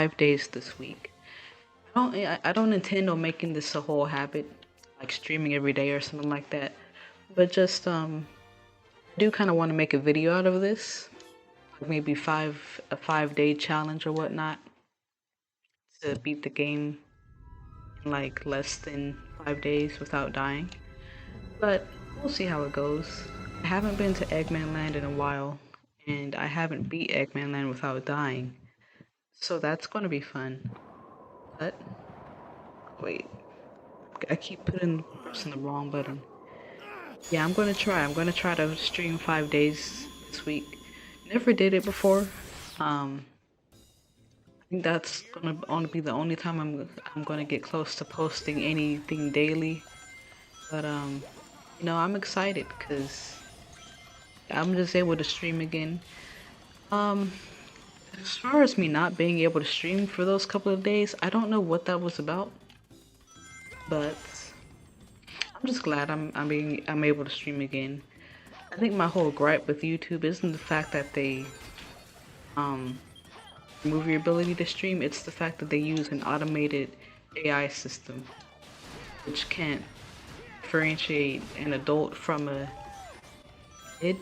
5 days this week. I don't intend on making this a whole habit, like streaming every day or something like that. But just I do kind of want to make a video out of this, like maybe a 5 day challenge or whatnot to beat the game in like less than 5 days without dying. But we'll see how it goes. I haven't been to Eggman Land in a while, and I haven't beat Eggman Land without dying. So that's gonna be fun. But wait, I keep pressing the wrong button. Yeah, I'm gonna try. I'm gonna try to stream 5 days this week. Never did it before. I think that's gonna only be the only time I'm gonna get close to posting anything daily. But I'm excited because I'm just able to stream again. Um, as far as me not being able to stream for those couple of days, I don't know what that was about, but I'm just glad I'm able to stream again. I think my whole gripe with YouTube isn't the fact that they um remove your ability to stream, it's the fact that they use an automated AI system which can't differentiate an adult from a kid,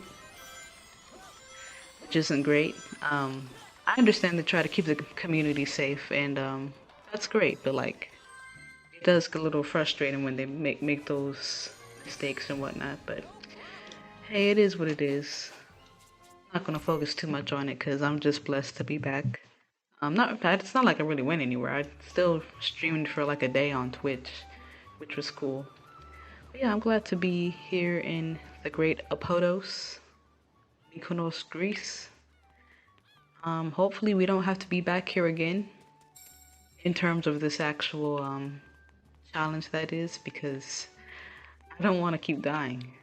which isn't great. I understand they try to keep the community safe and that's great, but like it does get a little frustrating when they make those mistakes and whatnot, but hey, it is what it is. I'm not gonna focus too much on it because I'm just blessed to be back. Not it's not like I really went anywhere. I still streamed for like a day on Twitch, which was cool. But yeah, I'm glad to be here in the great Apodos, Mykonos, Greece. Hopefully we don't have to be back here again in terms of this actual challenge that is, because I don't want to keep dying.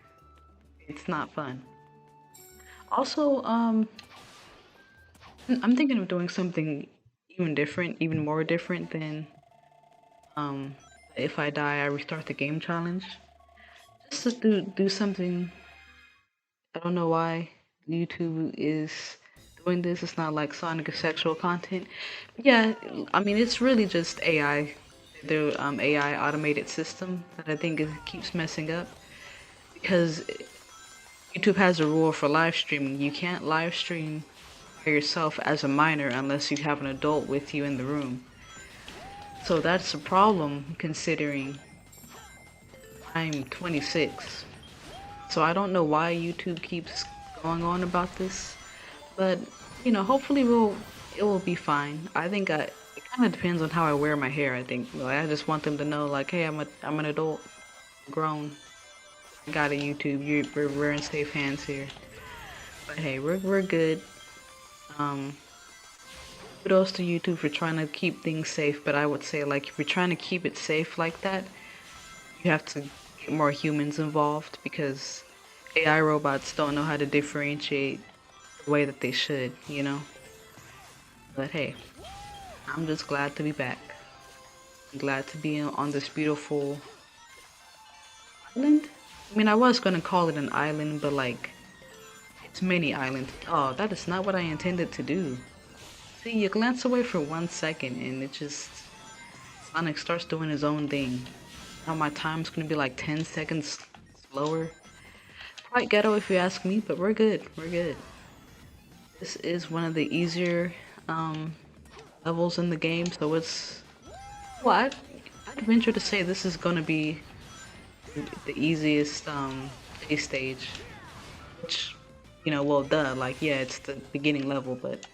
It's not fun. Also, I'm thinking of doing something even different, even more different than if I die, I restart the game challenge. Just to do something. I don't know why YouTube is doing this. It's not like Sonic sexual content. But yeah, I mean it's really just AI, the AI automated system that I think keeps messing up because YouTube has a rule for live streaming. You can't live stream by yourself as a minor unless you have an adult with you in the room. So that's a problem considering I'm 26. So I don't know why YouTube keeps going on about this, but hopefully it will be fine. I think it kind of depends on how I wear my hair. I think like, I just want them to know like, hey, I'm an adult, grown. I got a YouTube. We're in safe hands here. But hey, we're good. Kudos to YouTube for trying to keep things safe. But I would say like if you're trying to keep it safe like that, you have to get more humans involved because AI robots don't know how to differentiate the way that they should. But hey, I'm just glad to be back. I'm glad to be on this beautiful island. I mean, I was gonna call it an island, but like, it's many islands. Oh, that is not what I intended to do. See, you glance away for 1 second and it just, Sonic starts doing his own thing. Now my time's gonna be like 10 seconds slower. Quite ghetto if you ask me, but we're good. We're good. This is one of the easier levels in the game, so it's well, I'd venture to say this is gonna be the easiest day stage. Which, well, duh, like yeah, it's the beginning level, but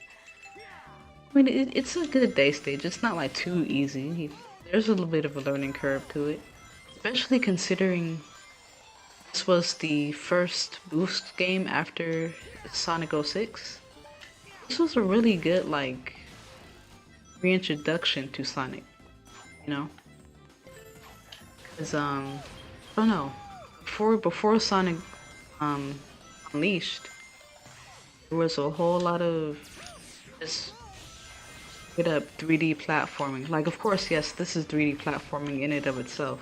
I mean it's a good day stage. It's not like too easy. There's a little bit of a learning curve to it, especially considering this was the first boost game after Sonic 06. This was a really good like reintroduction to Sonic, you know? Cause I don't know. Before Sonic Unleashed, there was a whole lot of just straight up 3D platforming. Like of course yes, this is 3D platforming in and of itself.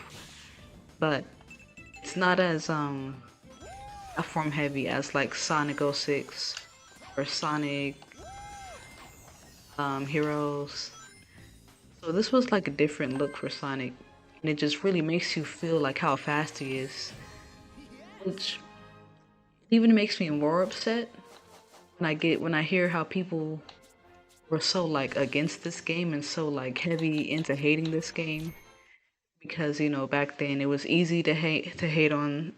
But it's not as platform heavy as like Sonic 06 or Sonic Heroes. So this was like a different look for Sonic, and it just really makes you feel like how fast he is, which even makes me more upset when I hear how people were so like against this game and so like heavy into hating this game because back then it was easy to hate on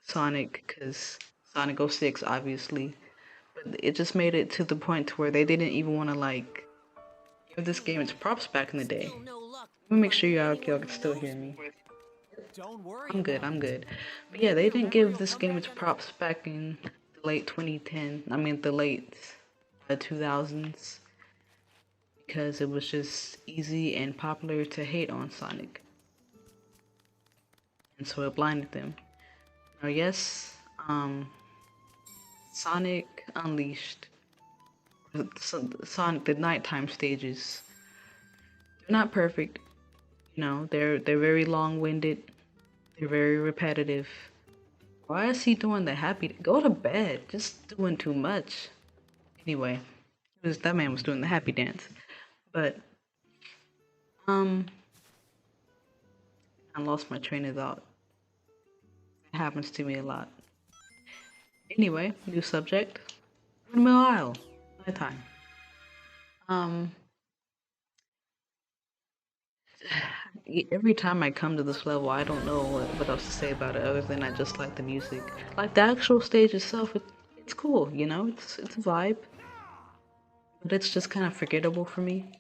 Sonic because Sonic 06 obviously, but it just made it to the point to where they didn't even want to like give this game its props back in the day. Let me make sure y'all can still hear me. I'm good, I'm good. But yeah, they didn't give this game its props back in the late 2010, I mean the late 2000s, because it was just easy and popular to hate on Sonic. And so it blinded them. Now yes, Sonic Unleashed, Sonic the nighttime stages, they're not perfect. They're very long-winded. They're very repetitive. Why is he doing the happy? Go to bed. Just doing too much. Anyway, that man was doing the happy dance. But I lost my train of thought. It happens to me a lot. Anyway, new subject. Windmill Isle. Nighttime. Every time I come to this level, I don't know what else to say about it other than I just like the music. Like the actual stage itself, it's cool, it's a vibe, but it's just kind of forgettable for me.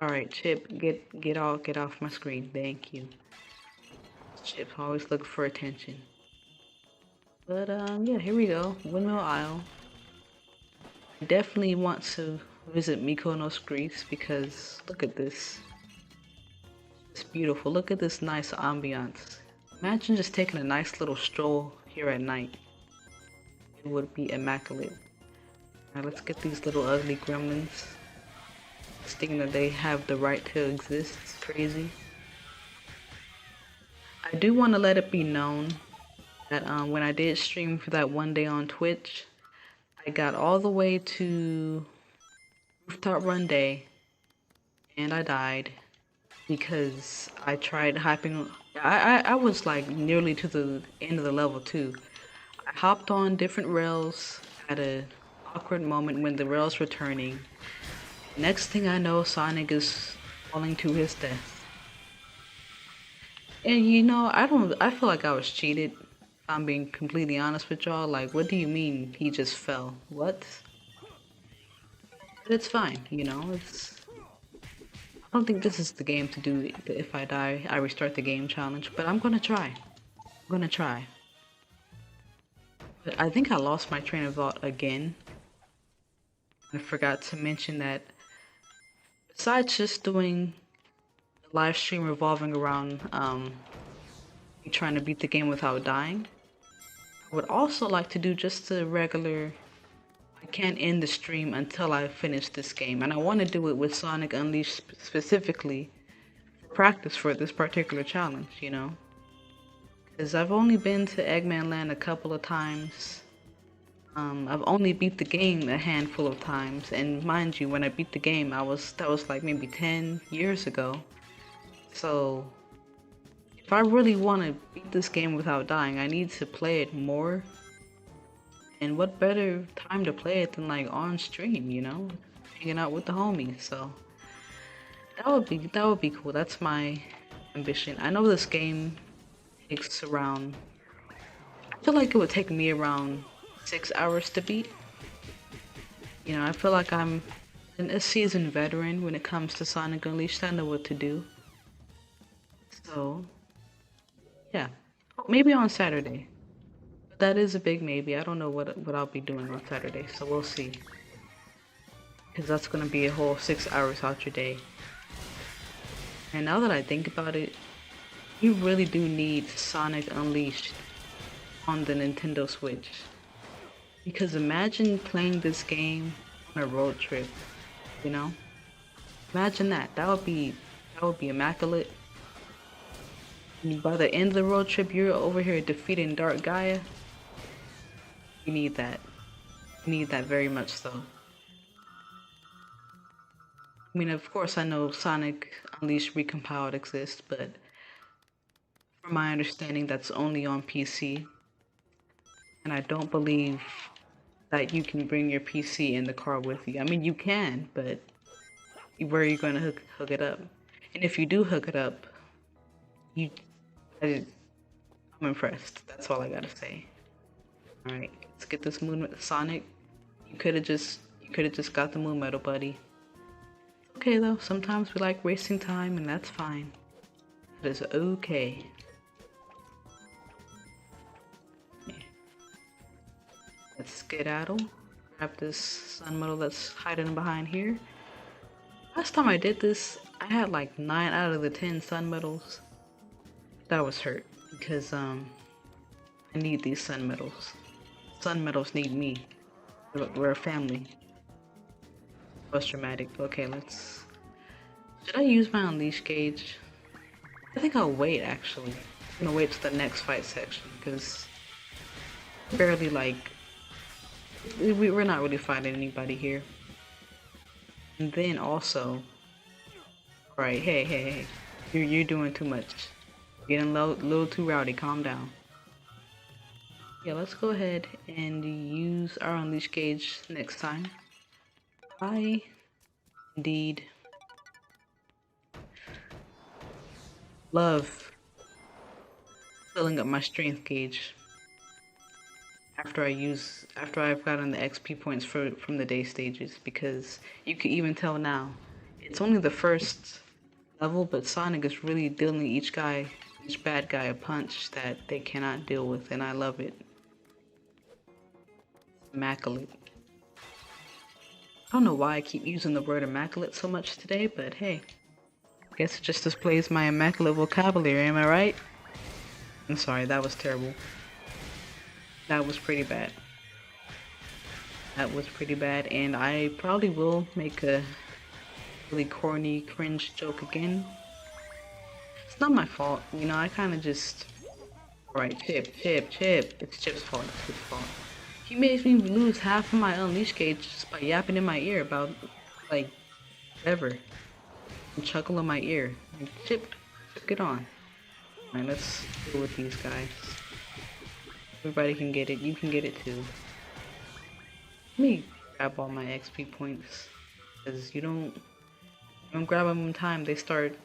All right, Chip, get off my screen. Thank you. Chip always looking for attention. But yeah, here we go, Windmill Isle. I definitely want to visit Mykonos, Greece because look at this. It's beautiful. Look at this nice ambiance. Imagine just taking a nice little stroll here at night. It would be immaculate. Alright, let's get these little ugly gremlins. Thinking that they have the right to exist. It's crazy. I do want to let it be known that when I did stream for that one day on Twitch, I got all the way to Rooftop Run Day and I died. Because I tried hopping. I was like nearly to the end of the level too. I hopped on different rails at an awkward moment when the rails were turning. Next thing I know, Sonic is falling to his death. And I feel like I was cheated. If I'm being completely honest with y'all. Like, what do you mean he just fell? What? But it's fine, I don't think this is the game to do. If I die, I restart the game challenge, but I'm gonna try. But I think I lost my train of thought again. I forgot to mention that besides just doing a live stream revolving around me trying to beat the game without dying, I would also like to do just a regular I can't end the stream until I finish this game, and I want to do it with Sonic Unleashed specifically for practice for this particular challenge, because I've only been to Eggman Land a couple of times. I've only beat the game a handful of times, and mind you, when I beat the game, that was like maybe 10 years ago. So if I really want to beat this game without dying, I need to play it more. And what better time to play it than like on stream, hanging out with the homies. So that would be cool. That's my ambition. I know this game takes around. I feel like it would take me around 6 hours to beat. I feel like I'm a seasoned veteran when it comes to Sonic Unleashed. I know what to do. So yeah, maybe on Saturday. That is a big maybe. I don't know what I'll be doing on Saturday, so we'll see. Because that's gonna be a whole 6 hours out your day. And now that I think about it, you really do need Sonic Unleashed on the Nintendo Switch. Because imagine playing this game on a road trip, Imagine that. That would be immaculate. And by the end of the road trip, you're over here defeating Dark Gaia. You need that. You need that very much so. I mean, of course, I know Sonic Unleashed Recompiled exists, but from my understanding, that's only on PC. And I don't believe that you can bring your PC in the car with you. I mean, you can, but where are you going to hook it up? And if you do hook it up, you, I'm impressed. That's all I gotta say. All right, let's get this moon Sonic. You could have just got the moon medal, buddy. Okay though. Sometimes we like wasting time, and that's fine. That is okay. Yeah. Let's skedaddle. Grab this sun medal that's hiding behind here. Last time I did this, I had like 9 out of the 10 sun medals. That was hurt because I need these sun medals. Sun medals need me. We're a family. Was dramatic. Okay, let's. Should I use my unleash gauge? I think I'll wait actually. I'm gonna wait to the next fight section because barely like we're not really fighting anybody here. And then also, right? Hey, you're doing too much. Getting a little too rowdy. Calm down. Yeah, let's go ahead and use our unleash gauge next time. I indeed love filling up my strength gauge after I've gotten the XP points from the day stages, because you can even tell now it's only the first level, but Sonic is really dealing each bad guy a punch that they cannot deal with, and I love it. Immaculate. I don't know why I keep using the word immaculate so much today, but hey, I guess it just displays my immaculate vocabulary, am I right? I'm sorry, that was terrible. That was pretty bad. That was pretty bad, and I probably will make a really corny, cringe joke again. It's not my fault, you know, I kinda just... Alright, Chip. It's Chip's fault, it's his fault. He made me lose half of my unleash gauge just by yapping in my ear about, like, whatever. And chuckle in my ear. Like, Chip, get on. Alright, let's deal with these guys. Everybody can get it. You can get it too. Let me grab all my XP points. Because you don't grab them in time, they start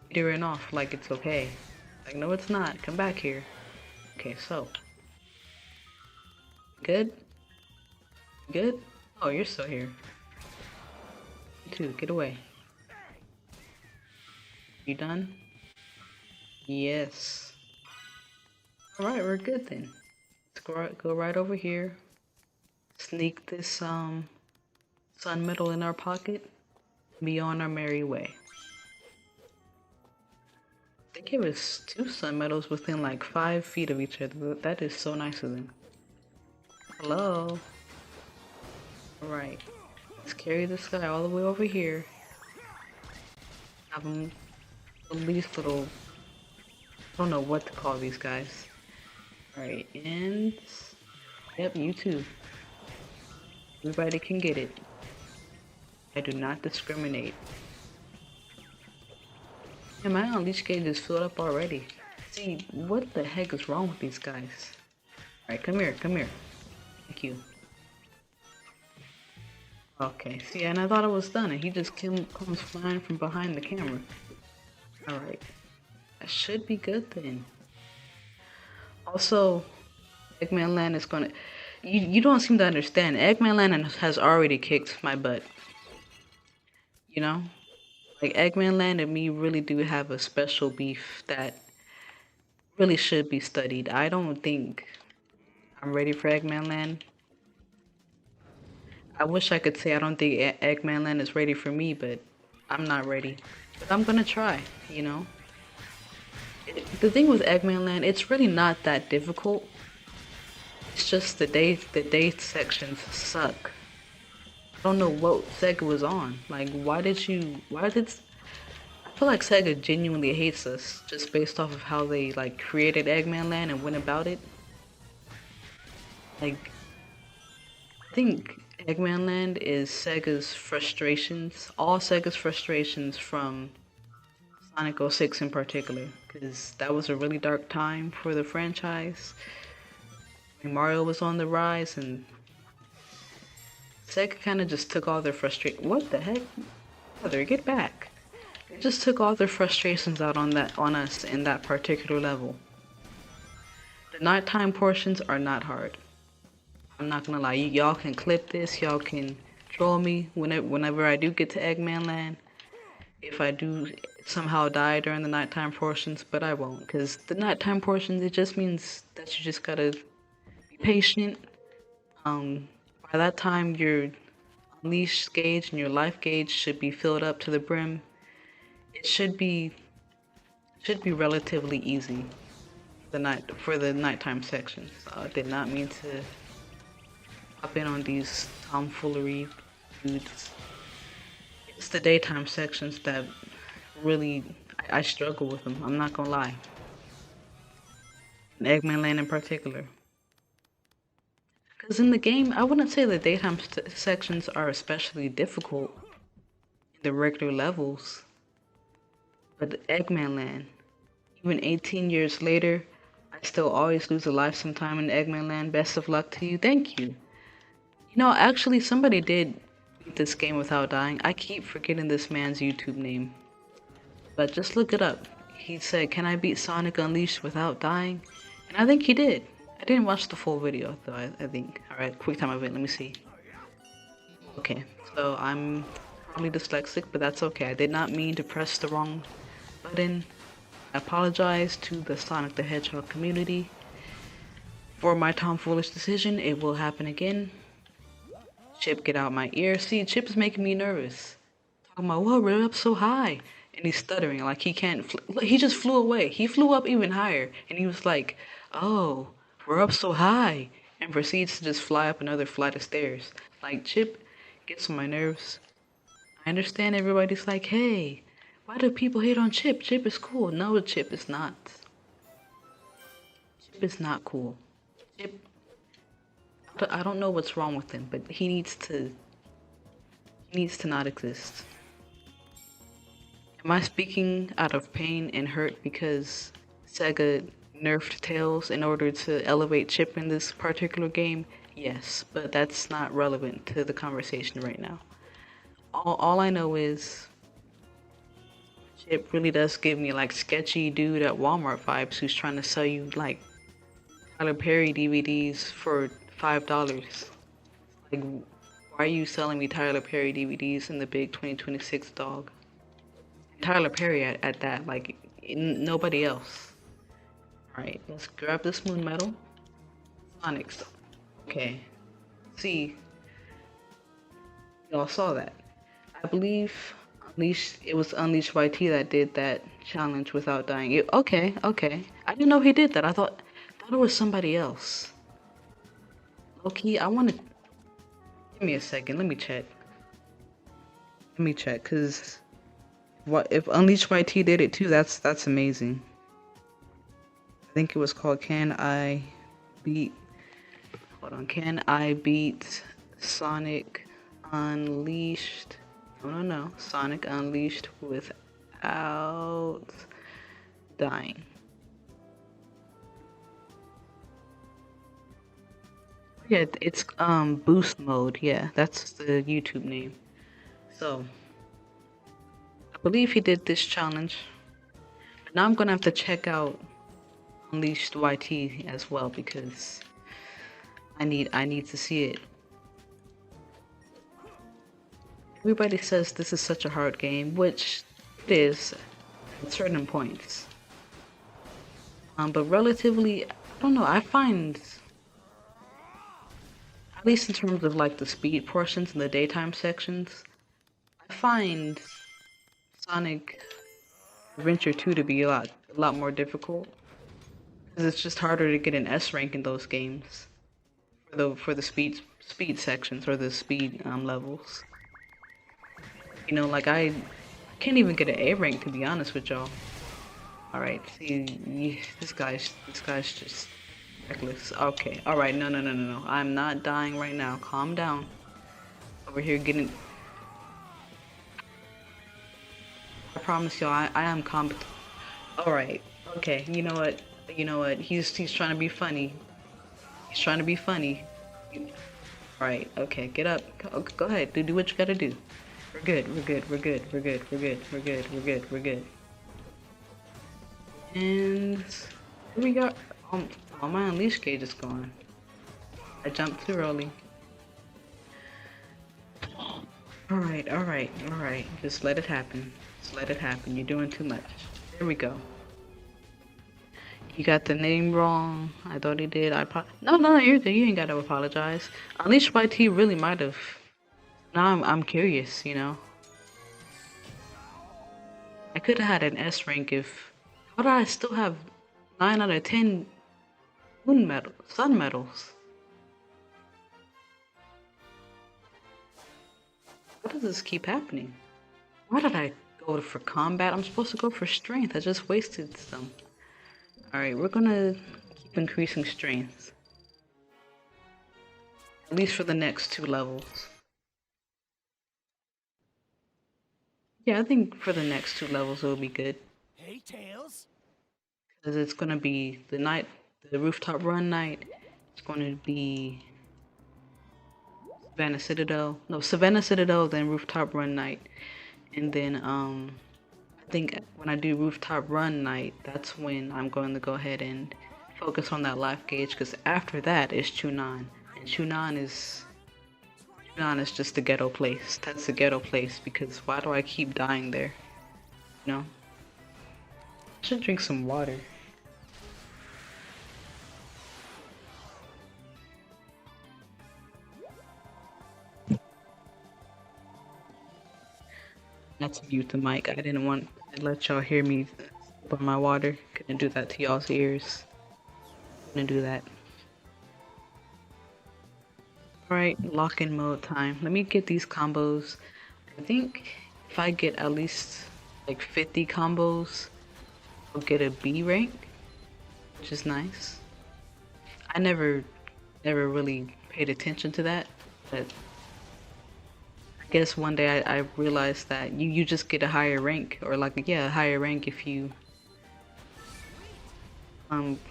teetering off like it's okay. Like, no it's not. Come back here. Okay, so. Good? Good? Oh, you're still here. You too, get away. You done? Yes. Alright, we're good then. Let's go right over here. Sneak this sun medal in our pocket. And be on our merry way. They gave us 2 sun medals within like 5 feet of each other. That is so nice of them. Hello. Alright. Let's carry this guy all the way over here. Have him at least little... I don't know what to call these guys. Alright, and... Yep, you too. Everybody can get it. I do not discriminate. And my unleash gauge is filled up already. See, what the heck is wrong with these guys? Alright, come here. Thank you. Okay, see, and I thought it was done, and he just comes flying from behind the camera. Alright. That should be good then. Also, Eggman Land is gonna... You don't seem to understand. Eggman Land has already kicked my butt. You know? Like, Eggman Land and me really do have a special beef that really should be studied. I don't think I'm ready for Eggman Land. I wish I could say I don't think Eggman Land is ready for me, but I'm not ready. But I'm gonna try, you know? The thing with Eggman Land, it's really not that difficult. It's just the day sections suck. I don't know what Sega was on. Like, I feel like Sega genuinely hates us just based off of how they, like, created Eggman Land and went about it. Like, I think Eggman Land is Sega's frustrations, all Sega's frustrations from Sonic 06 in particular, because that was a really dark time for the franchise. When Mario was on the rise, and Sega kind of just took all their frustration. What the heck? Brother, get back! They just took all their frustrations out on us in that particular level. The nighttime portions are not hard. I'm not gonna lie, y'all can clip this, y'all can troll me whenever I do get to Eggman Land. If I do somehow die during the nighttime portions, but I won't, because the nighttime portions, it just means that you just gotta be patient. By that time, your unleashed gauge and your life gauge should be filled up to the brim. It should be relatively easy for the nighttime sections. I did not mean to hop in on these tomfoolery dudes. It's the daytime sections that really I struggle with them. I'm not gonna lie. And Eggman Land in particular. Because in the game, I wouldn't say the daytime sections are especially difficult in the regular levels. But the Eggman Land, even 18 years later, I still always lose a life sometime in Eggman Land. Best of luck to you. Thank you. You know, actually, somebody did beat this game without dying. I keep forgetting this man's YouTube name. But just look it up. He said, "Can I beat Sonic Unleashed without dying?" And I think he did. I didn't watch the full video, though, I think. Alright, quick time event, let me see. Okay, so I'm probably dyslexic, but that's okay. I did not mean to press the wrong button. I apologize to the Sonic the Hedgehog community for my tomfoolish decision. It will happen again. Chip, get out my ear. See, Chip is making me nervous. Talking about, whoa, we're up so high. And he's stuttering, like he can't, he just flew away. He flew up even higher. And he was like, oh, we're up so high. And proceeds to just fly up another flight of stairs. Like, Chip gets on my nerves. I understand everybody's like, hey, why do people hate on Chip? Chip is cool. No, Chip is not. Chip is not cool. Chip, I don't know what's wrong with him, but he needs to not exist. Am I speaking out of pain and hurt because Sega nerfed Tails in order to elevate Chip in this particular game? Yes, but that's not relevant to the conversation right now. All I know is Chip really does give me like sketchy dude at Walmart vibes who's trying to sell you like Tyler Perry DVDs for $5. Like, why are you selling me Tyler Perry DVDs in the big 2026 dog? Tyler Perry at that, like, nobody else. Alright, let's grab this moon medal. Sonic. Okay. See, y'all saw that. I believe it was Unleashed YT that did that challenge without dying. Okay. I didn't know he did that. I thought it was somebody else. Okay, I want to... Give me a second. Let me check. Because... What if Unleashed YT did it too? That's amazing. I think it was called Can I Beat Sonic Unleashed? No. Sonic Unleashed without dying. Yeah, it's boost mode. Yeah, that's the YouTube name. So I believe he did this challenge. But now I'm gonna have to check out Unleashed YT as well because I need to see it. Everybody says this is such a hard game, which it is at certain points. But relatively, I don't know, I find, at least in terms of like the speed portions and the daytime sections, I find Sonic Adventure 2 to be a lot more difficult. Because it's just harder to get an S rank in those games. For the speed sections or the speed levels. You know, like I can't even get an A rank to be honest with y'all. Alright, see, this guy's just reckless. Okay, alright, no. I'm not dying right now. Calm down. over here getting. I promise y'all, I am competent. All right. Okay. You know what? You know what? He's trying to be funny. He's trying to be funny. All right. Okay. Get up. Go ahead. Do what you gotta do. We're good. We're good. We're good. We're good. We're good. We're good. We're good. We're good. And here we go. Oh, my unleash gauge is gone. I jumped too early. Alright, alright, alright. Just let it happen. Just let it happen. You're doing too much. There we go. You got the name wrong. I thought he did. No, you ain't gotta apologize. Unleash YT really might have. Now I'm curious, you know. I could have had an S rank if. How do I still have 9 out of 10 sun medals? Why does this keep happening? Why did I go for combat? I'm supposed to go for strength. I just wasted some. Alright, we're gonna keep increasing strength. At least for the next 2 levels. Yeah, I think for the next 2 levels it'll be good. Hey, Tails. Because it's gonna be the rooftop run night. It's gonna be Savannah Citadel. No, Savannah Citadel, then rooftop run night. And then, I think when I do rooftop run night, that's when I'm going to go ahead and focus on that life gauge. Because after that is Chunan. And Chunan is just the ghetto place. That's the ghetto place because why do I keep dying there? You know? I should drink some water. Not to mute the mic. I didn't want to let y'all hear me sip on my water. Couldn't do that to y'all's ears. Couldn't do that. Alright, lock-in mode time. Let me get these combos. I think if I get at least like 50 combos, I'll get a B rank, which is nice. I never really paid attention to that, but I guess one day I realized that you just get a higher rank, or like, yeah, a higher rank if you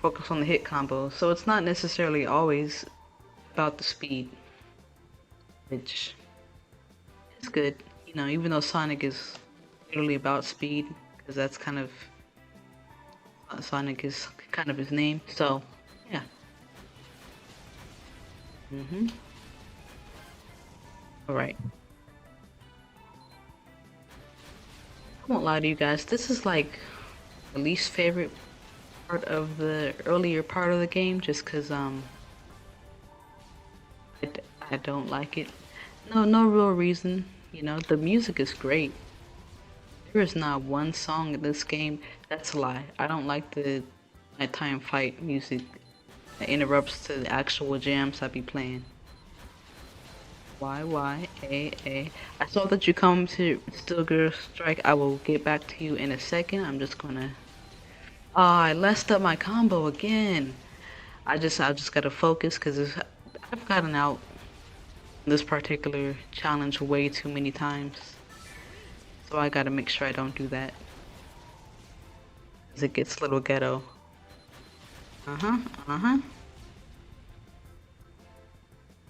focus on the hit combo. So it's not necessarily always about the speed, which is good, you know, even though Sonic is literally about speed, because that's kind of Sonic is kind of his name. So yeah. All right. I won't lie to you guys. This is like the least favorite part of the earlier part of the game, just because I don't like it. No real reason. You know, the music is great. There is not one song in this game that's a lie. I don't like the nighttime fight music that interrupts to the actual jams I be playing. Y-Y-A-A. I saw that you come to Still Girl Strike. I will get back to you in a second. I'm just gonna. Oh, I messed up my combo again. I just gotta focus because I've gotten out this particular challenge way too many times. So I gotta make sure I don't do that. Because it gets a little ghetto. I'm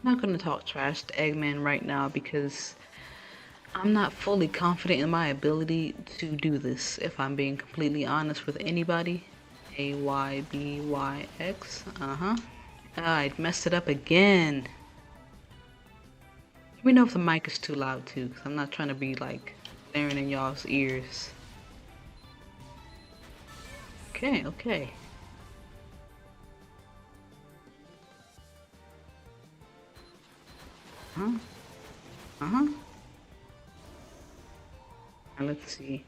not gonna talk trash to Eggman right now because I'm not fully confident in my ability to do this, if I'm being completely honest with anybody. A-Y-B-Y-X. I messed it up again. Let me know if the mic is too loud too, because I'm not trying to be like blaring in y'all's ears. Okay. Let's see.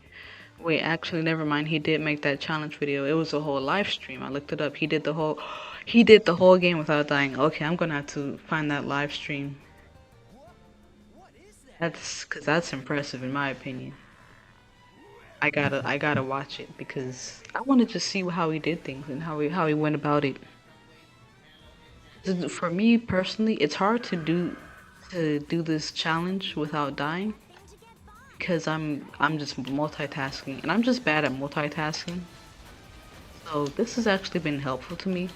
Wait, actually, never mind. He did make that challenge video. It was a whole live stream. I looked it up. He did the whole game without dying. Okay, I'm gonna have to find that live stream. That's impressive in my opinion. I gotta watch it because I wanted to see how he did things and how he went about it. For me personally, it's hard to do to do this challenge without dying because I'm just multitasking and I'm just bad at multitasking. So this has actually been helpful to me.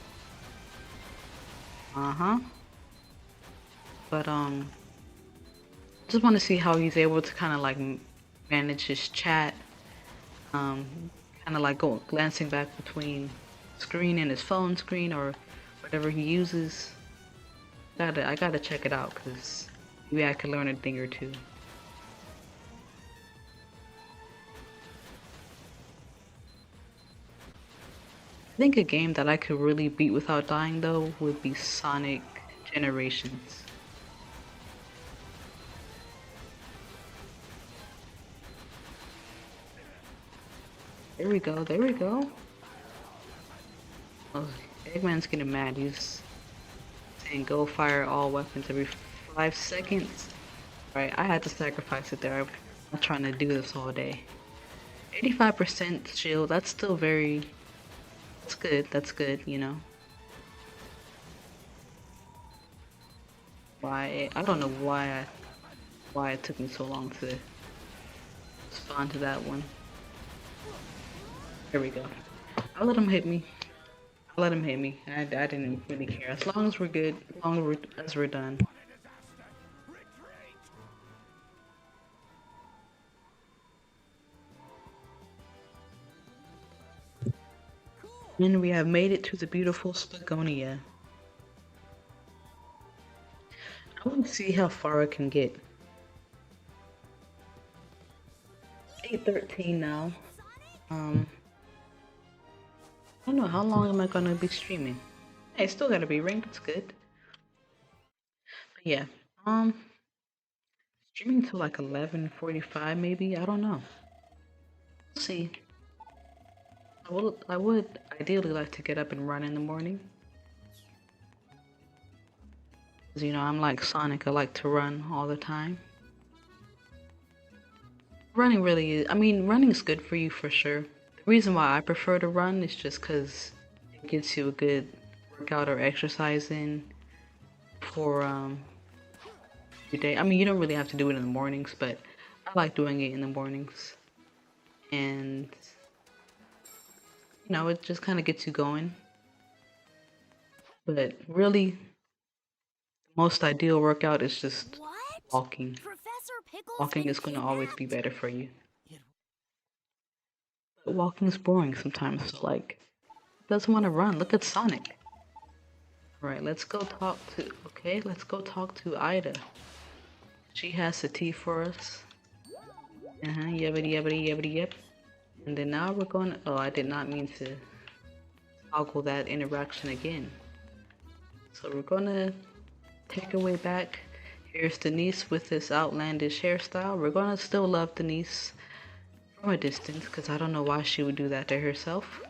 Uh-huh. But just want to see how he's able to kind of like manage his chat. Kind of like going glancing back between screen and his phone screen or whatever he uses. I gotta check it out because maybe I could learn a thing or two. I think a game that I could really beat without dying though would be Sonic Generations. There we go, there we go. Oh, Eggman's getting mad. He's saying go fire all weapons every 5 seconds. Right, I had to sacrifice it there. I'm not trying to do this all day. 85% shield, that's still very... that's good, you know. I don't know why it took me so long to respond to that one. There we go. I'll let him hit me. I'll let him hit me. I didn't really care. As long as we're good, as long as we're done. And we have made it to the beautiful Spagonia. I want to see how far I can get. 8:13 now. I don't know how long am I gonna be streaming. Hey, it's still gotta be ranked. That's good. But yeah, streaming till like 11:45 maybe. I don't know. We'll see. I would ideally like to get up and run in the morning. Cause you know I'm like Sonic. I like to run all the time. Running really is. I mean, running is good for you for sure. The reason why I prefer to run is just because it gets you a good workout or exercise in for your day. I mean, you don't really have to do it in the mornings, but I like doing it in the mornings, and you know, it just kind of gets you going. But really, the most ideal workout is just walking. Walking is going to always be better for you. But walking is boring sometimes, so like, doesn't want to run. Look at Sonic. Alright, let's go talk to, okay, let's go talk to Ida. She has the tea for us. Yibbity yibbity yibbity yip. And then now we're going to, oh, I did not mean to toggle that interaction again. So we're gonna take our way back. Here's Denise with this outlandish hairstyle. We're gonna still love Denise from a distance because I don't know why she would do that to herself.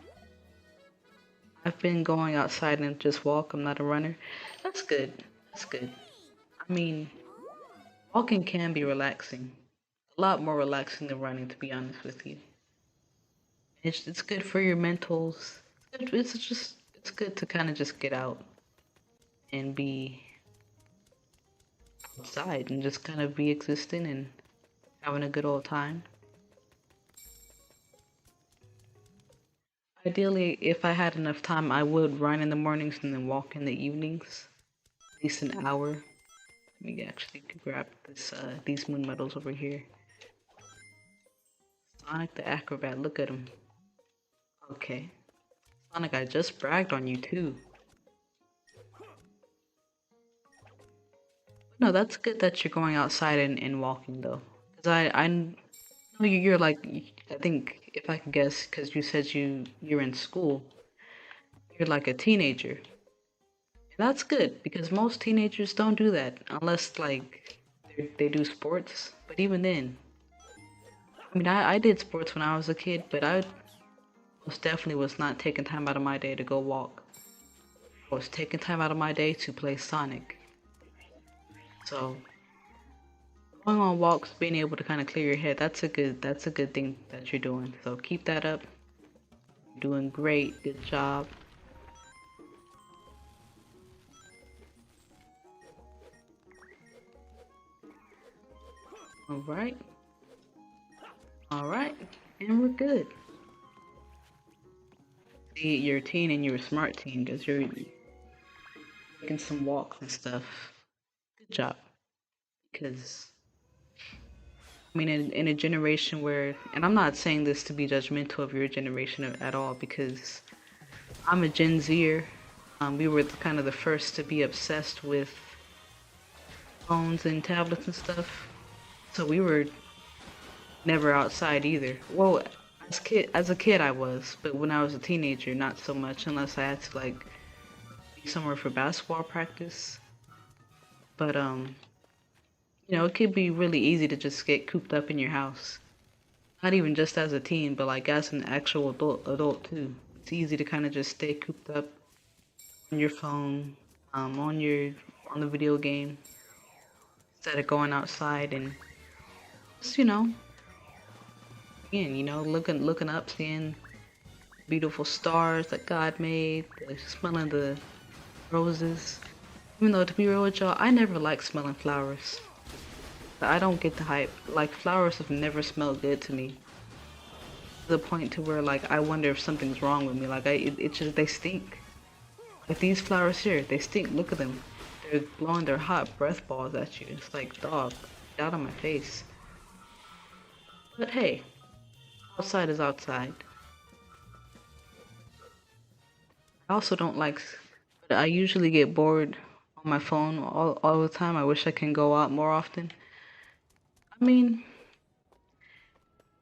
I've been going outside and just walk. I'm not a runner. That's good. That's good. I mean, walking can be relaxing. A lot more relaxing than running, to be honest with you. It's good for your mentals. It's good to kind of just get out and be outside and just kind of be existing and having a good old time. Ideally, if I had enough time, I would run in the mornings and then walk in the evenings. At least an hour. Let me actually grab this these moon medals over here. Sonic the Acrobat, look at him. Okay. Sonic, I just bragged on you too. No, that's good that you're going outside and walking though. Cause I know you're like, I think if I can guess, cause you said you're in school, you're like a teenager. And that's good because most teenagers don't do that unless like they do sports. But even then, I mean, I did sports when I was a kid, but I most definitely was not taking time out of my day to go walk. I was taking time out of my day to play Sonic. So going on walks, being able to kind of clear your head, that's a good thing that you're doing. So keep that up. You're doing great. Good job. All right. All right. And we're good. See, you're a teen and you're a smart teen because you're making some walks and stuff. Good job. Because, I mean, in a generation where, and I'm not saying this to be judgmental of your generation at all, because I'm a Gen Zer. We were kind of the first to be obsessed with phones and tablets and stuff. So we were never outside either. Well, as a kid I was, but when I was a teenager, not so much unless I had to like be somewhere for basketball practice. But it could be really easy to just get cooped up in your house. Not even just as a teen, but like as an actual adult too. It's easy to kind of just stay cooped up on your phone, on the video game instead of going outside and just again, looking up, seeing beautiful stars that God made, smelling the roses. Even though, to be real with y'all, I never liked smelling flowers. I don't get the hype. Like, flowers have never smelled good to me. To the point to where, like, I wonder if something's wrong with me. Like, it's just, they stink. Like, these flowers here, they stink. Look at them. They're blowing their hot breath balls at you. It's like, dog, get out of my face. But hey, outside is outside. I also don't like, but I usually get bored on my phone all the time. I wish I can go out more often. I mean,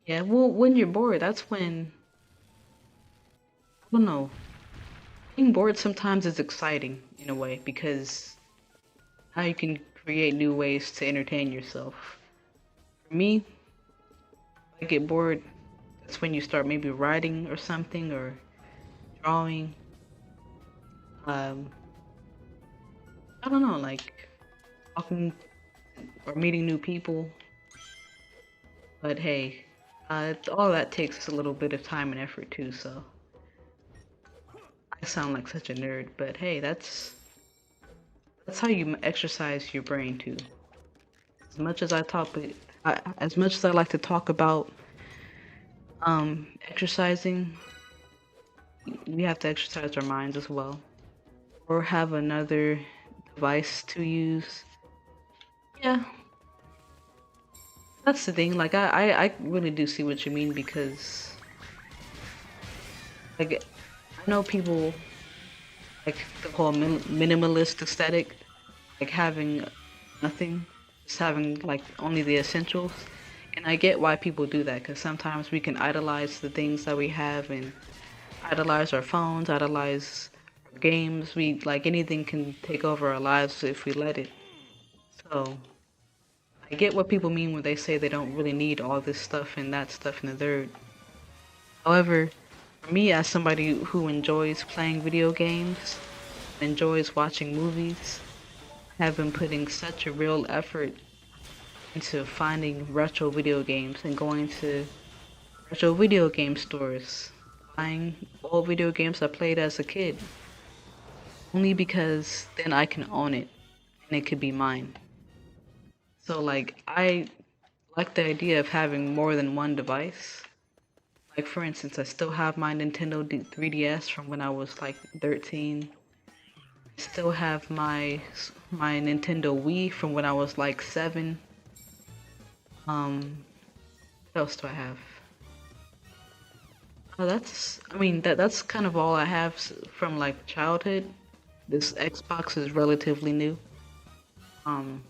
yeah, well, when you're bored, that's when, I don't know, being bored sometimes is exciting in a way because now you can create new ways to entertain yourself. For me, if I get bored, that's when you start maybe writing or something or drawing. Um, I don't know, like talking or meeting new people. But hey, all that takes a little bit of time and effort too, so I sound like such a nerd, but hey, that's how you exercise your brain too. As much as as much as I like to talk about exercising, we have to exercise our minds as well, or have another device to use. Yeah, that's the thing. Like I really do see what you mean because like I know people like the whole minimalist aesthetic, like having nothing, just having like only the essentials. And I get why people do that because sometimes we can idolize the things that we have and idolize our phones, idolize our games. We like anything can take over our lives if we let it. So I get what people mean when they say they don't really need all this stuff and that stuff and the third. However, for me as somebody who enjoys playing video games, enjoys watching movies, have been putting such a real effort into finding retro video games and going to retro video game stores, buying old video games I played as a kid, only because then I can own it and it could be mine. So like I like the idea of having more than one device. Like for instance, I still have my Nintendo 3DS from when I was like 13. I still have my Nintendo Wii from when I was like 7. What else do I have? I mean, that's kind of all I have from like childhood. This Xbox is relatively new. Um,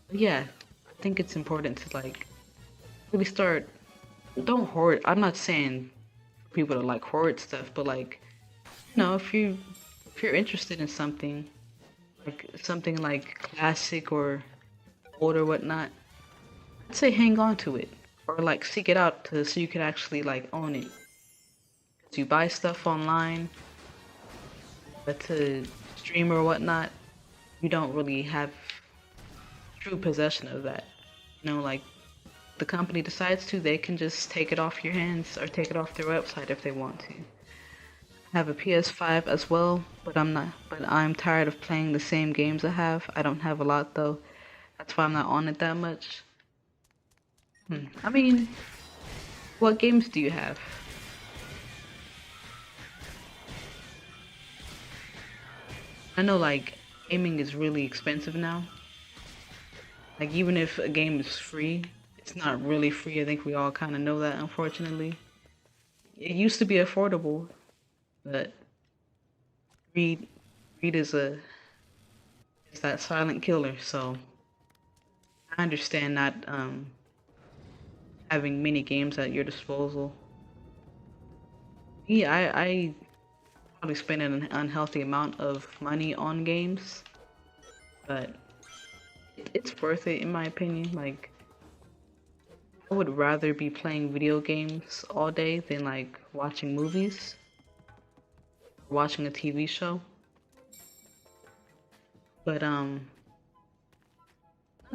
but yeah, I think it's important to like really start. Don't hoard. I'm not saying for people to like hoard stuff, but like, if you're interested in something like classic or old or whatnot, I'd say hang on to it or like seek it out so you can actually like own it. You buy stuff online, but to stream or whatnot, you don't really have true possession of that. Like the company decides to, they can just take it off your hands or take it off their website if they want to. I have a PS5 as well, but I'm tired of playing the same games I have. I don't have a lot though. That's why I'm not on it that much. I mean, what games do you have? I know like gaming is really expensive now. Like even if a game is free, it's not really free. I think we all kind of know that, unfortunately. It used to be affordable, but greed, greed is that silent killer. So I understand not having many games at your disposal. Yeah, I probably spend an unhealthy amount of money on games, but it's worth it in my opinion. Like I would rather be playing video games all day than like watching movies, watching a TV show. But not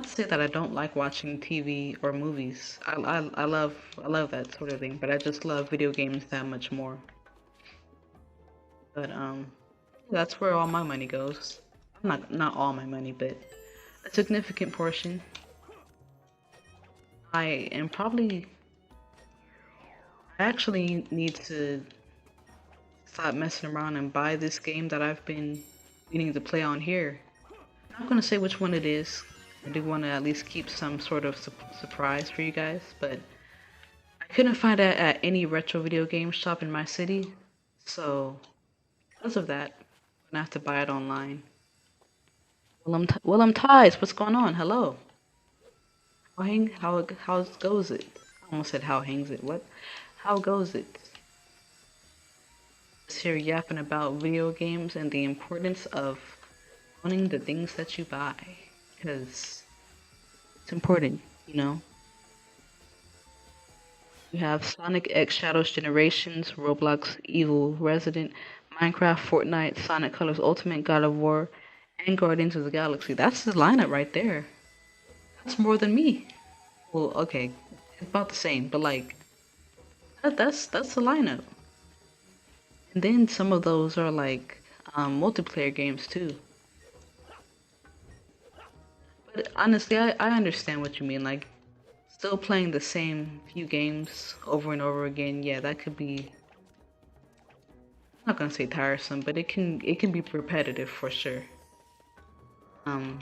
to say that I don't like watching TV or movies. I love that sort of thing, but I just love video games that much more. But that's where all my money goes. Not all my money, but a significant portion. I am probably I actually need to stop messing around and buy this game that I've been meaning to play on here. I'm not gonna say which one it is. I do want to at least keep some sort of surprise for you guys, but I couldn't find it at any retro video game shop in my city, so because of that, I'm gonna have to buy it online. Willem Ties, what's going on? Hello. How goes it? I almost said how hangs it. What? How goes it? Just here yapping about video games and the importance of owning the things that you buy, because it's important, you know. You have Sonic X Shadows Generations, Roblox Evil Resident, Minecraft, Fortnite, Sonic Colors Ultimate, God of War, and Guardians of the Galaxy. That's the lineup right there. That's more than me. Well, okay, it's about the same, but like that's the lineup. And then some of those are like multiplayer games too. But honestly, I understand what you mean. Like still playing the same few games over and over again. Yeah, that could be. I'm not gonna say tiresome, but it can be repetitive for sure. Um,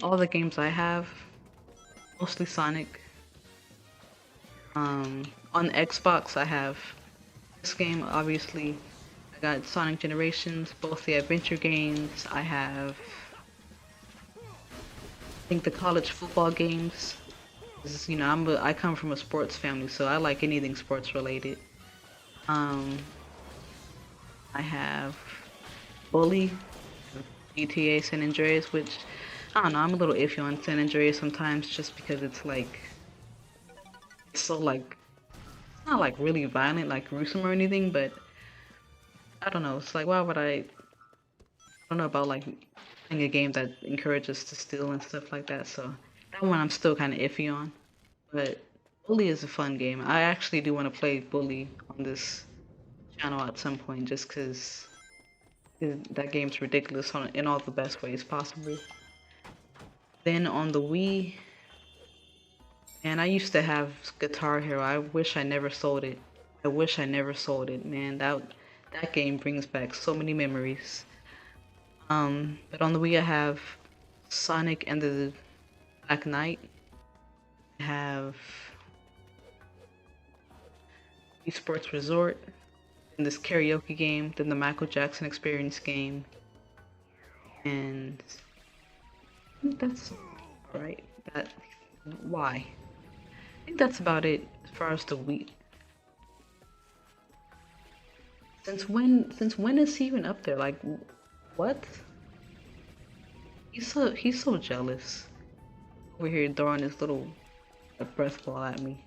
all the games I have, mostly Sonic. On Xbox, I have this game, obviously. I got Sonic Generations, both the adventure games. I have, I think, the college football games. 'Cause, you know, I come from a sports family, so I like anything sports related. Um, I have Bully, GTA San Andreas, which I don't know. I'm a little iffy on San Andreas sometimes, just because it's like it's so like it's not like really violent, like gruesome or anything, but I don't know. It's like why would I don't know about like playing a game that encourages to steal and stuff like that. So that one I'm still kind of iffy on. But Bully is a fun game. I actually do want to play Bully on this channel at some point, just because that game's ridiculous in all the best ways possible. Then on the Wii, and I used to have Guitar Hero. I wish I never sold it. I wish I never sold it, man. That game brings back so many memories. But on the Wii I have Sonic and the Black Knight. I have Wii Sports Resort, and this karaoke game, then the Michael Jackson Experience game, and I think that's alright. That why? I think that's about it as far as the Wii. Since when is he even up there? Like what? He's so jealous. Over here throwing his little breath ball at me.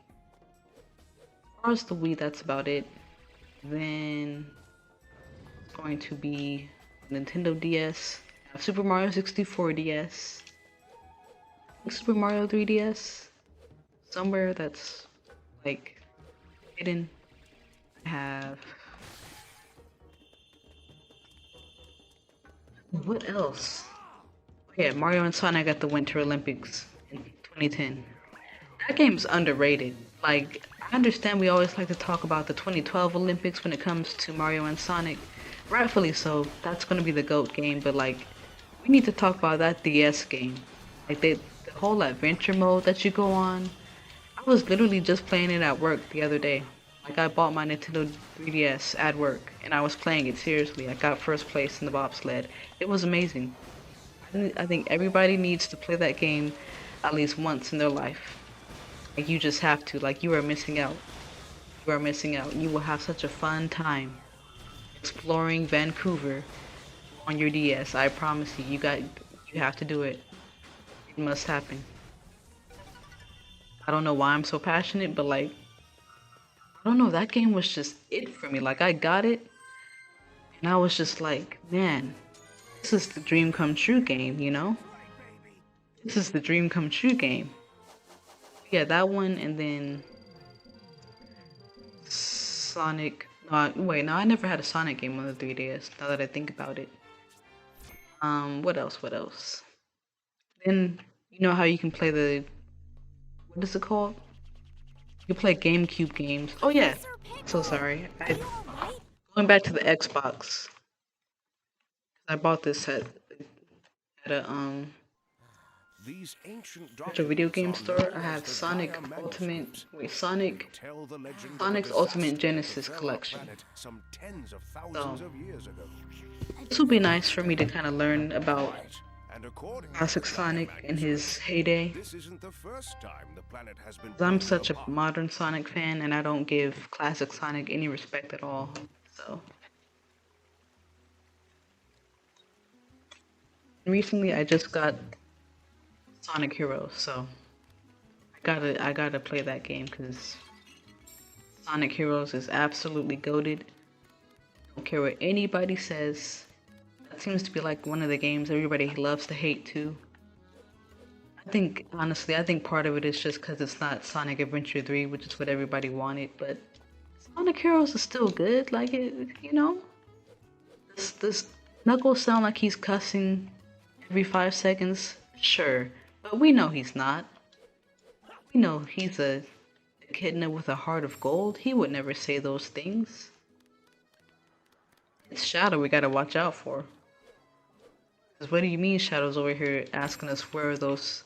As far as the Wii, that's about it. Then it's going to be Nintendo DS, Super Mario 64 DS, Super Mario 3DS, somewhere that's like hidden. I have what else? Yeah, Mario and Sonic at the Winter Olympics in 2010. That game's underrated. Like, I understand we always like to talk about the 2012 Olympics when it comes to Mario and Sonic. Rightfully so. That's gonna be the GOAT game, but like, we need to talk about that DS game. Like, the whole adventure mode that you go on. I was literally just playing it at work the other day. Like, I bought my Nintendo 3DS at work, and I was playing it seriously. I got first place in the bobsled. It was amazing. I think everybody needs to play that game at least once in their life. Like, you just have to. Like, you are missing out. You are missing out. You will have such a fun time exploring Vancouver on your DS. I promise you. You have to do it. It must happen. I don't know why I'm so passionate, but like, I don't know, that game was just it for me. Like, I got it, and I was just like, man, this is the dream come true game, you know? This is the dream come true game. Yeah, that one, and then Sonic. No, wait, no, I never had a Sonic game on the 3DS. Now that I think about it. What else? What else? Then you know how you can play the, what is it called? You can play GameCube games. Oh yeah. So sorry. Going back to the Xbox. I bought this at a video game store. I have Sonic Ultimate. Wait, Sonic's Ultimate Genesis Collection. So this would be nice for me to kind of learn about classic Sonic in his heyday. 'Cause I'm such a modern Sonic fan, and I don't give classic Sonic any respect at all. So recently, I just got Sonic Heroes, so I gotta play that game because Sonic Heroes is absolutely goated. Don't care what anybody says. That seems to be like one of the games everybody loves to hate too. I think, honestly, I think part of it is just because it's not Sonic Adventure 3, which is what everybody wanted, but Sonic Heroes is still good. Like, it, you know? This Knuckles sound like he's cussing every 5 seconds? Sure, but we know he's not. We know he's a echidna with a heart of gold. He would never say those things. It's Shadow we gotta watch out for. 'Cause what do you mean Shadow's over here asking us where are those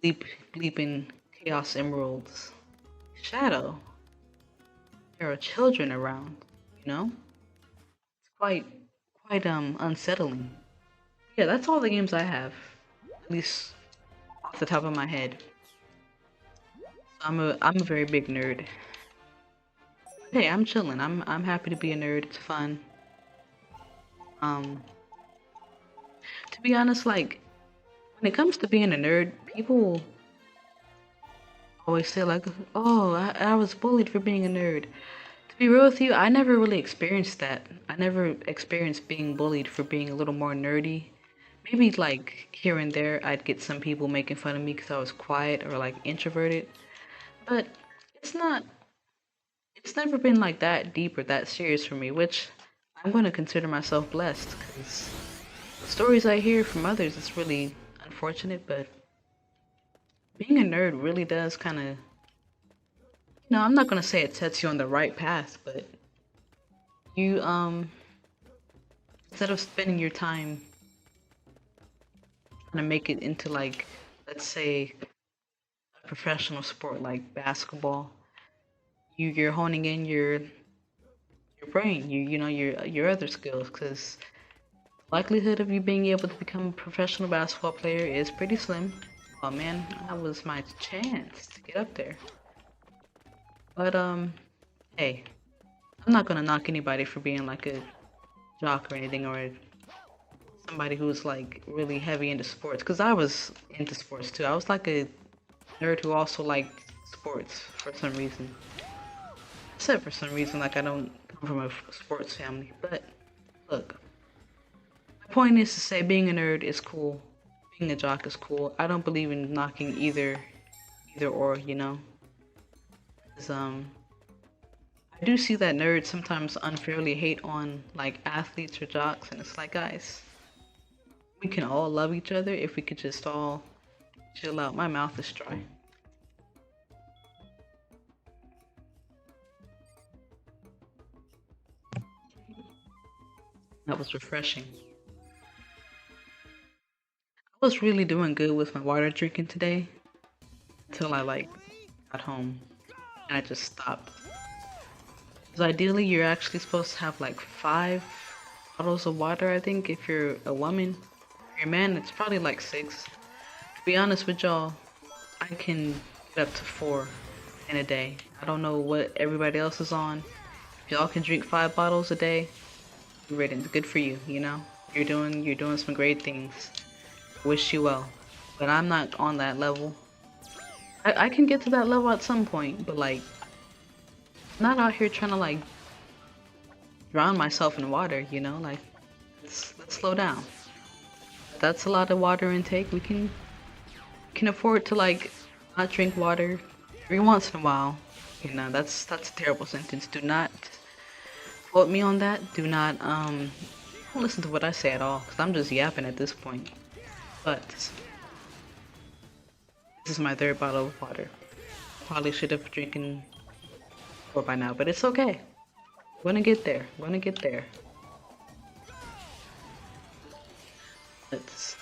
bleeping Chaos Emeralds? Shadow, there are children around, you know? It's quite unsettling. Yeah, that's all the games I have, at least off the top of my head. I'm a very big nerd. Hey, I'm chilling. I'm happy to be a nerd. It's fun. To be honest, like, when it comes to being a nerd, people always say like, "Oh, I was bullied for being a nerd." To be real with you, I never really experienced that. I never experienced being bullied for being a little more nerdy. Maybe like here and there, I'd get some people making fun of me because I was quiet or like introverted. But it's not. It's never been like that deep or that serious for me, which I'm going to consider myself blessed because the stories I hear from others is really unfortunate, but being a nerd really does kind of, I'm not going to say it sets you on the right path, but you, instead of spending your time trying to make it into like, let's say, a professional sport like basketball, you're honing in your brain, your other skills, because likelihood of you being able to become a professional basketball player is pretty slim. Oh man, that was my chance to get up there. But hey, I'm not gonna knock anybody for being like a jock or anything, or somebody who's like really heavy into sports, because I was into sports too. I was like a nerd who also liked sports for some reason. I said for some reason, like I don't come from a sports family, but look, my point is to say being a nerd is cool, being a jock is cool. I don't believe in knocking either or, 'Cause, I do see that nerds sometimes unfairly hate on like athletes or jocks, and it's like, guys, we can all love each other if we could just all chill out. My mouth is dry. That was refreshing. I was really doing good with my water drinking today until I like got home and I just stopped. Because ideally, you're actually supposed to have like 5 bottles of water, I think, if you're a woman. If you're a man, it's probably like 6. To be honest with y'all, I can get up to 4 in a day. I don't know what everybody else is on. If y'all can drink 5 bottles a day, great, good for you, you know? You're doing some great things. Wish you well. But I'm not on that level. I can get to that level at some point, but like, I'm not out here trying to like drown myself in water, you know? Like, let's slow down. That's a lot of water intake. We can afford to like not drink water every once in a while. You know, that's a terrible sentence. Do not quote me on that. Do not don't listen to what I say at all, because I'm just yapping at this point. But this is my 3rd bottle of water. Probably should have drinking 4 by now, but it's okay. Gonna get there. Gonna get there. It's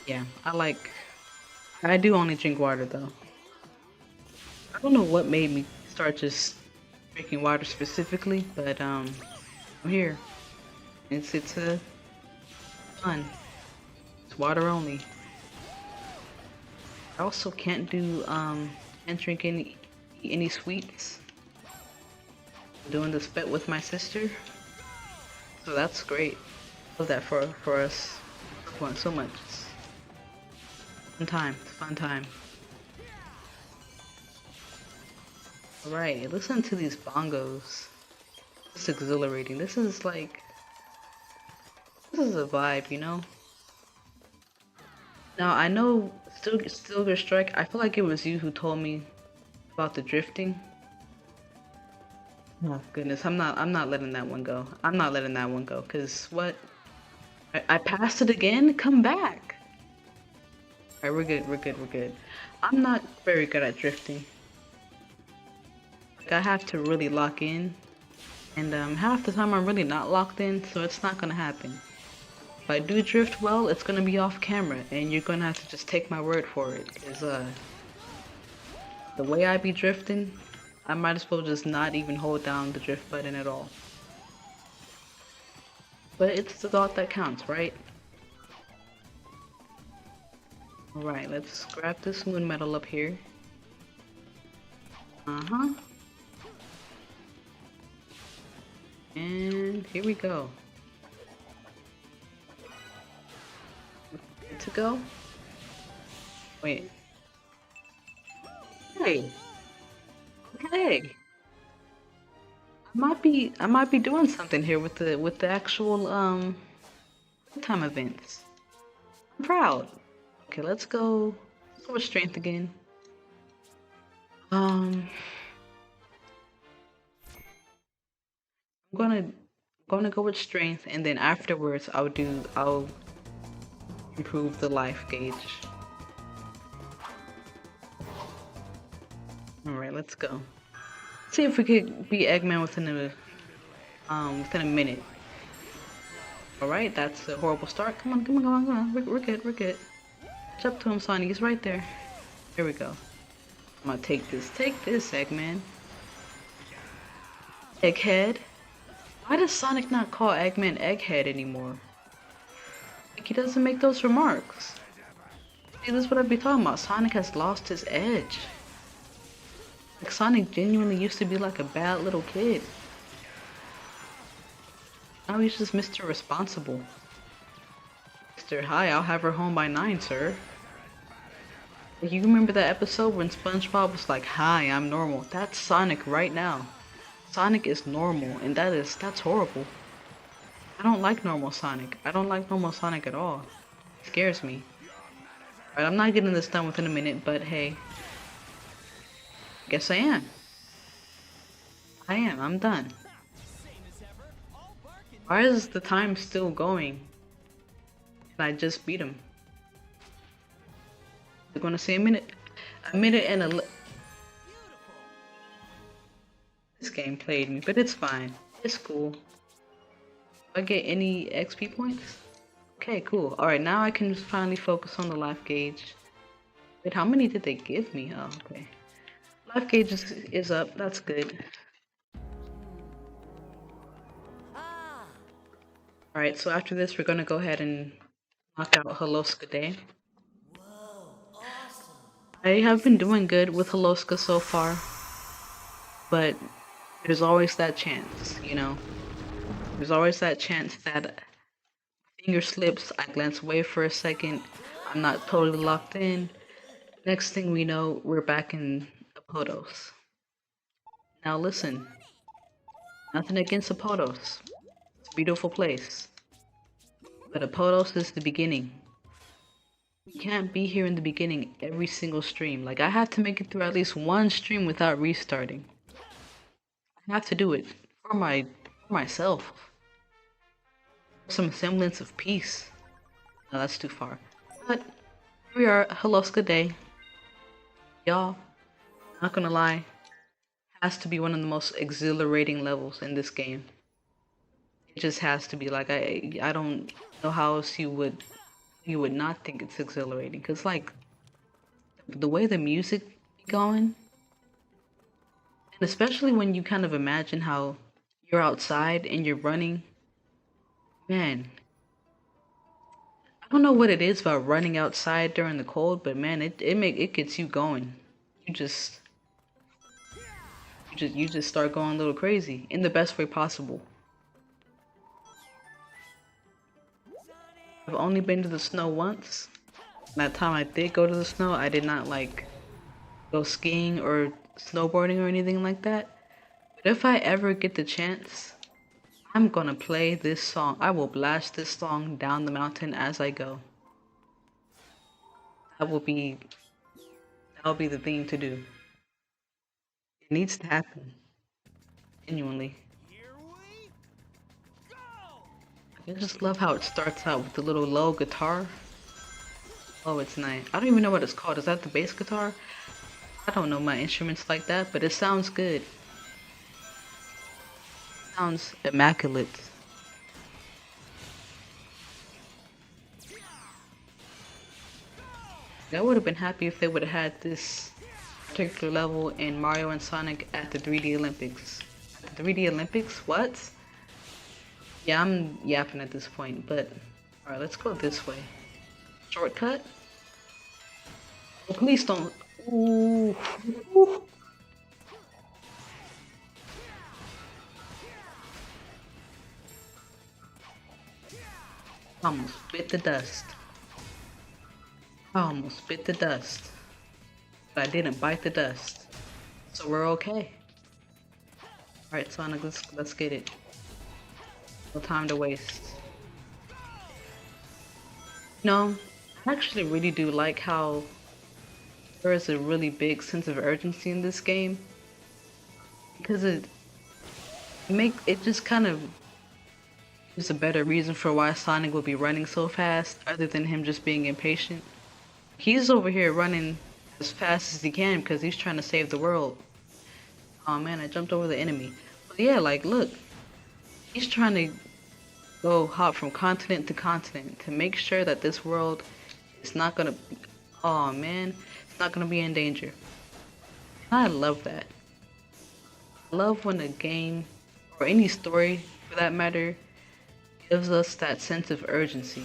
yeah. I do only drink water though. I don't know what made me start just drinking water specifically, but I'm here. It's a fun. It's water only. I also can't drink any sweets. I'm doing this bet with my sister, so that's great. Love that for us. Fun so much. Fun time. Fun time. Alright, listen to these bongos. It's exhilarating. This is a vibe, you know? Now I know Stilger Strike, I feel like it was you who told me about the drifting. Oh goodness, I'm not letting that one go. I'm not letting that one go, cause what? I passed it again? Come back! Alright, we're good. I'm not very good at drifting. Like, I have to really lock in, and half the time I'm really not locked in, so it's not gonna happen. If I do drift well, it's gonna be off camera, and you're gonna have to just take my word for it. Cause the way I be drifting, I might as well just not even hold down the drift button at all. But it's the thought that counts, right? Alright, let's grab this moon medal up here. And here we go. Good to go? Wait. Hey. Okay. I might be doing something here with the actual time events. I'm proud. Okay, let's go with strength again. I'm gonna go with strength, and then afterwards I'll improve the life gauge. Alright, let's go. See if we could beat Eggman within a minute. Alright, that's a horrible start. Come on. We're good. Catch up to him, Sonic. He's right there. Here we go. I'm gonna take this, Eggman. Egghead? Why does Sonic not call Eggman Egghead anymore? Like, he doesn't make those remarks. See, this is what I'd be talking about. Sonic has lost his edge. Like, Sonic genuinely used to be like a bad little kid. Now he's just Mr. Responsible. Mr. Hi, I'll have her home by 9, sir. Like, you remember that episode when SpongeBob was like, hi, I'm normal? That's Sonic right now. Sonic is normal, and that's horrible. I don't like normal Sonic. I don't like normal Sonic at all. It scares me. Alright, I'm not getting this done within a minute, but hey. Guess I am. I'm done. Why is the time still going? And I just beat him. We're gonna say a minute and a This game played me, but it's fine. It's cool. Do I get any XP points? Okay, cool. Alright, now I can finally focus on the life gauge. Wait, how many did they give me? Oh, okay. Life gauge is up. That's good. Alright, so after this, we're gonna go ahead and knock out Holoska Day. I have been doing good with Holoska so far, but there's always that chance, you know? There's always that chance that finger slips, I glance away for a second, I'm not totally locked in. Next thing we know, we're back in Apodos. Now listen, nothing against Apodos. It's a beautiful place. But Apodos is the beginning. We can't be here in the beginning every single stream. Like, I have to make it through at least one stream without restarting. I have to do it for myself. Some semblance of peace. No, that's too far. But here we are, Holoska Day. Y'all, not gonna lie, has to be one of the most exhilarating levels in this game. It just has to be. Like, I don't know how else you would not think it's exhilarating, because like the way the music be going, and especially when you kind of imagine how you're outside and you're running, man, I don't know what it is about running outside during the cold, but man, it gets you going. You just start going a little crazy in the best way possible. I've only been to the snow once. That time I did go to the snow, I did not like go skiing or snowboarding or anything like that. But if I ever get the chance, I'm gonna play this song. I will blast this song down the mountain as I go. That'll be the thing to do. It needs to happen. Genuinely. I just love how it starts out with the little low guitar. Oh, it's nice. I don't even know what it's called. Is that the bass guitar? I don't know my instruments like that, but it sounds good. Sounds immaculate. I would have been happy if they would have had this particular level in Mario and Sonic at the 3D Olympics. At the 3D Olympics? What? Yeah, I'm yapping at this point, but alright, let's go this way. Shortcut? Oh, please don't. Ooh. Ooh. Almost bit the dust. I almost bit the dust. But I didn't bite the dust. So we're okay. Alright, Sonic, let's get it. No time to waste. No, I actually really do like how there is a really big sense of urgency in this game. Because it just kind of gives a better reason for why Sonic would be running so fast, other than him just being impatient. He's over here running as fast as he can because he's trying to save the world. Oh man, I jumped over the enemy. But yeah, like look, he's trying to go hop from continent to continent to make sure that this world is not gonna, oh man, it's not gonna be in danger. I love that. I love when a game, or any story for that matter, gives us that sense of urgency.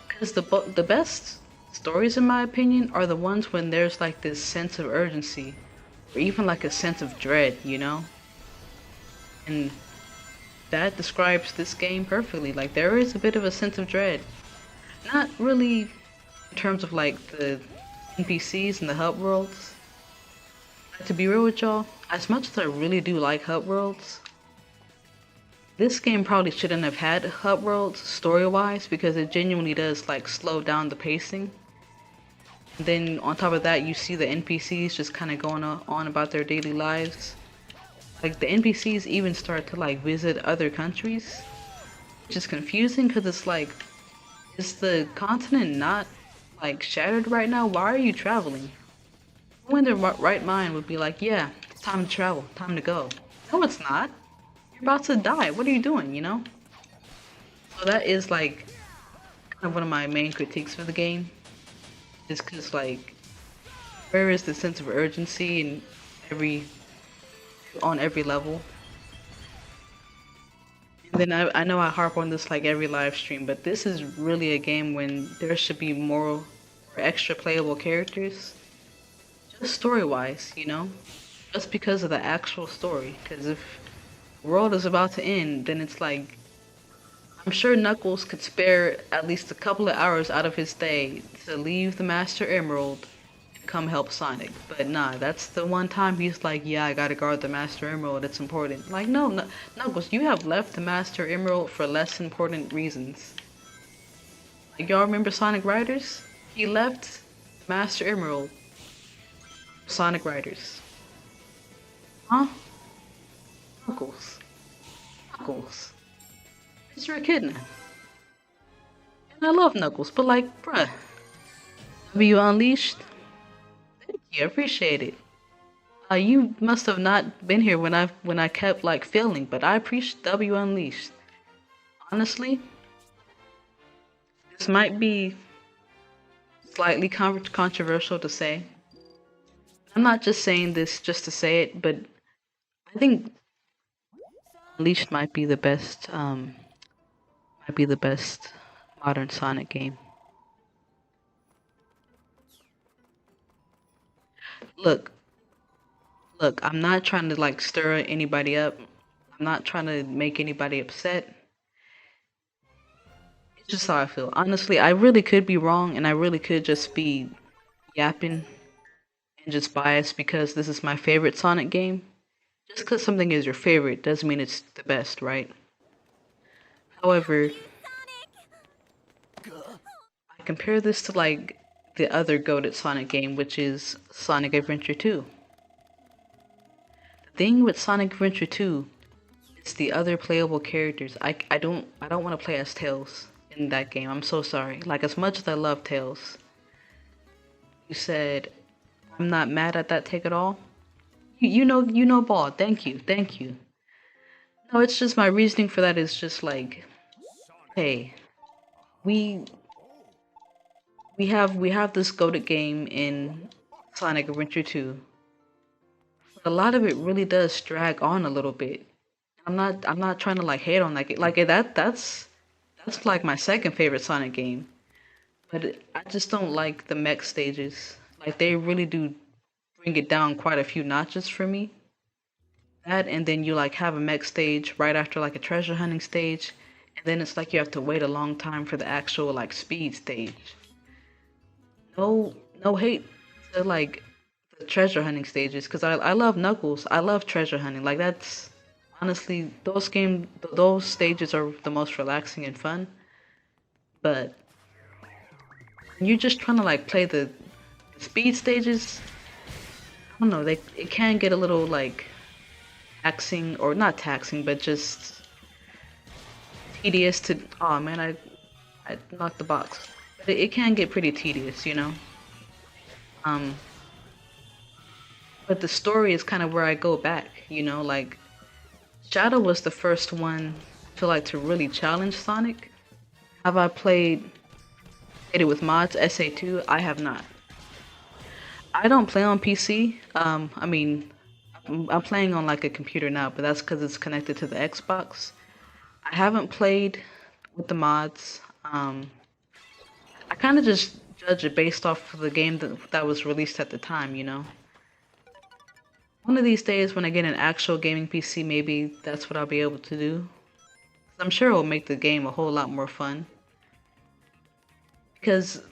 Because the best stories, in my opinion, are the ones when there's like this sense of urgency, or even like a sense of dread, you know? And that describes this game perfectly. Like, there is a bit of a sense of dread. Not really in terms of like the NPCs and the hub worlds. But to be real with y'all, as much as I really do like hub worlds, this game probably shouldn't have had hub worlds story-wise, because it genuinely does like slow down the pacing. And then on top of that, you see the NPCs just kind of going on about their daily lives. Like, the NPCs even start to like visit other countries, which is confusing because it's like, is the continent not like shattered right now? Why are you traveling? Who in their right mind would be like, yeah, it's time to travel, time to go. No, it's not. about to die. What are you doing, you know? So that is like kind of one of my main critiques for the game. Is because like, where is the sense of urgency in every on every level? And then I know I harp on this like every live stream, but this is really a game when there should be more or extra playable characters, just story-wise, you know? Just because of the actual story. Because if the world is about to end, then it's like, I'm sure Knuckles could spare at least a couple of hours out of his day to leave the Master Emerald and come help Sonic. But nah, that's the one time he's like, yeah, I gotta guard the Master Emerald, it's important. Like, no, Knuckles, you have left the Master Emerald for less important reasons. Like, y'all remember Sonic Riders? He left Master Emerald for Sonic Riders. Huh? Knuckles. Knuckles. You're a kid now. And I love Knuckles, but like, bruh. W Unleashed? Thank you, I appreciate it. You must have not been here when I kept like failing, but I appreciate W Unleashed. Honestly, this might be slightly controversial to say. I'm not just saying this just to say it, but I think Unleashed might be the best modern Sonic game. Look, look, I'm not trying to like stir anybody up. I'm not trying to make anybody upset. It's just how I feel. Honestly, I really could be wrong and I really could just be yapping and just biased because this is my favorite Sonic game. Just because something is your favorite doesn't mean it's the best, right? However, I compare this to like the other goated Sonic game, which is Sonic Adventure 2. The thing with Sonic Adventure 2 is the other playable characters. I don't want to play as Tails in that game. I'm so sorry. Like, as much as I love Tails, you said I'm not mad at that take at all. You know ball. Thank you. No, it's just my reasoning for that is just like, hey, we have this goated game in Sonic Adventure 2. But a lot of it really does drag on a little bit. I'm not trying to like hate on that game. Like that's like my second favorite Sonic game. But I just don't like the mech stages. Like, they really do bring it down quite a few notches for me. That, and then you like have a mech stage right after like a treasure hunting stage, and then it's like you have to wait a long time for the actual like speed stage. No hate to like the treasure hunting stages, because I love Knuckles. I love treasure hunting. Like, that's honestly, those stages are the most relaxing and fun. But when you're just trying to like play the speed stages, I don't know, it can get a little like taxing, or not taxing, but just tedious to. Oh man, I knocked the box. But it can get pretty tedious, you know. Um, but the story is kind of where I go back, you know. Like, Shadow was the first one I feel like to really challenge Sonic. Have I played it with mods? SA2, I have not. I don't play on PC. I mean, I'm playing on like a computer now, but that's because it's connected to the Xbox. I haven't played with the mods. I kind of just judge it based off of the game that was released at the time, you know. One of these days, when I get an actual gaming PC, maybe that's what I'll be able to do. I'm sure it'll make the game a whole lot more fun. Because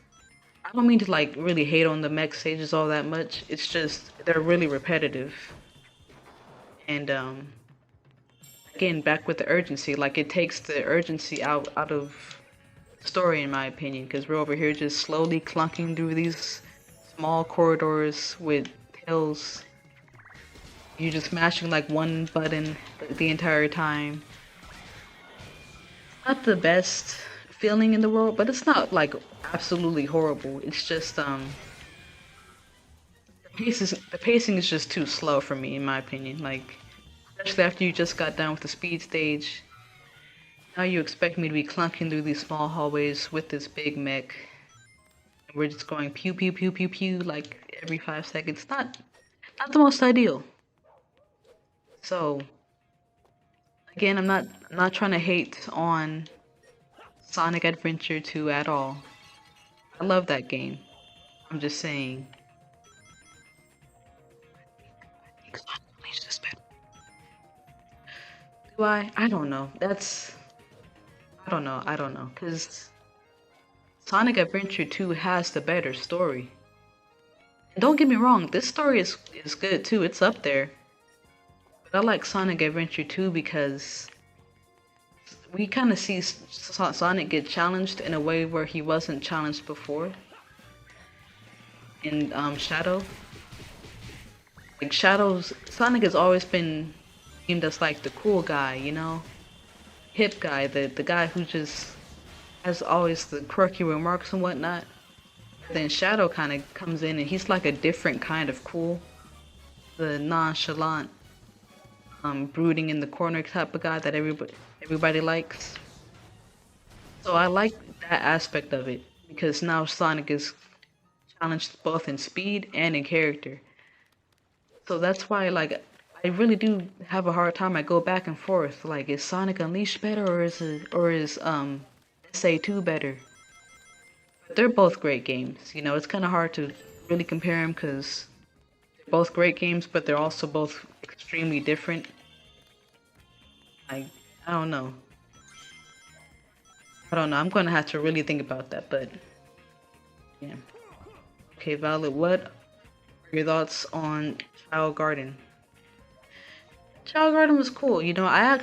I don't mean to like really hate on the mech stages all that much. It's just they're really repetitive. And again, back with the urgency, like, it takes the urgency out of the story, in my opinion, because we're over here just slowly clunking through these small corridors with hills. You're just mashing like one button the entire time. Not the best feeling in the world, but it's not like absolutely horrible. It's just the pacing is just too slow for me, in my opinion. Like, Especially after you just got done with the speed stage. Now you expect me to be clunking through these small hallways with this big mech. And we're just going pew pew pew pew pew like every 5 seconds. Not the most ideal. So again, I'm not trying to hate on Sonic Adventure 2 at all. I love that game. I'm just saying. Do I? I don't know. I don't know. Because Sonic Adventure 2 has the better story. And don't get me wrong, this story is good too. It's up there. But I like Sonic Adventure 2 because we kind of see Sonic get challenged in a way where he wasn't challenged before. In Shadow. Like Sonic has always been deemed as like the cool guy, you know? Hip guy, the guy who just has always the quirky remarks and whatnot. Then Shadow kind of comes in and he's like a different kind of cool. The nonchalant, brooding in the corner type of guy that everybody likes. So I like that aspect of it because now Sonic is challenged both in speed and in character. So that's why like I really do have a hard time. I go back and forth. Like, is Sonic Unleashed better or is SA2 better? But they're both great games. You know, it's kind of hard to really compare them because they're both great games, but they're also both extremely different. I don't know. I don't know. I'm gonna have to really think about that, but yeah. Okay, Violet, what are your thoughts on Child Garden? Child Garden was cool. You know, I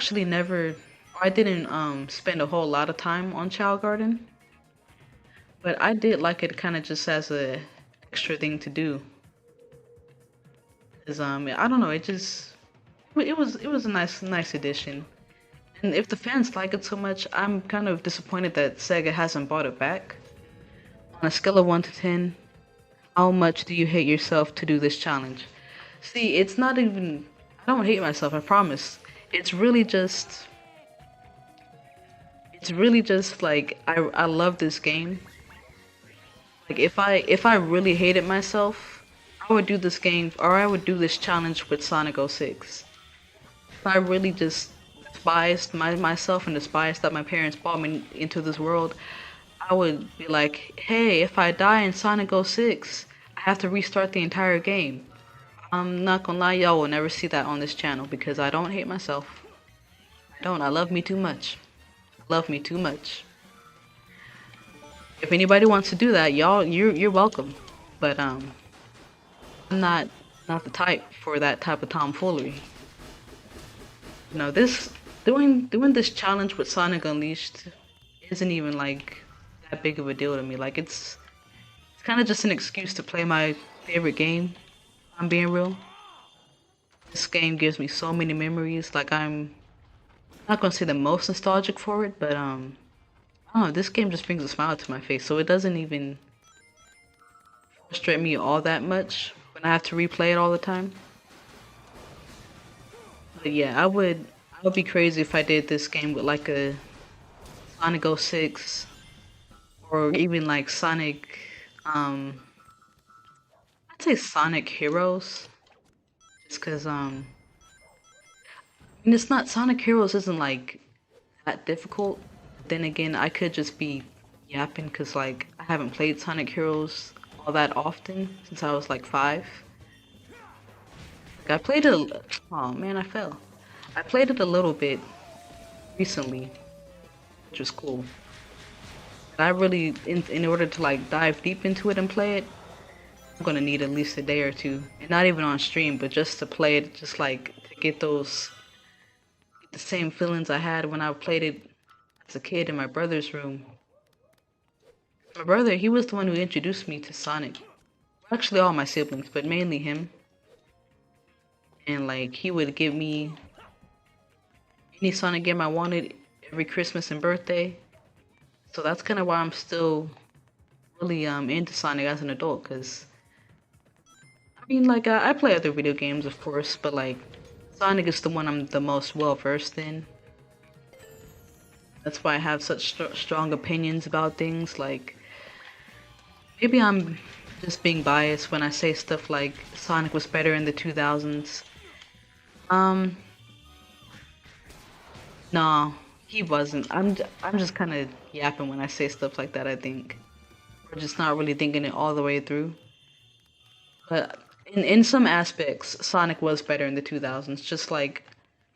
didn't spend a whole lot of time on Child Garden, but I did like it kind of just as a extra thing to do. Cause I don't know, it was a nice addition. And if the fans like it so much, I'm kind of disappointed that Sega hasn't brought it back. On a scale of 1 to 10, how much do you hate yourself to do this challenge? See, it's not even, I don't hate myself, I promise. It's really just, like, I love this game. Like, if I really hated myself, I would do this game, or I would do this challenge with Sonic 06. If I really just despised myself and despised that my parents brought me into this world, I would be like, hey, if I die in Sonic 06, I have to restart the entire game. I'm not gonna lie, y'all will never see that on this channel because I don't hate myself. I don't. I love me too much. Love me too much. If anybody wants to do that, y'all, you're welcome. But I'm not the type for that type of tomfoolery. No, doing this challenge with Sonic Unleashed isn't even like that big of a deal to me. Like it's kind of just an excuse to play my favorite game. I'm being real. This game gives me so many memories. Like I'm not gonna say the most nostalgic for it, but I don't know. This game just brings a smile to my face, so it doesn't even frustrate me all that much when I have to replay it all the time. But yeah, I would be crazy if I did this game with like a Sonic 06 or even like Sonic I'd say Sonic Heroes just cuz and it's not Sonic Heroes isn't like that difficult. Then again, I could just be yapping cuz like I haven't played Sonic Heroes all that often since I was like 5. Like I played it oh man, I fell. I played it a little bit recently, which was cool. But I really, in order to like dive deep into it and play it, I'm gonna need at least a day or two, and not even on stream, but just to play it, just like to get the same feelings I had when I played it as a kid in my brother's room. My brother, he was the one who introduced me to Sonic. Actually, all my siblings, but mainly him. And like he would give me any Sonic game I wanted every Christmas and birthday. So that's kind of why I'm still really into Sonic as an adult, cause I mean like I play other video games of course, but like Sonic is the one I'm the most well versed in. That's why I have such strong opinions about things. Like, maybe I'm just being biased when I say stuff like Sonic was better in the 2000s. Um, no, he wasn't. I'm just kind of yapping when I say stuff like that, I think. Or just not really thinking it all the way through. But in some aspects, Sonic was better in the 2000s. Just like,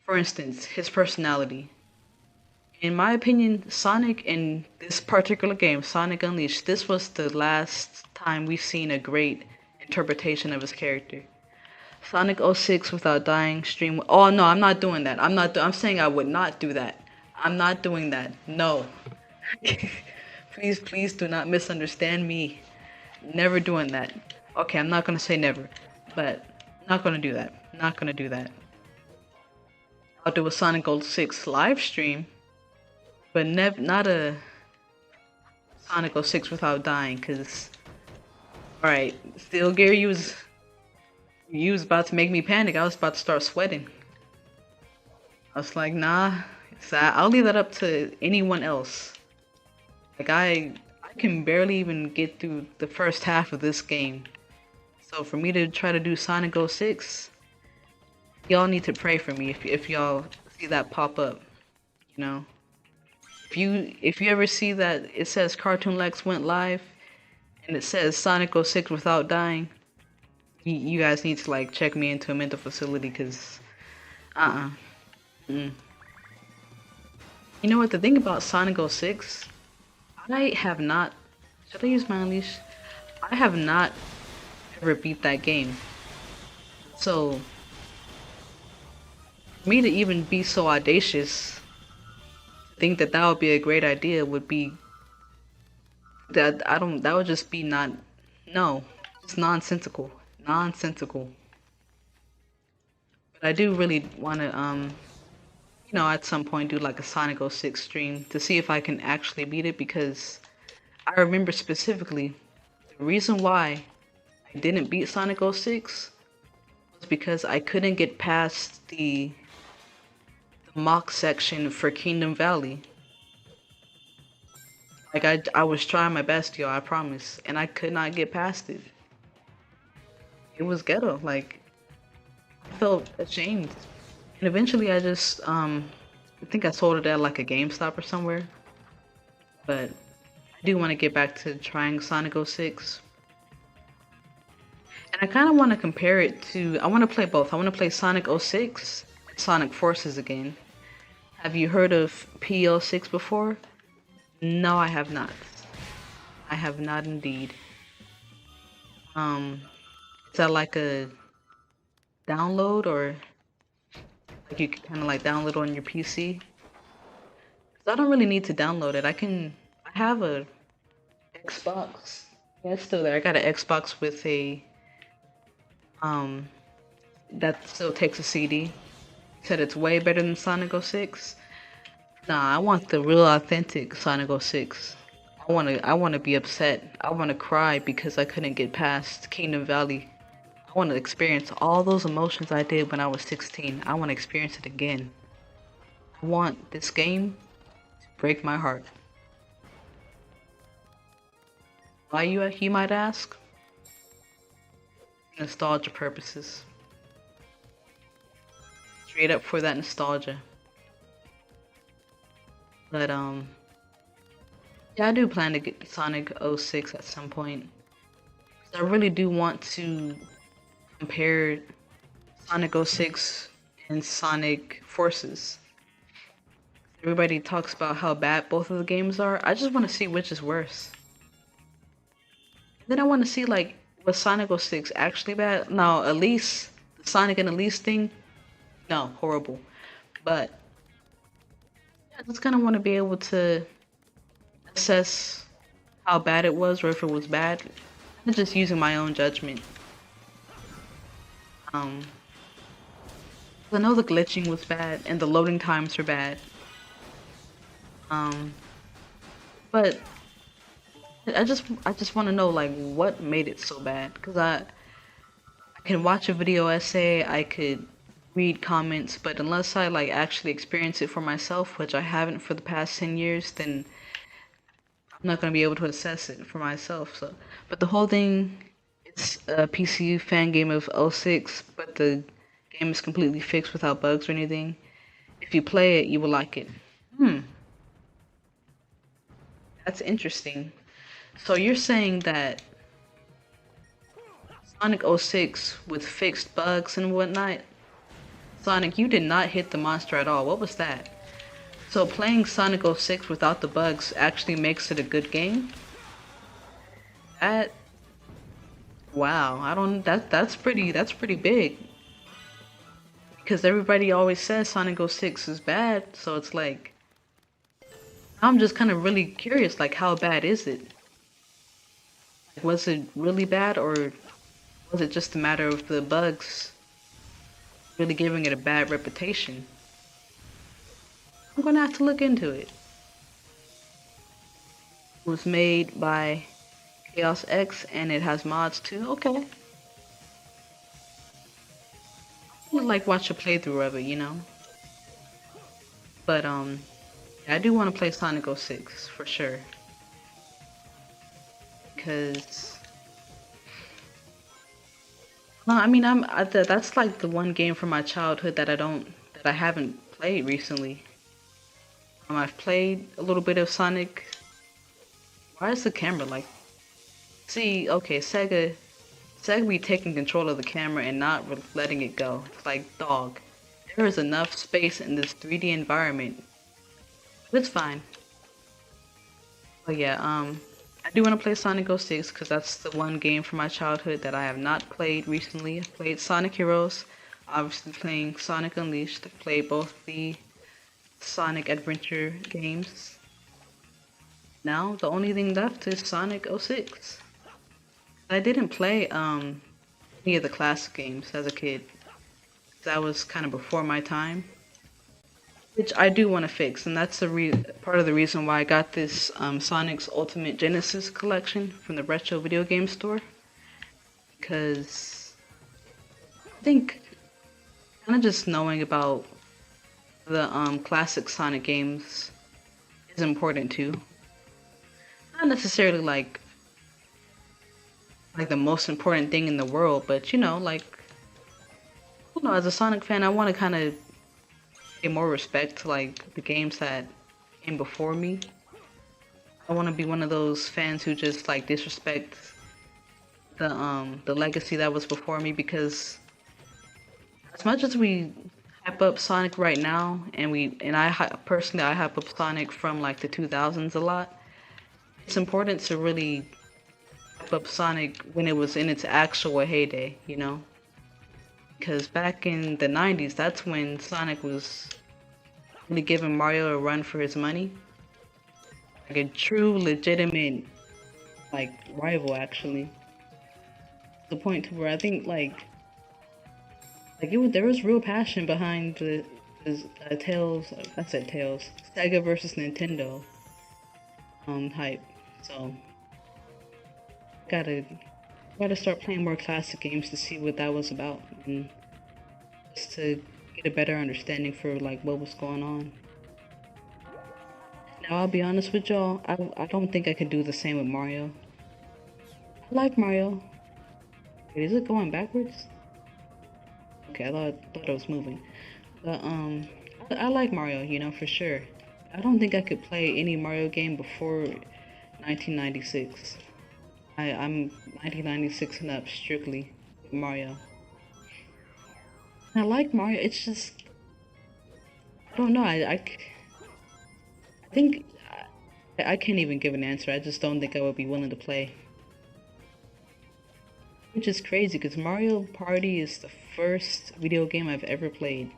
for instance, his personality. In my opinion, Sonic in this particular game, Sonic Unleashed, this was the last time we've seen a great interpretation of his character. Sonic '06 without dying stream. Oh no, I'm not doing that. I'm saying I would not do that. I'm not doing that. No. Please do not misunderstand me. Never doing that. Okay, I'm not gonna say never, but not gonna do that. Not gonna do that. I'll do a Sonic '06 live stream, but not a Sonic '06 without dying, cause alright, still Gary, you was about to make me panic. I was about to start sweating. I was like, nah, I'll leave that up to anyone else. Like I can barely even get through the first half of this game. So for me to try to do Sonic '06, y'all need to pray for me if y'all see that pop up, you know. If you ever see that it says Cartoon Lex went live and it says Sonic '06 without dying, you guys need to like check me into a mental facility, cause You know what, the thing about Sonic '06, I have not, should I use my unleash? I have not ever beat that game. So for me to even be so audacious, think that that would be a great idea would be that would just be not, no, it's nonsensical. Nonsensical. But I do really want to you know, at some point do like a Sonic '06 stream to see if I can actually beat it, because I remember specifically the reason why I didn't beat Sonic '06 was because I couldn't get past the mock section for Kingdom Valley. Like I was trying my best, yo, I promise, and I could not get past it. It was ghetto. Like I felt ashamed, and eventually I just I think I sold it at like a GameStop or somewhere. But I do want to get back to trying Sonic '06. And I kind of want to compare it to, I want to play both. I want to play Sonic '06 and Sonic Forces again. Have you heard of P06 before? No, I have not. I have not indeed. Is that like a download, or like you can kind of like download on your PC? 'Cause I don't really need to download it. I have a Xbox. Yeah, it's still there. I got an Xbox with a that still takes a CD. Said it's way better than Sonic '06. Nah, I want the real authentic Sonic '06. I wanna be upset. I wanna cry because I couldn't get past Kingdom Valley. I wanna experience all those emotions I did when I was 16. I wanna experience it again. I want this game to break my heart. Why, you might ask? Nostalgia purposes. Straight up for that nostalgia. But yeah, I do plan to get Sonic '06 at some point. I really do want to compare Sonic '06 and Sonic Forces. Everybody talks about how bad both of the games are. I just want to see which is worse. And then I want to see, like, was Sonic '06 actually bad? No, Elise, the Sonic and Elise thing, no, horrible. But I just kind of want to be able to assess how bad it was, or if it was bad. I'm just using my own judgment. I know the glitching was bad and the loading times are bad. But I just want to know, like, what made it so bad, because I can watch a video essay, I could read comments, but unless I like actually experience it for myself, which I haven't for the past 10 years, then I'm not gonna be able to assess it for myself. So, but the whole thing, it's a PC fan game of '06, but the game is completely fixed without bugs or anything. If you play it, you will like it. Hmm, that's interesting. So you're saying that Sonic '06 with fixed bugs and whatnot, Sonic, you did not hit the monster at all. What was that? So playing Sonic '06 without the bugs actually makes it a good game? That Wow, I don't that's pretty big. Because everybody always says Sonic 06 is bad, so it's like I'm just kind of really curious, like how bad is it? Was it really bad, or was it just a matter of the bugs really giving it a bad reputation? I'm gonna have to look into it. It was made by Chaos X and it has mods too. Okay. I would like watch a playthrough of it. But I do want to play Sonic 06 for sure. Because no, I mean that's like the one game from my childhood that I haven't played recently. I've played a little bit of Sonic. Why is the camera like? See, okay, Sega be taking control of the camera and not letting it go. It's like, dog, there is enough space in this 3D environment. But it's fine. But yeah, I do want to play Sonic 06 because that's the one game from my childhood that I have not played recently. I've played Sonic Heroes, obviously playing Sonic Unleashed. I've played both the Sonic Adventure games. Now the only thing left is Sonic '06. I didn't play any of the classic games as a kid. That was kind of before my time, which I do want to fix, and that's part of the reason why I got this Sonic's Ultimate Genesis collection from the Retro Video Game Store. Because I think kind of just knowing about the classic Sonic games is important too. Not necessarily like the most important thing in the world, but as a Sonic fan, I want to kind of pay more respect to like the games that came before me. I want to be one of those fans who just like disrespect the legacy that was before me, because as much as we hype up Sonic right now, and personally I hype up Sonic from like the 2000s a lot, it's important to really hype up Sonic when it was in its actual heyday. Because back in the 90s, that's when Sonic was really giving Mario a run for his money. Like a true, legitimate, like, rival, actually. To the point to where I think, there was real passion behind the Sega versus Nintendo, hype. So, gotta start playing more classic games to see what that was about, and just to get a better understanding for like what was going on. Now I'll be honest with y'all, I don't think I could do the same with Mario. I like Mario. Wait, is it going backwards? Okay, I thought it was moving. But I like Mario, for sure. I don't think I could play any Mario game before 1996. I'm 1996 and up strictly with Mario. And I like Mario. It's just I don't know. I think I can't even give an answer. I just don't think I would be willing to play. Which is crazy because Mario Party is the first video game I've ever played.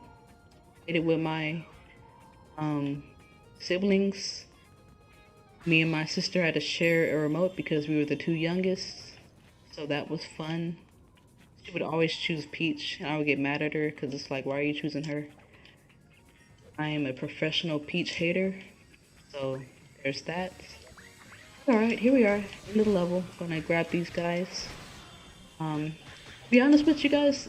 Played it with my siblings. Me and my sister had to share a remote because we were the two youngest, so that was fun. She would always choose Peach, and I would get mad at her because it's like, why are you choosing her? I am a professional Peach hater, so there's that. Alright, here we are, end of the level. Gonna grab these guys. To be honest with you guys,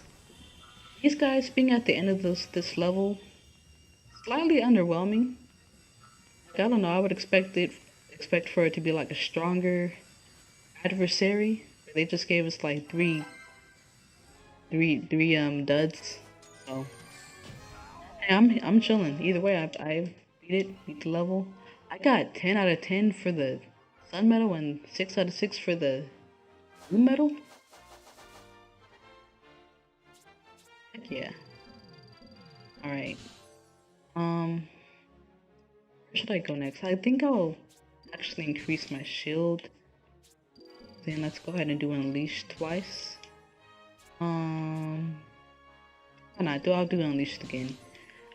These guys being at the end of this level, slightly underwhelming. Like, I don't know, I would expect for it to be like a stronger adversary. They just gave us like three duds. So hey, I'm chilling. Either way, I beat the level. I got 10 out of 10 for the sun medal and 6 out of 6 for the moon medal. Heck yeah. All right. Where should I go next? I think I'll actually increase my shield. Then let's go ahead and do Unleash twice. Why not? I'll do Unleashed again.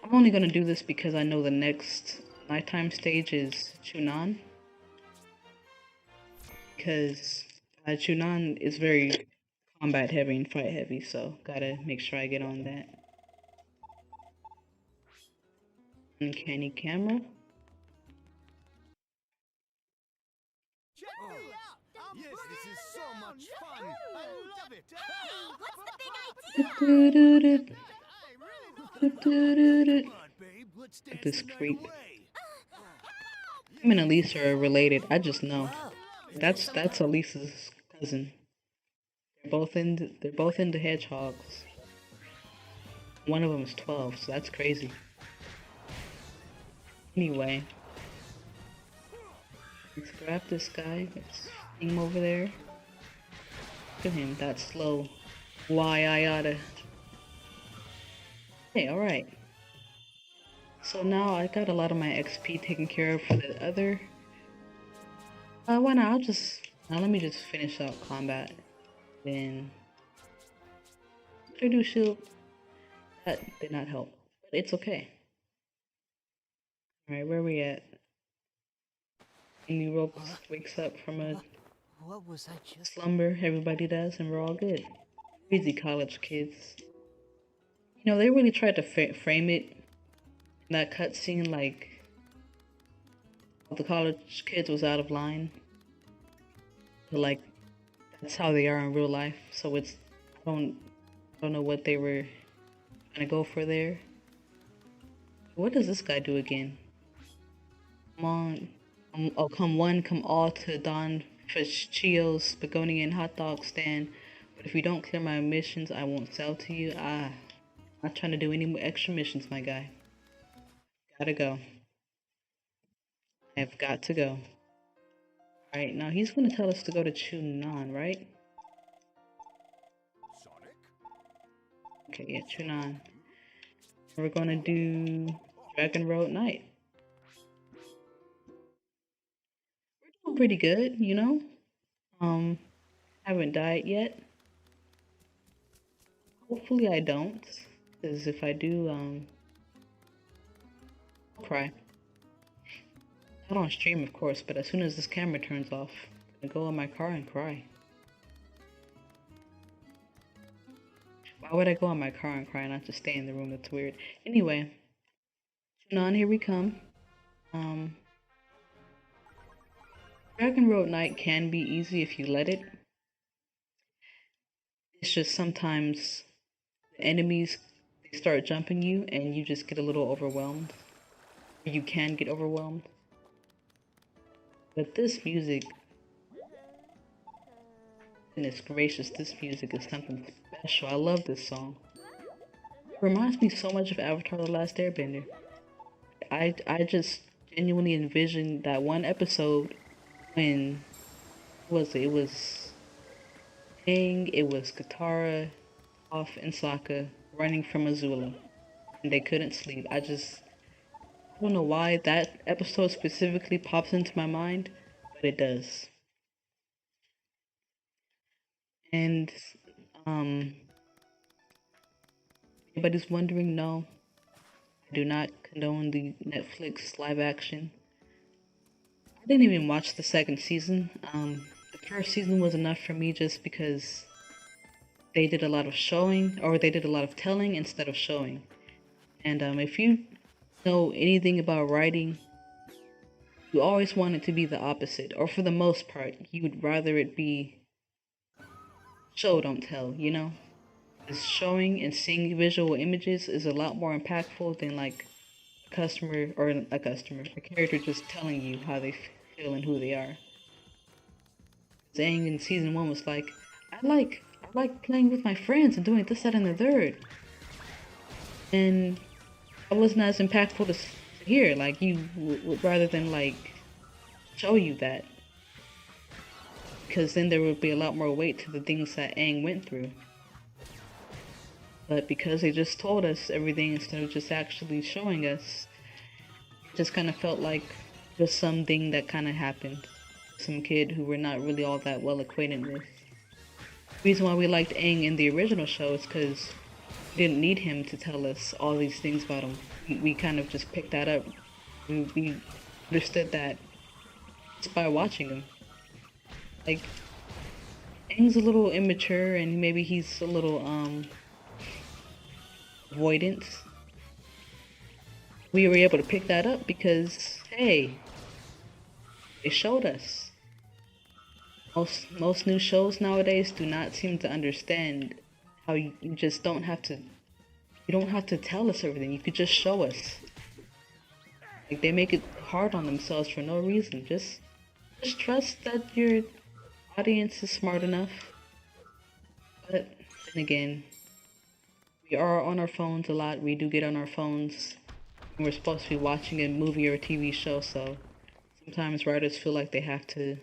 I'm only gonna do this because I know the next nighttime stage is Chunan. Because Chunan is very combat heavy and fight heavy, so gotta make sure I get on that. Uncanny camera. Check me out! Yes, this is so much fun! I love it! Hey, what's the big idea? Come on, babe, let's dance This the night creep. away. Him and Elise are related. I just know. That's Elise's cousin. They're both into hedgehogs. One of them is 12, so that's crazy. Anyway, let's grab this guy. Let's see him over there. Look at him, that slow. Why I oughta. Hey, alright. So now I got a lot of my XP taken care of for the other. Why not? Let me just finish out combat. Then. What do shield? That did not help. But it's okay. Alright, where are we at? Amy wakes up from a What was I just... slumber, everybody does, and we're all good. Crazy college kids. You know, they really tried to frame it in that cutscene like the college kids was out of line. But like, that's how they are in real life. So it's, I don't know what they were trying to go for there. What does this guy do again? Come on. Oh, come one, come all to Don Fischio's Begonian hot dog stand. But if you don't clear my missions, I won't sell to you. I'm not trying to do any more extra missions, my guy. Gotta go. I've got to go. Alright, now he's gonna tell us to go to Chunan, right? Sonic? Okay, yeah, Chunan. We're gonna do Dragon Road Night. We're doing pretty good, you know? Haven't died yet. Hopefully I don't. Because if I do, I'll cry. Not on stream, of course, but as soon as this camera turns off, I'm gonna go in my car and cry. Why would I go in my car and cry and not just stay in the room? That's weird. Anyway, Chunan, here we come. Dragon Road Night can be easy if you let it. It's just sometimes the enemies, they start jumping you and you just get a little overwhelmed. Or you can get overwhelmed. But this music, goodness gracious, this music is something special. I love this song. It reminds me so much of Avatar: The Last Airbender. I just genuinely envisioned that one episode when it was Aang, it was Katara, Toph, and Sokka running from Azula, and they couldn't sleep. I don't know why that episode specifically pops into my mind, but it does. And anybody's wondering, no, I do not condone the Netflix live action. I didn't even watch the second season. The first season was enough for me just because they did a lot of showing, or they did a lot of telling instead of showing. And if you know anything about writing, you always want it to be the opposite, or for the most part, you would rather it be show don't tell, you know? Is showing and seeing visual images is a lot more impactful than like a character just telling you how they feel and who they are. Zhang in season 1 was like, I like playing with my friends and doing this, that, and the third. And that wasn't as impactful to hear. Like, you would rather than like show you that. Because then there would be a lot more weight to the things that Aang went through. But because they just told us everything instead of just actually showing us, it just kind of felt like just something that kind of happened. Some kid who we're not really all that well acquainted with. The reason why we liked Aang in the original show is because we didn't need him to tell us all these things about him. We kind of just picked that up. We understood that just by watching him. Like, Aang's a little immature and maybe he's a little avoidant. We were able to pick that up because, hey, they showed us. Most new shows nowadays do not seem to understand how you just don't have to. You don't have to tell us everything. You could just show us. Like, they make it hard on themselves for no reason. Just trust that your audience is smart enough. But then again, we are on our phones a lot. We do get on our phones. And we're supposed to be watching a movie or a TV show, so sometimes writers feel like they have to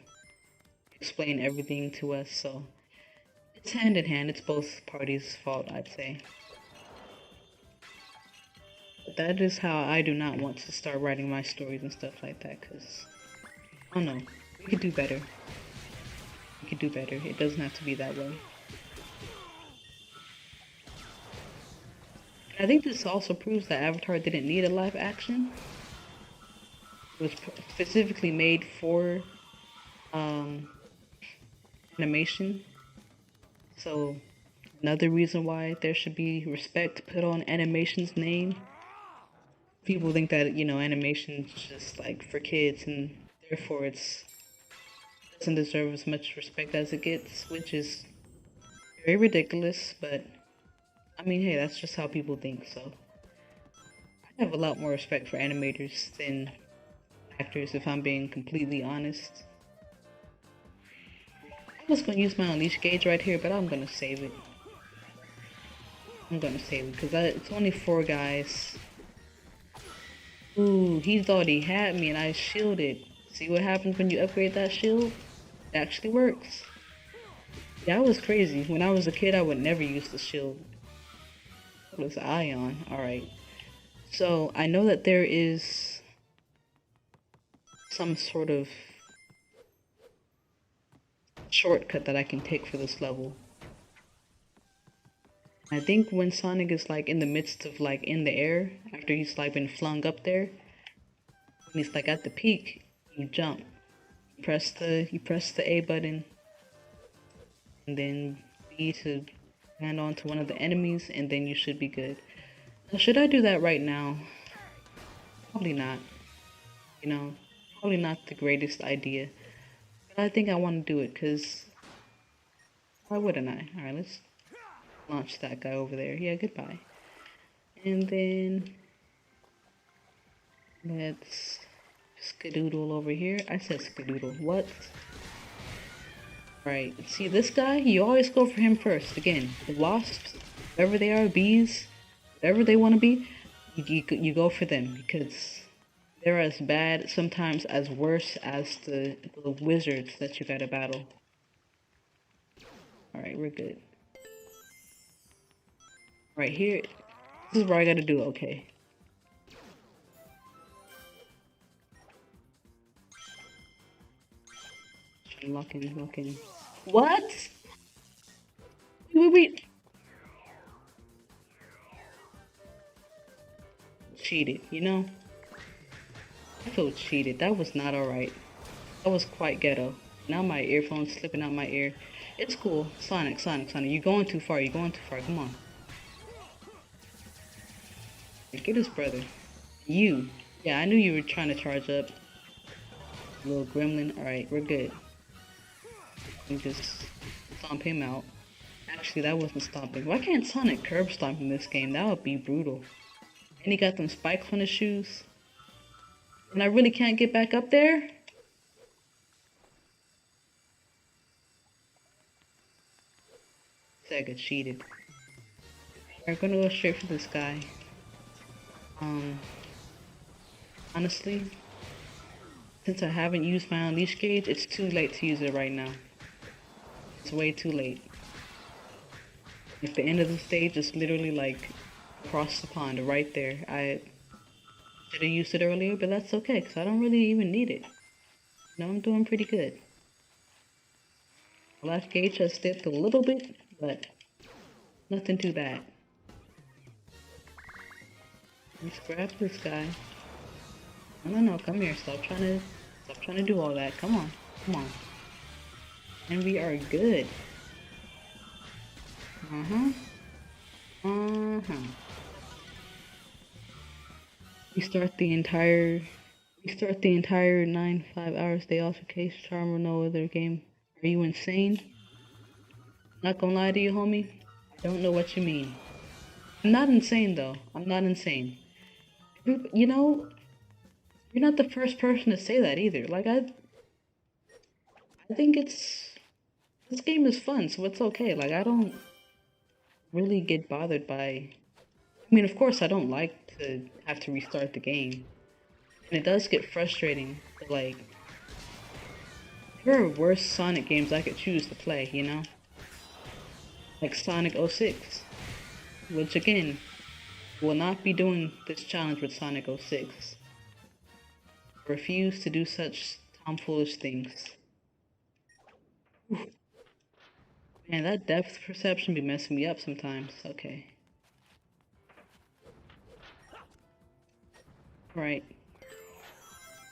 explain everything to us. So it's hand in hand. It's both parties' fault, I'd say. But that is how I do not want to start writing my stories and stuff like that, because I don't know. We could do better. We could do better. It doesn't have to be that way. I think this also proves that Avatar didn't need a live action. It was specifically made for animation. So another reason why there should be respect put on animation's name. People think that, you know, animation's just like for kids and therefore it doesn't deserve as much respect as it gets, which is very ridiculous, but I mean, hey, that's just how people think, so I have a lot more respect for animators than actors, if I'm being completely honest. I was gonna use my unleash gauge right here, but I'm gonna save it. Because it's only 4 guys. Ooh, he thought he had me and I shielded. See what happens when you upgrade that shield? It actually works. That was crazy. When I was a kid, I would never use the shield. What was Ion? Alright. So, I know that there is some sort of shortcut that I can take for this level. I think when Sonic is like in the midst of like in the air, after he's like been flung up there, when he's like at the peak, you jump. You press the A button, and then B to land onto one of the enemies, and then you should be good. Now, should I do that right now? Probably not. You know, probably not the greatest idea. But I think I want to do it, because why wouldn't I? Alright, let's launch that guy over there. Yeah, goodbye. And then let's skedoodle over here. I said skedoodle. What? Right. See this guy? You always go for him first. Again, the wasps, whatever they are, bees, whatever they want to be, you go for them, because they're as bad, sometimes as worse as the wizards that you gotta battle. Alright, we're good. Right here, this is where I gotta do okay. Locking. What? Wait. Cheated, you know? I feel cheated. That was not alright. That was quite ghetto. Now my earphone's slipping out my ear. It's cool. Sonic. You're going too far. Come on. Get his brother. You. Yeah, I knew you were trying to charge up. Little gremlin. Alright, we're good. We just stomp him out. Actually, that wasn't stomping. Why can't Sonic curb stomp in this game? That would be brutal. And he got them spikes on his shoes. And I really can't get back up there? Sega cheated. We're gonna go straight for this guy. Honestly, since I haven't used my unleash gauge, it's too late to use it right now. It's way too late. Like the end of the stage is literally like across the pond right there. I should have used it earlier, but that's okay because I don't really even need it. You know, I'm doing pretty good. My life gauge has dipped a little bit, but nothing too bad. Let's grab this guy. No, come here. Stop trying to do all that. Come on. And we are good. We start the entire 9 5 hours day off in case charm or no other game. Are you insane? Not gonna lie to you, homie. I don't know what you mean. I'm not insane though. I'm not insane. You know, you're not the first person to say that either. Like I think this game is fun, so it's okay. Like I don't really get bothered by. I mean, of course, I don't like to have to restart the game, and it does get frustrating. But like, there are worse Sonic games I could choose to play. You know, like Sonic 06, which again will not be doing this challenge with Sonic 06. I refuse to do such tomfoolish things. Man, that depth perception be messing me up sometimes. Okay. Right.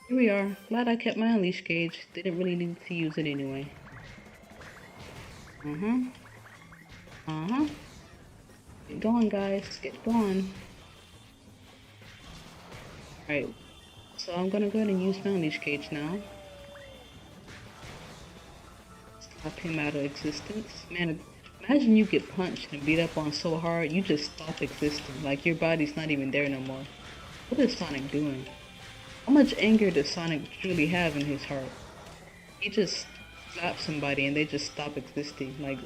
Here we are. Glad I kept my unleash gauge. Didn't really need to use it anyway. Get going, guys. Get going. Alright. So I'm gonna go ahead and use my unleash gauge now. Stop him out of existence. Man, imagine you get punched and beat up on so hard, you just stop existing. Like your body's not even there no more. What is Sonic doing? How much anger does Sonic truly have in his heart? He just slaps somebody and they just stop existing. Like,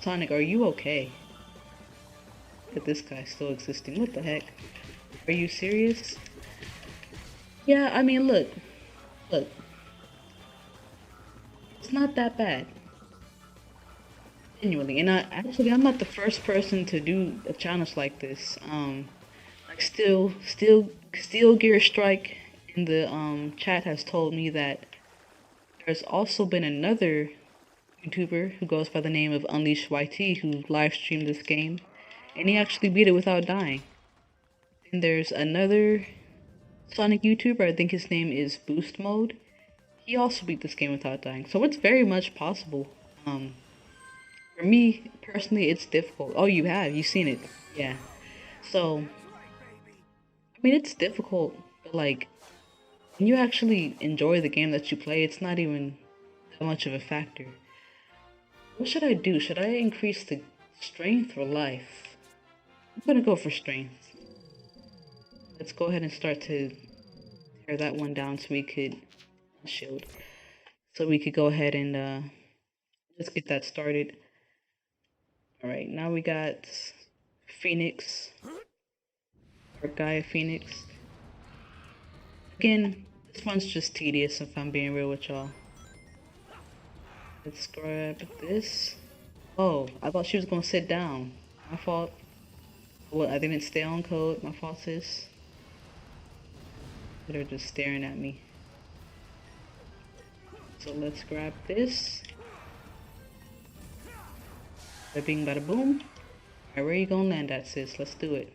Sonic, are you okay? Look at this guy still existing. What the heck? Are you serious? Yeah, I mean, look. It's not that bad. Genuinely. And I'm not the first person to do a challenge like this. Like Steel Gear Strike in the chat has told me that there's also been another YouTuber who goes by the name of Unleash YT who live streamed this game, and he actually beat it without dying. And there's another Sonic YouTuber, I think his name is Boost Mode. He also beat this game without dying, so it's very much possible. For me personally, it's difficult. Oh, you've seen it, yeah. So, I mean, it's difficult, but like, when you actually enjoy the game that you play, it's not even that much of a factor. What should I do? Should I increase the strength or life? I'm gonna go for strength. Let's go ahead and start to tear that one down so we could shield. So we could go ahead and let's get that started. Alright, now we got Phoenix. Or Gaia Phoenix. Again, this one's just tedious if I'm being real with y'all. Let's grab this. Oh, I thought she was gonna sit down. My fault. Well, I didn't stay on code. My fault, sis. They're just staring at me. So let's grab this. Bada bing, bada boom. Alright, where you gonna land at, sis? Let's do it.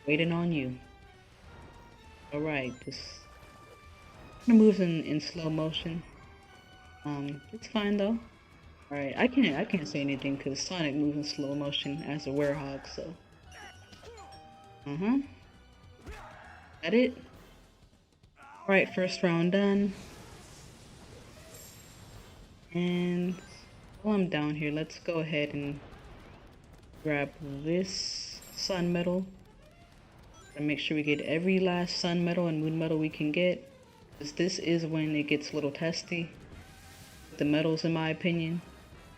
Waiting on you. Alright, just moves in slow motion. It's fine though. Alright, I can't say anything because Sonic moves in slow motion as a werehog, so. That it? Alright, first round done. And while I'm down here, let's go ahead and grab this sun medal and make sure we get every last sun medal and moon medal we can get, because this is when it gets a little testy with the medals, in my opinion.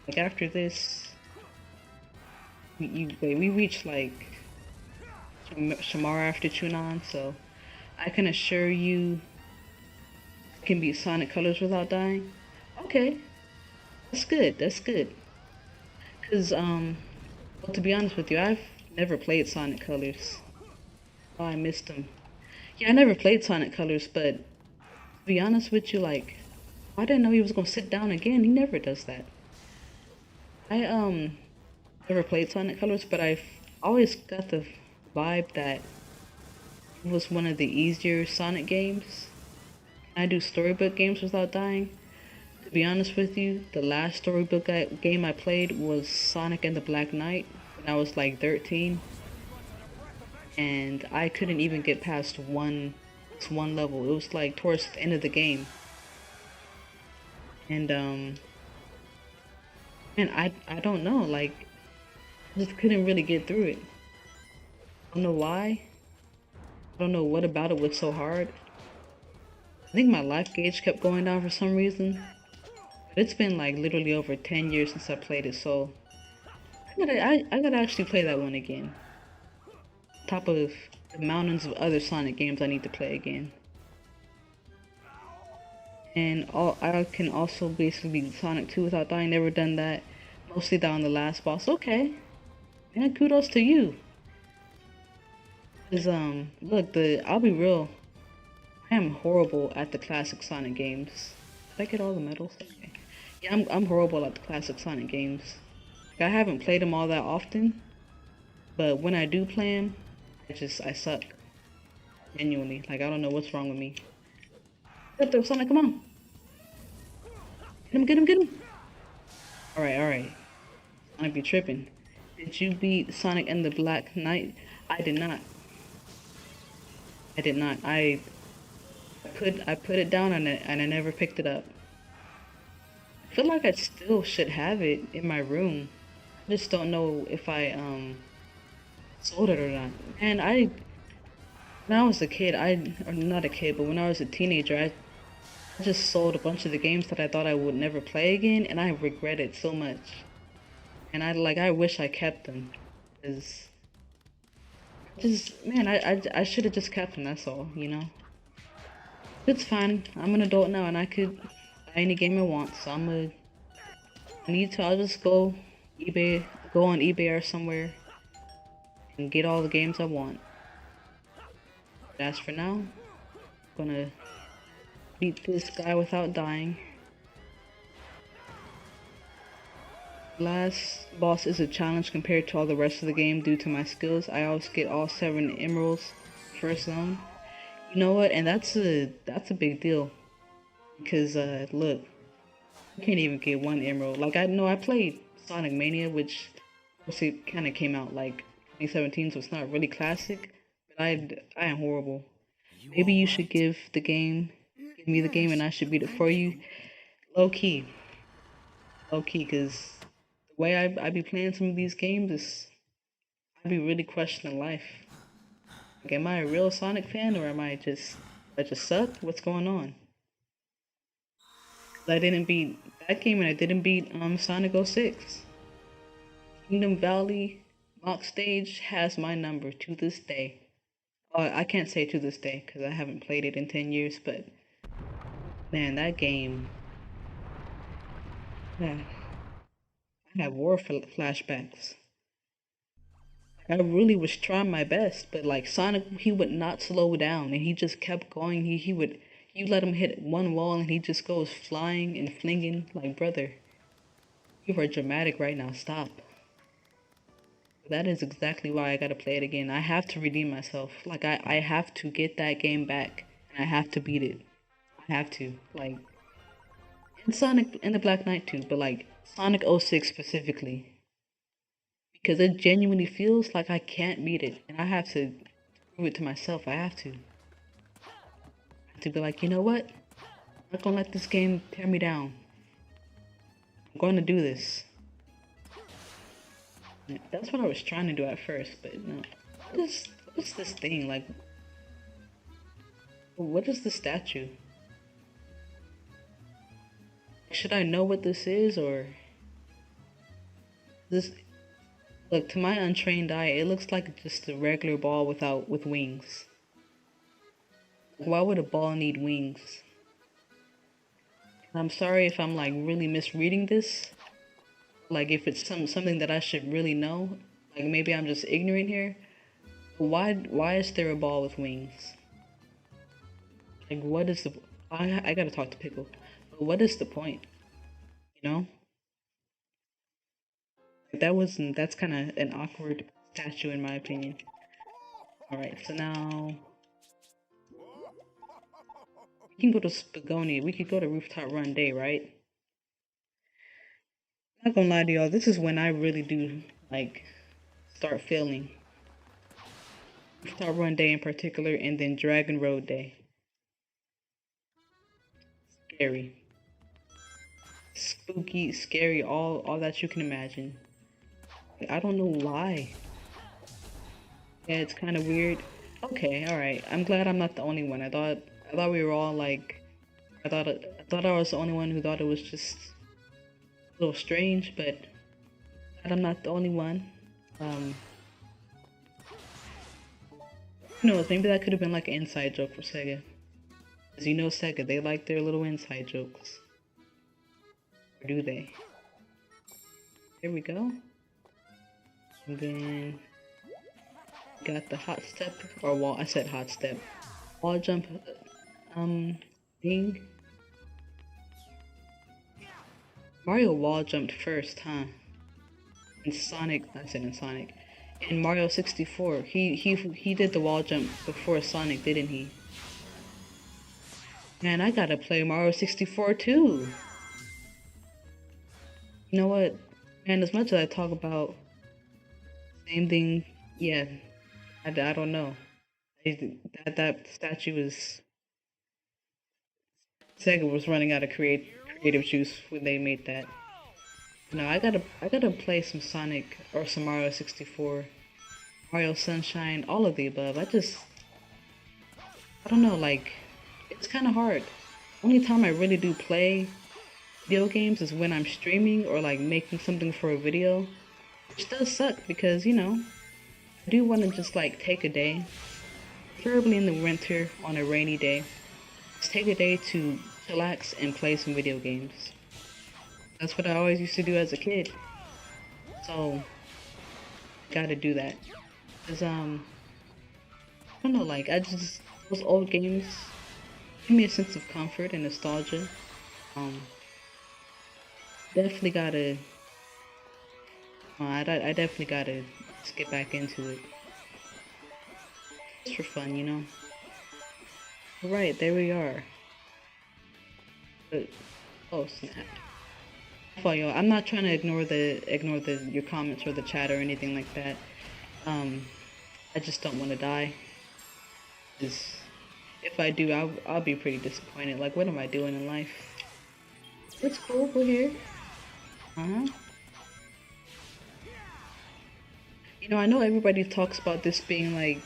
Like after this, we reach like Shamara after Chunan, so I can assure you I can beat Sonic Colors without dying. Okay, that's good. That's good. Cause well, to be honest with you, I've never played Sonic Colors. Oh, I missed them. Yeah, I never played Sonic Colors, but to be honest with you, like, I didn't know he was gonna sit down again. He never does that. I never played Sonic Colors, but I've always got the vibe that it was one of the easier Sonic games. I do storybook games without dying. To be honest with you, the last storybook game I played was Sonic and the Black Knight when I was like 13, and I couldn't even get past one level. It was like towards the end of the game, and man, I don't know, like I just couldn't really get through it. I don't know why. I don't know what about it was so hard. I think my life gauge kept going down for some reason. But it's been like literally over 10 years since I played it, so I gotta actually play that one again. On top of the mountains of other Sonic games I need to play again. And I can also basically beat Sonic 2 without dying, never done that. Mostly down the last boss. Okay. Man, kudos to you. Cause look, I'll be real. I am horrible at the classic Sonic games. Did I get all the medals? Okay. Yeah, I'm horrible at the classic Sonic games. Like, I haven't played them all that often, but when I do play them, I suck. Genuinely, like I don't know what's wrong with me. Get there, Sonic, come on! Get him, get him, get him! All right. Sonic be tripping. Did you beat Sonic and the Black Knight? I did not. I did not. I put it down and I never picked it up. I feel like I still should have it in my room. I just don't know if I sold it or not. And when I was a kid, or not a kid, but when I was a teenager, I just sold a bunch of the games that I thought I would never play again, and I regret it so much. And I wish I kept them, cause just man, I should have just kept them. That's all, you know. It's fine. I'm an adult now, and I could buy any game I want. So I need to. I'll just go on eBay or somewhere, and get all the games I want. But as for now, I'm gonna beat this guy without dying. Last boss is a challenge compared to all the rest of the game due to my skills. I always get all 7 emeralds first zone. You know what? And that's a big deal, because look, I can't even get 1 emerald. Like I know I played Sonic Mania, which it kind of came out like 2017, so it's not really classic. But I am horrible. Maybe you should give me the game, and I should beat it for you. Low key, because the way I be playing some of these games is I be really questioning life. Like, am I a real Sonic fan, or I just suck? What's going on? I didn't beat that game, and I didn't beat Sonic 06. Kingdom Valley Mock Stage has my number to this day. I can't say to this day because I haven't played it in 10 years, but man, that game, yeah, I have war flashbacks. I really was trying my best, but like Sonic, he would not slow down, and he just kept going. You let him hit one wall, and he just goes flying and flinging. Like, brother, you are dramatic right now. Stop. That is exactly why I gotta play it again. I have to redeem myself. Like, I have to get that game back, and I have to beat it. I have to. Like, and Sonic and the Black Knight too, but like Sonic 06 specifically. Because it genuinely feels like I can't beat it, and I have to prove it to myself. I have to. I have to be like, you know what? I'm not gonna let this game tear me down. I'm going to do this. That's what I was trying to do at first, but no. What's this thing? Like, what is the statue? Should I know what this is, or this? Look, to my untrained eye, it looks like just a regular ball with wings. Why would a ball need wings? I'm sorry if I'm like really misreading this. Like if it's something that I should really know. Like maybe I'm just ignorant here. But why is there a ball with wings? Like what is the I gotta talk to Pickle. But what is the point? You know? Like that's kinda an awkward statue in my opinion. Alright, so now we can go to Spagoni. We could go to Rooftop Run Day, right? Not gonna lie to y'all, this is when I really do like start failing. Rooftop Run Day in particular, and then Dragon Road Day. Scary. Spooky, scary, all that you can imagine. I don't know why. Yeah, it's kind of weird. Okay, all right. I'm glad I'm not the only one. I thought we were all like, I thought I was the only one who thought it was just a little strange, but glad I'm not the only one. Who knows? Maybe that could have been like an inside joke for Sega. As you know, Sega, they like their little inside jokes. Or do they? There we go. And then got the hot step or wall. I said hot step. Wall jump. Thing. Mario wall jumped first, huh? In Sonic. I said in Sonic. In Mario 64, he did the wall jump before Sonic, didn't he? Man, I gotta play Mario 64 too. You know what? Man, as much as I talk about same thing, yeah, I don't know. That statue is Sega was running out of creative juice when they made that. No, I gotta play some Sonic or some Mario 64, Mario Sunshine, all of the above. I don't know, like it's kind of hard. Only time I really do play video games is when I'm streaming or like making something for a video, which does suck because you know I do want to just like take a day, preferably in the winter on a rainy day. Just take a day to chillax and play some video games. That's what I always used to do as a kid. So, gotta do that. Cause I don't know, like those old games give me a sense of comfort and nostalgia. Definitely gotta. I definitely gotta just get back into it. Just for fun, you know. Right, there we are. But, oh snap. For y'all, I'm not trying to ignore your comments or the chat or anything like that. I just don't want to die. 'Cause if I do, I'll be pretty disappointed. Like, what am I doing in life? It's cool, we're here. You know, I know everybody talks about this being like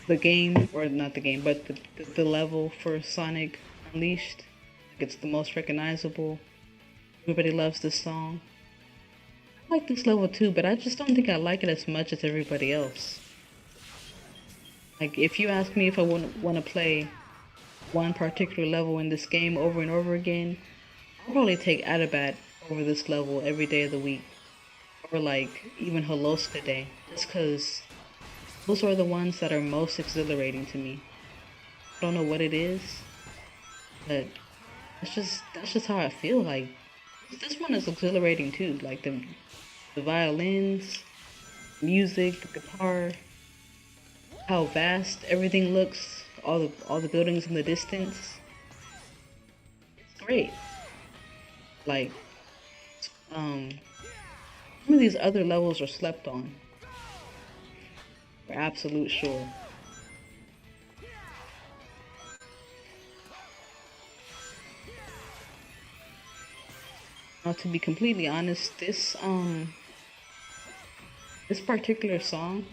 the game, or not the game, but the level for Sonic Unleashed. Like, it's the most recognizable. Everybody loves this song. I like this level too, but I just don't think I like it as much as everybody else. Like, if you ask me if I want to play one particular level in this game over and over again, I'll probably take Adabat over this level every day of the week. Or like, even Holoska Day. Just cause those are the ones that are most exhilarating to me. I don't know what it is, but that's just how I feel. Like, this one is exhilarating too. Like the violins, music, the guitar, how vast everything looks, all the buildings in the distance. It's great. Like, some of these other levels are slept on. For absolute sure. Now, to be completely honest, this particular song.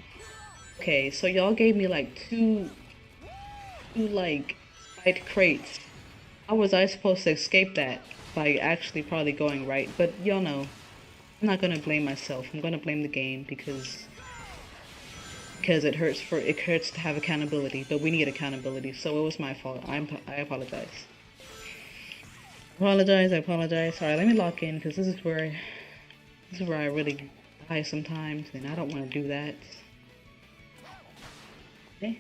Okay, so y'all gave me like two like spiked crates. How was I supposed to escape that by actually probably going right? But y'all know, I'm not gonna blame myself. I'm gonna blame the game because it hurts to have accountability, but we need accountability. So it was my fault. I apologize. I apologize. Alright, let me lock in because this is where I really die sometimes, and I don't want to do that. Okay.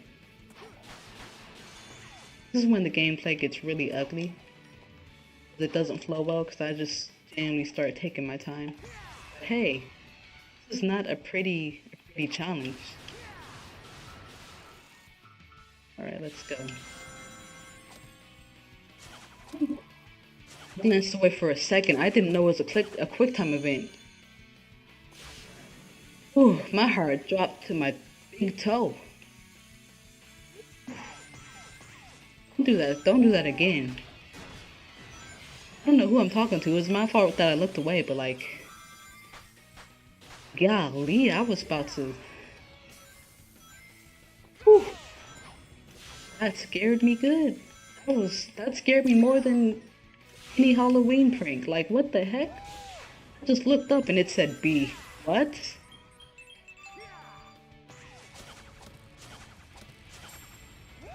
This is when the gameplay gets really ugly. It doesn't flow well because I just genuinely start taking my time. But hey, this is not a pretty challenge. Alright, let's go. I glanced away for a second. I didn't know it was a quick time event. Ooh, my heart dropped to my big toe. Don't do that. Don't do that again. I don't know who I'm talking to. It's my fault that I looked away, but like, golly, I was about to. Whew, that scared me good. That scared me more than any Halloween prank. Like, what the heck? I just looked up and it said B. What?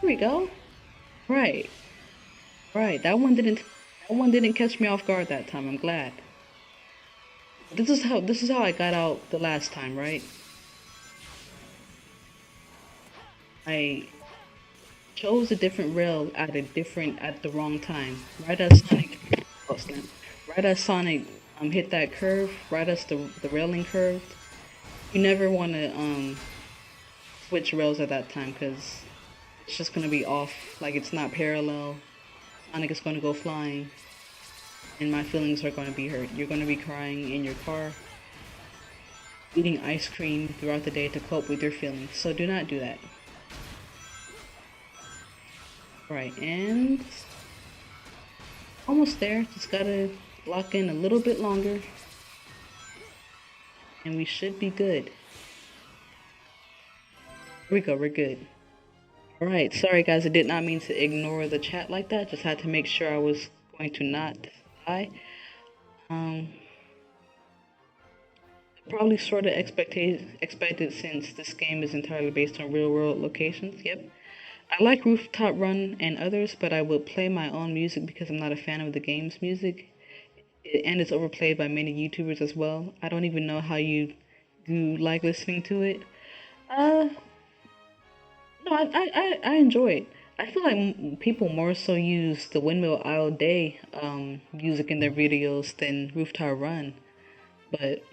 Here we go. Right. Right. That one didn't catch me off guard that time. I'm glad. This is how I got out the last time, right? I chose a different rail at the wrong time. Right as Sonic oh snap. Right as Sonic hit that curve, right as the railing curved. You never wanna switch rails at that time because it's just gonna be off, like it's not parallel. Sonic is gonna go flying, and my feelings are gonna be hurt. You're gonna be crying in your car, eating ice cream throughout the day to cope with your feelings. So do not do that. Right, and almost there. Just gotta lock in a little bit longer, and we should be good. Here we go. We're good. Alright, sorry guys, I did not mean to ignore the chat like that. Just had to make sure I was going to not die. Probably sort of expected since this game is entirely based on real world locations. Yep. I like Rooftop Run and others, but I will play my own music because I'm not a fan of the game's music. And it's overplayed by many YouTubers as well. I don't even know how you do like listening to it. Uh, no, I enjoy it. I feel like people more so use the Windmill Isle Day music in their videos than Rooftop Run. But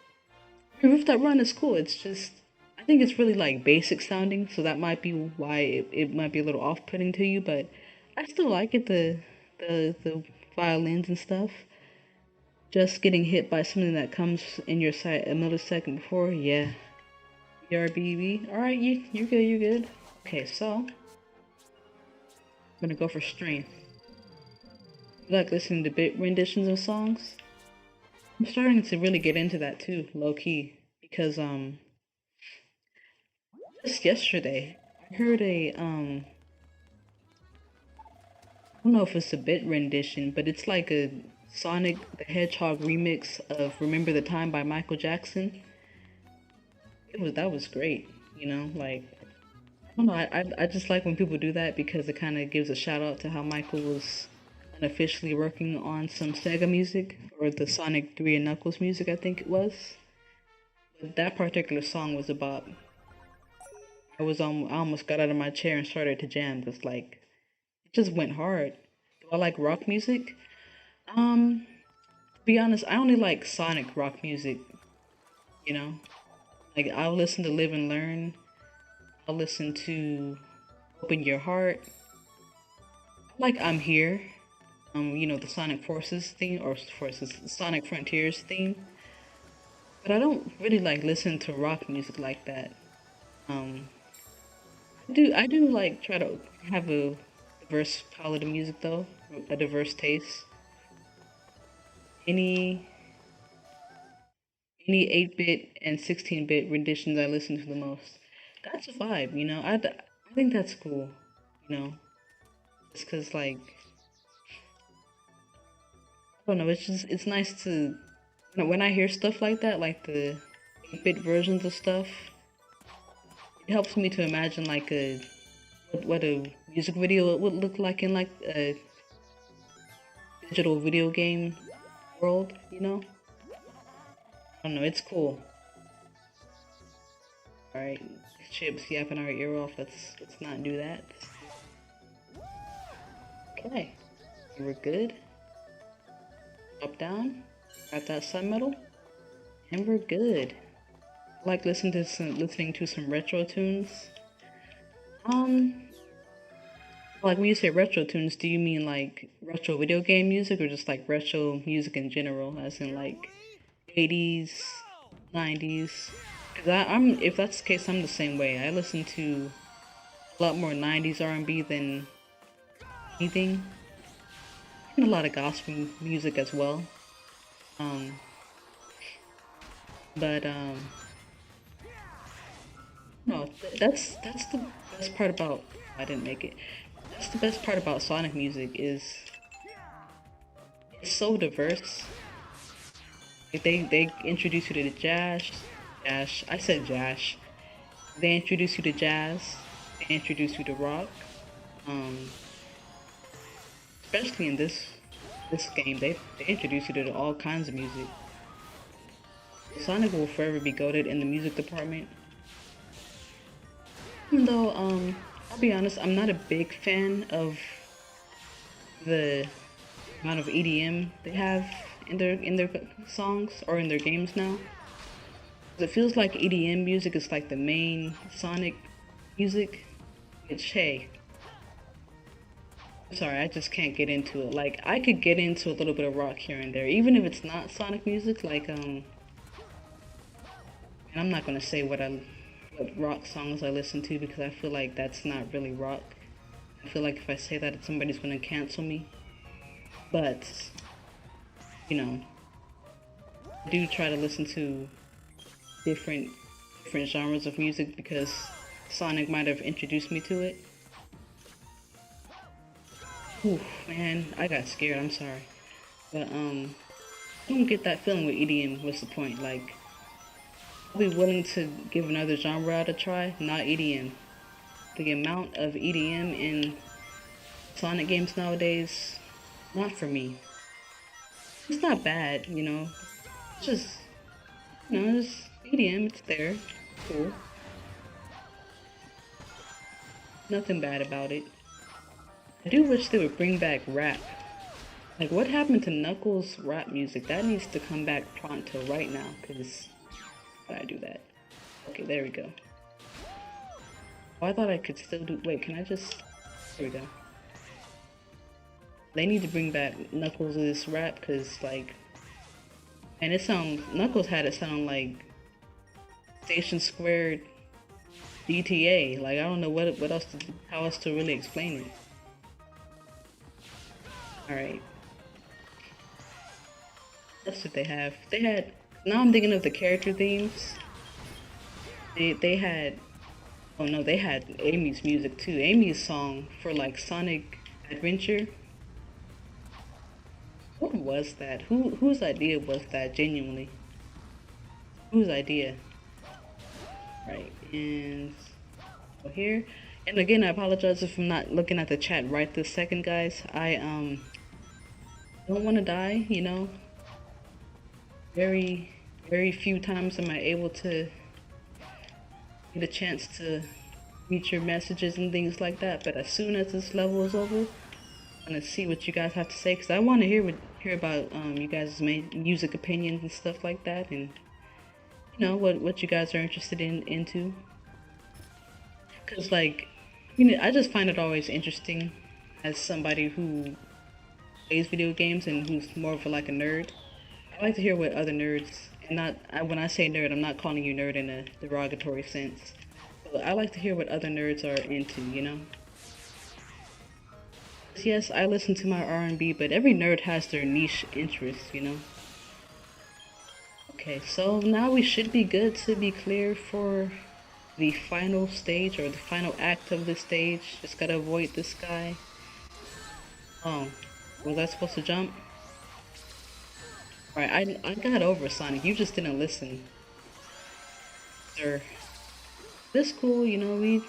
Rooftop Run is cool. It's just I think it's really like basic sounding, so that might be why it might be a little off-putting to you. But I still like it. The violins and stuff. Just getting hit by something that comes in your sight a millisecond before, yeah. BRBB. Alright, you're good, you're good. Okay, so I'm gonna go for strength. You like listening to bit renditions of songs? I'm starting to really get into that too, low key. Because just yesterday I heard I don't know if it's a bit rendition, but it's like a Sonic the Hedgehog remix of Remember the Time by Michael Jackson. That was great, you know, like I don't know, I just like when people do that because it kind of gives a shout out to how Michael was unofficially working on some Sega music or the Sonic 3 and Knuckles music, I think it was. But that particular song was about. I almost got out of my chair and started to jam because like it just went hard. Do I like rock music? To be honest, I only like Sonic rock music. You know, like I'll listen to Live and Learn. I'll listen to Open Your Heart. Like I'm Here. You know, the Sonic Forces theme or Forces Sonic Frontiers theme. But I don't really like listen to rock music like that. Um, I do like try to have a diverse palette of music though, a diverse taste. Any any 8-bit and 16-bit renditions I listen to the most. That's a vibe, you know. I think that's cool, you know. Just because, like, I don't know, it's nice to, when I hear stuff like that, like the 8-bit versions of stuff, it helps me to imagine, like, what a music video would look like in, like, a digital video game world, you know? I don't know, it's cool. Alright, Chips yapping our ear off, let's not do that. Okay, we're good. Up down, got that sun medal, and we're good. I like listening to some retro tunes. Like when you say retro tunes, do you mean like retro video game music or just like retro music in general, as in like 80s, 90s? Cause I'm if that's the case, I'm the same way. I listen to a lot more 90s R&B than anything, and a lot of gospel music as well. Um, but no, that's the best part about. I didn't make it. That's the best part about Sonic music is it's so diverse. Like they introduce you to the jazz. I said jazz. They introduce you to jazz. They introduce you to rock. Um, especially in this game, they introduce you to all kinds of music. Sonic will forever be goated in the music department. Even though, I'll be honest, I'm not a big fan of the amount of EDM they have in their songs or in their games now. It feels like EDM music is like the main Sonic music. Which, hey, sorry, I just can't get into it. Like, I could get into a little bit of rock here and there, even if it's not Sonic music. Like, and I'm not gonna say what rock songs I listen to because I feel like that's not really rock. I feel like if I say that, somebody's gonna cancel me. But, you know, I do try to listen to different genres of music because Sonic might have introduced me to it. Ooh, man, I got scared, I'm sorry. But, I don't get that feeling with EDM. What's the point? Like, I'll be willing to give another genre a try, not EDM. The amount of EDM in Sonic games nowadays, not for me. It's not bad, you know. It's just, you know, it's EDM, it's there. Cool. Nothing bad about it. I do wish they would bring back rap. Like, what happened to Knuckles' rap music? That needs to come back pronto right now, because how do I do that? Okay, there we go. Oh, I thought I could still do. Wait, can I just. There we go. They need to bring back Knuckles' rap, because, like. And it sounds. Knuckles had it sound like. Station Squared GTA. Like, I don't know what else to. How else to really explain it. Alright. That's what they have. They had. Now I'm thinking of the character themes. They had. Oh no, they had Amy's music too. Amy's song for like Sonic Adventure. What was that? Whose idea was that? Genuinely, whose idea? Right, and here. And again, I apologize if I'm not looking at the chat right this second, guys. I don't want to die. You know, very few times am I able to get a chance to read your messages and things like that. But as soon as this level is over, I'm gonna see what you guys have to say because I want to hear about you guys' music opinions and stuff like that, and you know what you guys are interested into. Because like, you know, I just find it always interesting as somebody who plays video games and who's more of like a nerd. I like to hear what other nerds, and when I say nerd, I'm not calling you nerd in a derogatory sense. But I like to hear what other nerds are into, you know? Yes, I listen to my R&B, but every nerd has their niche interests, you know? Okay, so now we should be good to be clear for the final stage or the final act of the stage. Just gotta avoid this guy. Oh, was I supposed to jump? Alright, I got over Sonic. You just didn't listen, sir. This cool, you know, we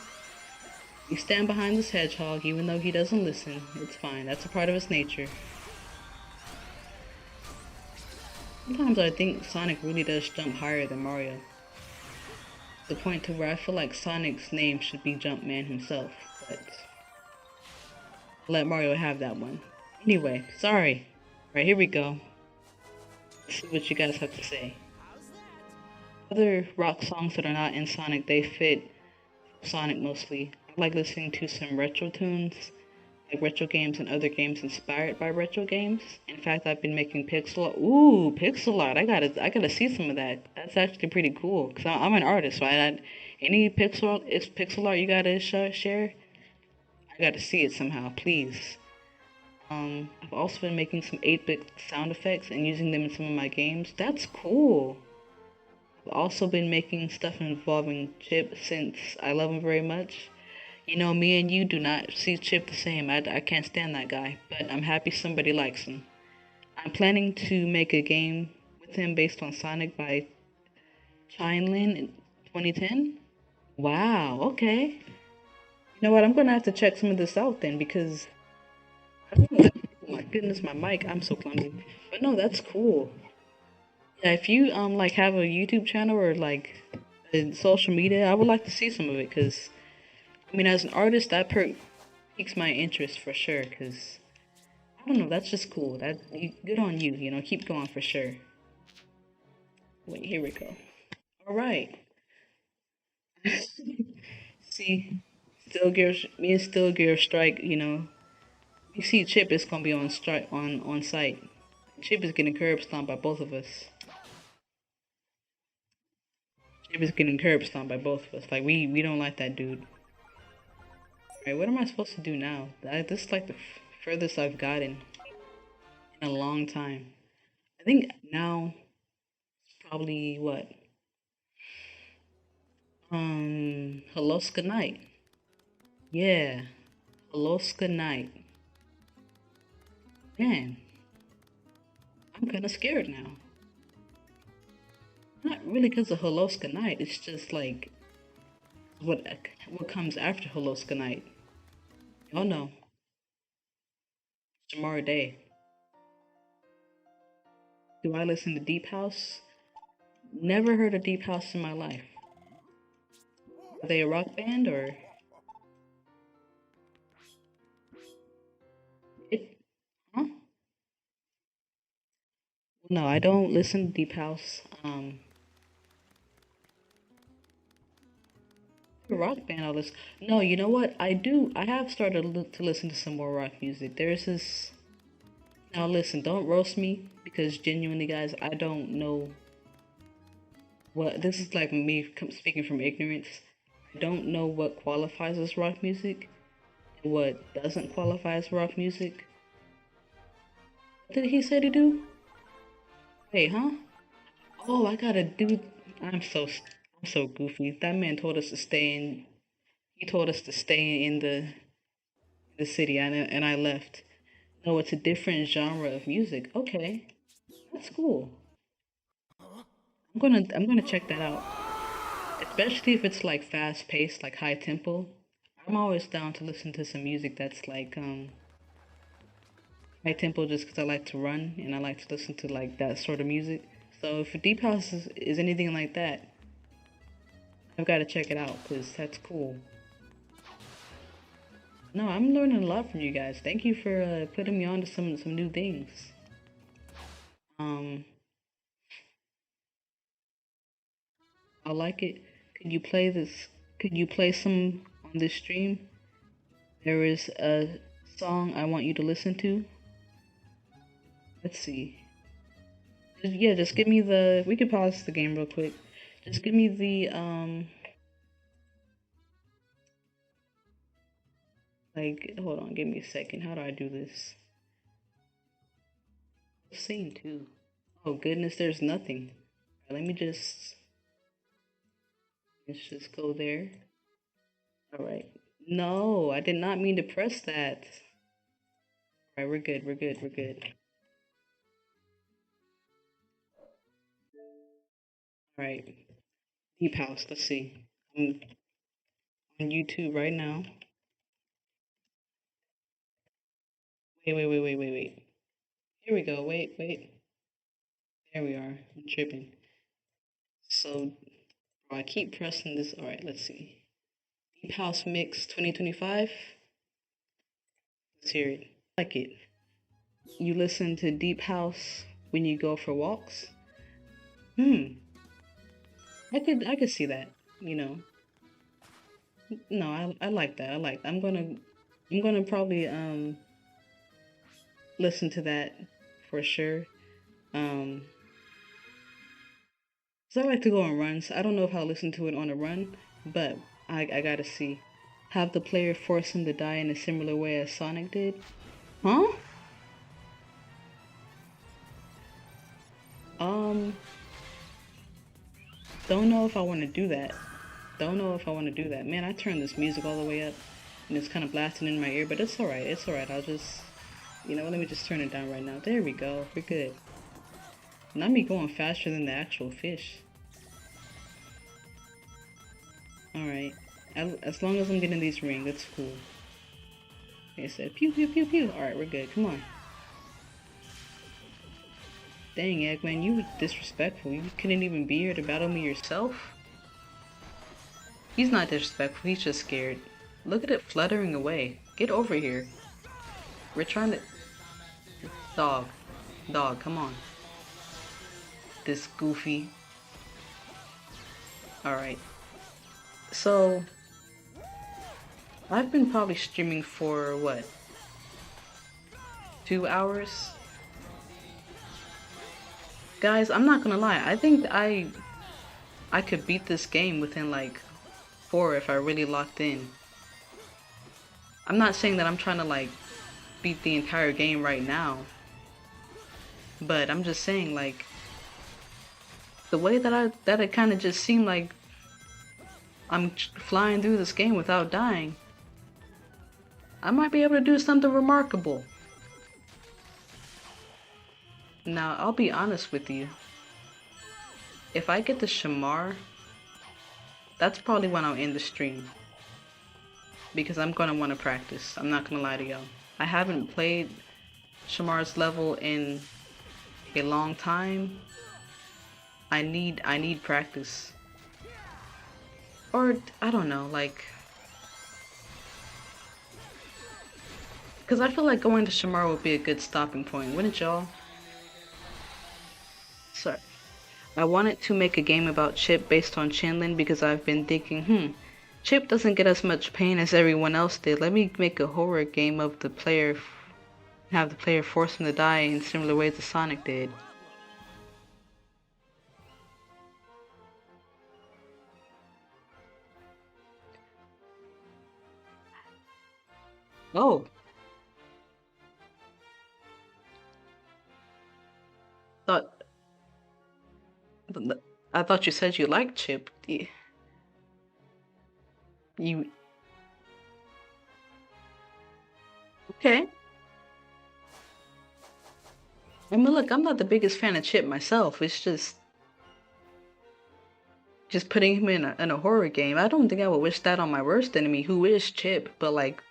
stand behind this hedgehog even though he doesn't listen. It's fine. That's a part of his nature. Sometimes I think Sonic really does jump higher than Mario. To the point to where I feel like Sonic's name should be Jumpman himself, but I'll let Mario have that one. Anyway, sorry. Alright, here we go. Let's see what you guys have to say. Other rock songs that are not in Sonic, they fit Sonic mostly. I like listening to some retro tunes, like retro games and other games inspired by retro games. In fact, I've been making pixel art. Ooh, pixel art. I gotta see some of that. That's actually pretty cool. Cause I'm an artist, right? Any pixel art you gotta share, I gotta see it somehow, please. I've also been making some 8-bit sound effects and using them in some of my games. That's cool. I've also been making stuff involving Chip since I love him very much. You know, me and you do not see Chip the same. I can't stand that guy, but I'm happy somebody likes him. I'm planning to make a game with him based on Sonic by Chinlin in 2010. Wow, okay. You know what? I'm gonna have to check some of this out then because I don't know. Oh my goodness, my mic. I'm so clumsy. But no, that's cool. Yeah, if you like have a YouTube channel or like social media, I would like to see some of it because I mean, as an artist, that piques my interest for sure. Cause I don't know, that's just cool. Good on you. You know, keep going for sure. Wait, here we go. All right. See, Still Gear, me and Still Gear Strike. You know, we see Chip is gonna be on strike on site. Chip is getting curb stomped by both of us. Chip is getting curb stomped by both of us. Like we don't like that dude. Alright, what am I supposed to do now? This is like the furthest I've gotten in a long time. I think now probably what? Haloska Night. Yeah, Haloska Night. Man, I'm kind of scared now. Not really because of Haloska Night. It's just like what comes after Haloska Night. Oh no, tomorrow day. Do I listen to Deep House? Never heard of Deep House in my life. Are they a rock band or it? Huh? No, I don't listen to Deep House. Rock band I listen. No, you know what? I do. I have started to listen to some more rock music. There's this. Now listen, don't roast me because genuinely, guys, I don't know what. This is like me speaking from ignorance. I don't know what qualifies as rock music and what doesn't qualify as rock music. What did he say to do? Wait, huh? Oh, I gotta do. I'm so goofy. That man told us to stay in. He told us to stay in the city, and I left. No, it's a different genre of music. Okay, that's cool. I'm gonna check that out. Especially if it's like fast paced, like high tempo. I'm always down to listen to some music that's like high tempo just because I like to run and I like to listen to like that sort of music. So if Deep House is anything like that, I've got to check it out because that's cool. No, I'm learning a lot from you guys. Thank you for putting me on to some new things. Um, I like it. Could you play this? Could you play some on this stream? There is a song I want you to listen to. Let's see. Yeah, just give me the. We could pause the game real quick. Just give me the like. Hold on, give me a second. How do I do this? Scene two. Oh goodness, there's nothing. Let me let's just go there. All right. No, I did not mean to press that. All right, we're good. We're good. We're good. All right. Deep House. Let's see. I'm on YouTube right now. Wait. Here we go. Wait. There we are. I'm tripping. So, bro, I keep pressing this. All right, let's see. Deep House Mix 2025. Let's hear it. I like it. You listen to Deep House when you go for walks? Hmm. I could see that, you know. No, I like that. I like I'm gonna probably listen to that for sure. Um, so I like to go on runs. I don't know if I'll listen to it on a run, but I gotta see. Have the player force him to die in a similar way as Sonic did? Huh? Um, don't know if I want to do that. Don't know if I want to do that. Man, I turned this music all the way up and it's kind of blasting in my ear, but it's alright. It's alright. I'll just, let me just turn it down right now. There we go. We're good. Not me going faster than the actual fish. Alright. As long as I'm getting these rings, that's cool. It said pew pew pew pew. Alright, we're good. Come on. Dang, Eggman, you were disrespectful. You couldn't even be here to battle me yourself? He's not disrespectful, he's just scared. Look at it fluttering away. Get over here. We're trying to... Dog. Dog, come on. This goofy. Alright. So... I've been probably streaming for, what? 2 hours? Guys, I'm not gonna lie. I think I could beat this game within like 4 if I really locked in. I'm not saying that I'm trying to like beat the entire game right now. But I'm just saying like the way that it kind of just seemed like I'm flying through this game without dying. I might be able to do something remarkable. Now, I'll be honest with you. If I get the Shamar, that's probably when I'll end the stream. Because I'm gonna want to practice. I'm not gonna lie to y'all. I haven't played Shamar's level in a long time. I need practice. Or I don't know, like, because I feel like going to Shamar would be a good stopping point, wouldn't y'all? Sorry. I wanted to make a game about Chip based on Chinlin because I've been thinking, Chip doesn't get as much pain as everyone else did. Let me make a horror game of the player, have the player force him to die in similar ways as Sonic did. Oh. Thought I thought you said you liked Chip. You okay? I mean, look, I'm not the biggest fan of Chip myself. It's just putting him in a horror game. I don't think I would wish that on my worst enemy, who is Chip. But like,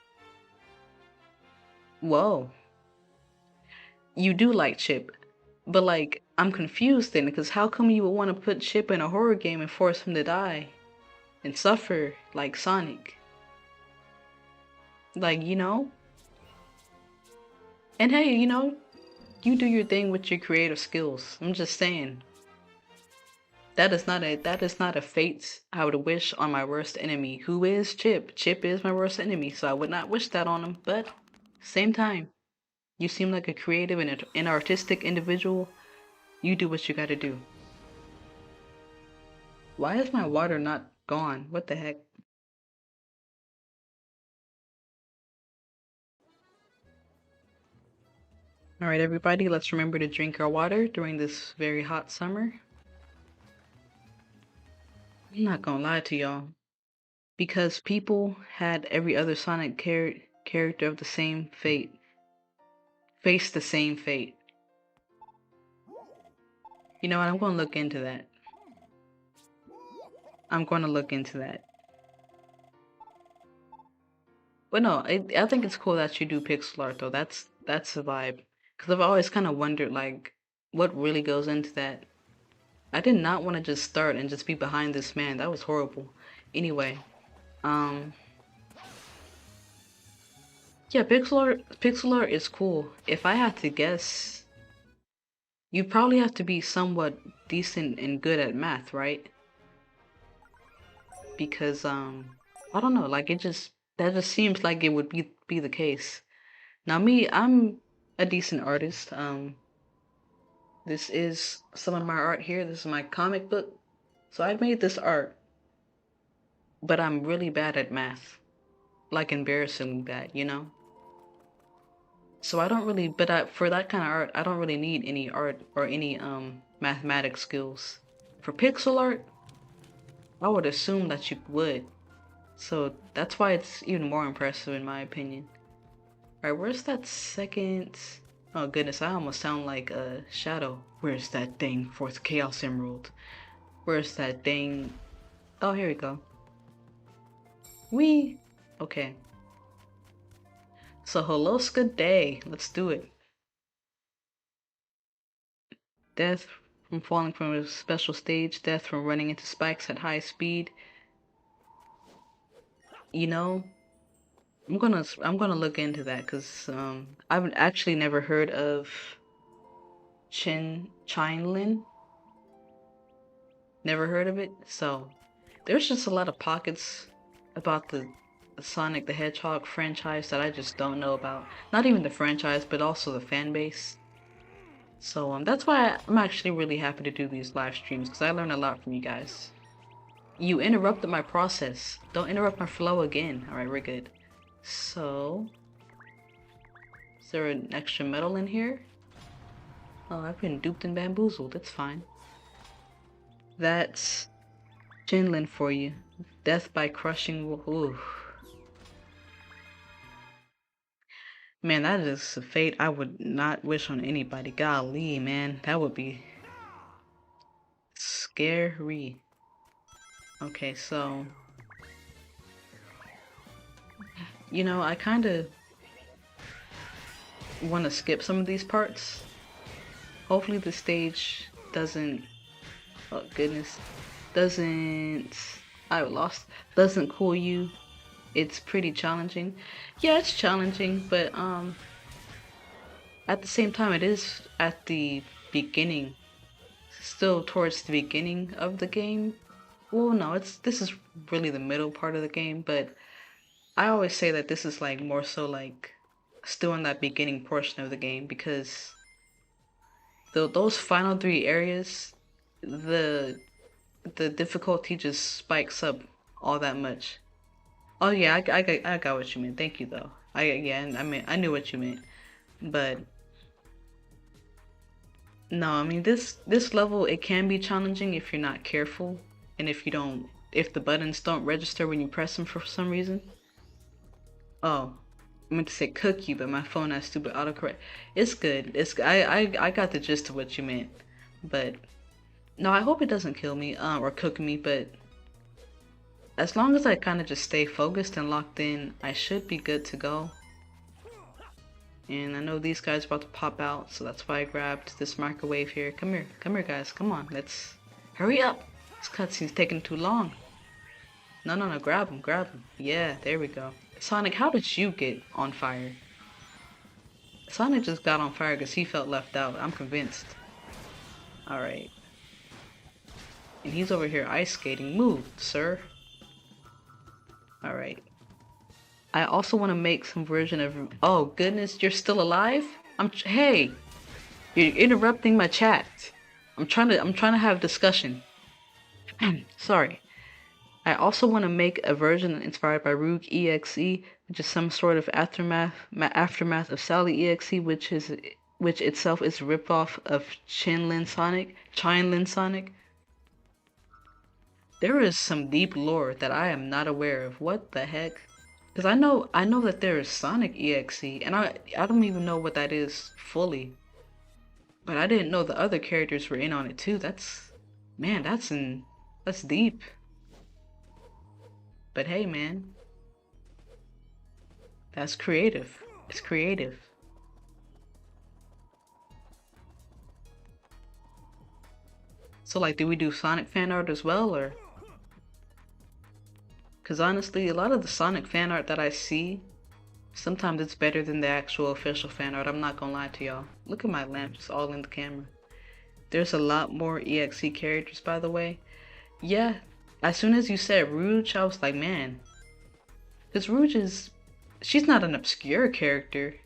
whoa, you do like Chip, but like, I'm confused then because how come you would want to put Chip in a horror game and force him to die and suffer like Sonic? Like, And hey, you do your thing with your creative skills. I'm just saying. That is not a fate I would wish on my worst enemy, who is Chip. Chip is my worst enemy, so I would not wish that on him, but same time, you seem like a creative and an artistic individual. You do what you gotta do. Why is my water not gone? What the heck? Alright everybody, let's remember to drink our water during this very hot summer. I'm not gonna lie to y'all. Because people had every other Sonic character of the same fate face the same fate. You know what? I'm gonna look into that. I'm gonna look into that. But no, I think it's cool that you do pixel art though. That's a vibe. Cause I've always kind of wondered like what really goes into that. I did not want to just start and just be behind this man. That was horrible. Anyway, um, yeah, pixel art is cool. If I had to guess, you probably have to be somewhat decent and good at math, right? Because I don't know, like that just seems like it would be the case. Now me, I'm a decent artist. This is some of my art here. This is my comic book. So I made this art, but I'm really bad at math. Like embarrassingly bad, you know? So I don't really, but for that kind of art, I don't really need any art or any mathematic skills. For pixel art, I would assume that you would. So that's why it's even more impressive in my opinion. Alright, where's that second? Oh goodness, I almost sound like a Shadow. Where's that dang fourth Chaos Emerald? Where's that dang? Oh, here we go. Wee! Okay. So Holoska Day. Let's do it. Death from falling from a special stage. Death from running into spikes at high speed. You know, I'm gonna look into that because I've actually never heard of Chinlin. Never heard of it. So there's just a lot of pockets about the Sonic the Hedgehog franchise that I just don't know about. Not even the franchise, but also the fan base. So that's why I'm actually really happy to do these live streams because I learn a lot from you guys. You interrupted my process. Don't interrupt my flow again. Alright, we're good. So, is there an extra metal in here? Oh, I've been duped and bamboozled. It's fine. That's Jinlin for you. Death by crushing. Ooh. Man, that is a fate I would not wish on anybody. Golly, man. That would be scary. Okay, so you know, I kind of want to skip some of these parts. Hopefully the stage doesn't, oh goodness, doesn't, I lost, doesn't cool you. It's pretty challenging. Yeah, it's challenging, but at the same time it is at the beginning, still towards the beginning of the game. Well, no, this is really the middle part of the game, but I always say that this is like more so like still in that beginning portion of the game because those final three areas, the difficulty just spikes up all that much. Oh yeah, I got what you meant. Thank you though. I knew what you meant, but no, I mean this level it can be challenging if you're not careful and if the buttons don't register when you press them for some reason. Oh, I meant to say cookie, but my phone has stupid autocorrect. It's good. I got the gist of what you meant, but no, I hope it doesn't kill me or cook me. But as long as I kind of just stay focused and locked in, I should be good to go. And I know these guys are about to pop out, so that's why I grabbed this microwave here. Come here, guys. Come on, let's hurry up. This cutscene's taking too long. No, grab him, grab him. Yeah, there we go. Sonic, how did you get on fire? Sonic just got on fire because he felt left out. I'm convinced. Alright. And he's over here ice skating. Move, sir. Alright. I also want to make some version of... Oh, goodness, you're still alive? Hey! You're interrupting my chat. I'm trying to have discussion. Sorry. I also want to make a version inspired by Rogue EXE, which is some sort of aftermath of Sally EXE, which itself is a ripoff of Chinlin Sonic. There is some deep lore that I am not aware of. What the heck? Because I know that there is Sonic EXE, and I don't even know what that is fully. But I didn't know the other characters were in on it too. That's, man, that's deep. But hey, man, that's creative. It's creative. So like, do we do Sonic fan art as well, or? Because honestly, a lot of the Sonic fan art that I see, sometimes it's better than the actual official fan art. I'm not gonna lie to y'all. Look at my lamps all in the camera. There's a lot more EXE characters, by the way. Yeah, as soon as you said Rouge, I was like, man. Because Rouge is, she's not an obscure character.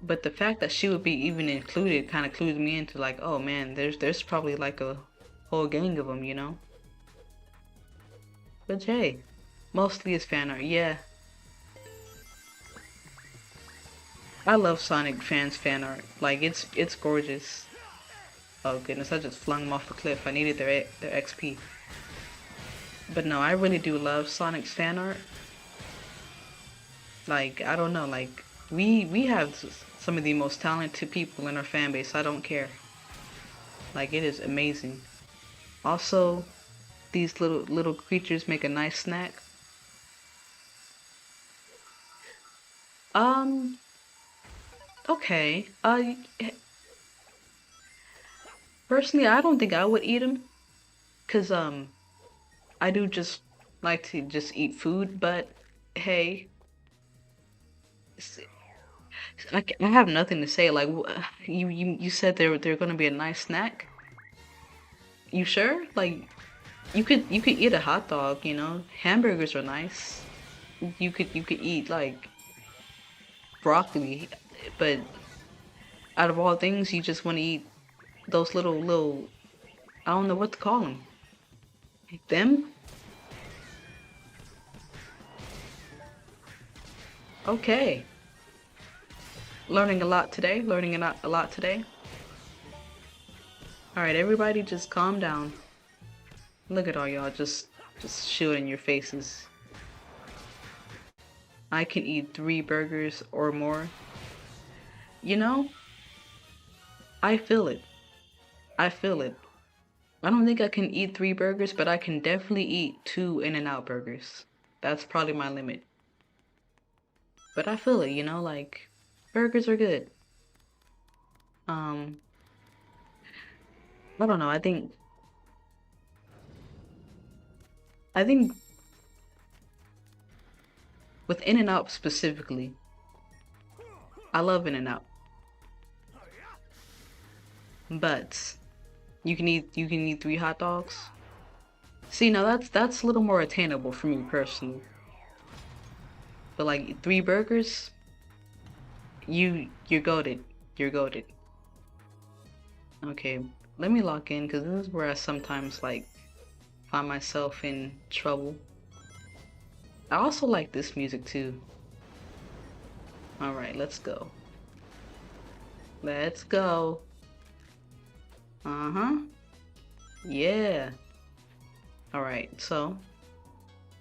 But the fact that she would be even included kind of clues me into like, oh man, there's probably like a whole gang of them, you know? But hey, mostly it's fan art, yeah. I love Sonic fans fan art. Like it's gorgeous. Oh goodness, I just flung them off the cliff. I needed their XP. But no, I really do love Sonic's fan art. Like, I don't know, like we have some of the most talented people in our fan base. I don't care. Like, it is amazing. Also, these little creatures make a nice snack. Um, okay. Personally, I don't think I would eat them, 'cause I do just like to just eat food, but hey, I have nothing to say. Like, you said they're gonna be a nice snack. You sure? Like, you could eat a hot dog, you know? Hamburgers are nice. You could eat like broccoli, but out of all things, you just want to eat those little I don't know what to call them. Them? Okay. Learning a lot today. Learning a lot today. All right, everybody, just calm down. Look at all y'all just shooting your faces. I can eat 3 burgers or more. You know, I feel it. I feel it. I don't think I can eat 3 burgers, but I can definitely eat 2 In-N-Out burgers. That's probably my limit. But I feel it, you know, like, burgers are good. Um, I don't know, I think with In-N-Out specifically, I love In-N-Out. But you can eat 3 hot dogs. See, now that's a little more attainable for me personally. But like 3 burgers, you're goated. You're goated. Okay, let me lock in because this is where I sometimes like find myself in trouble. I also like this music too. Alright, let's go. Let's go. Uh-huh. Yeah. Alright, so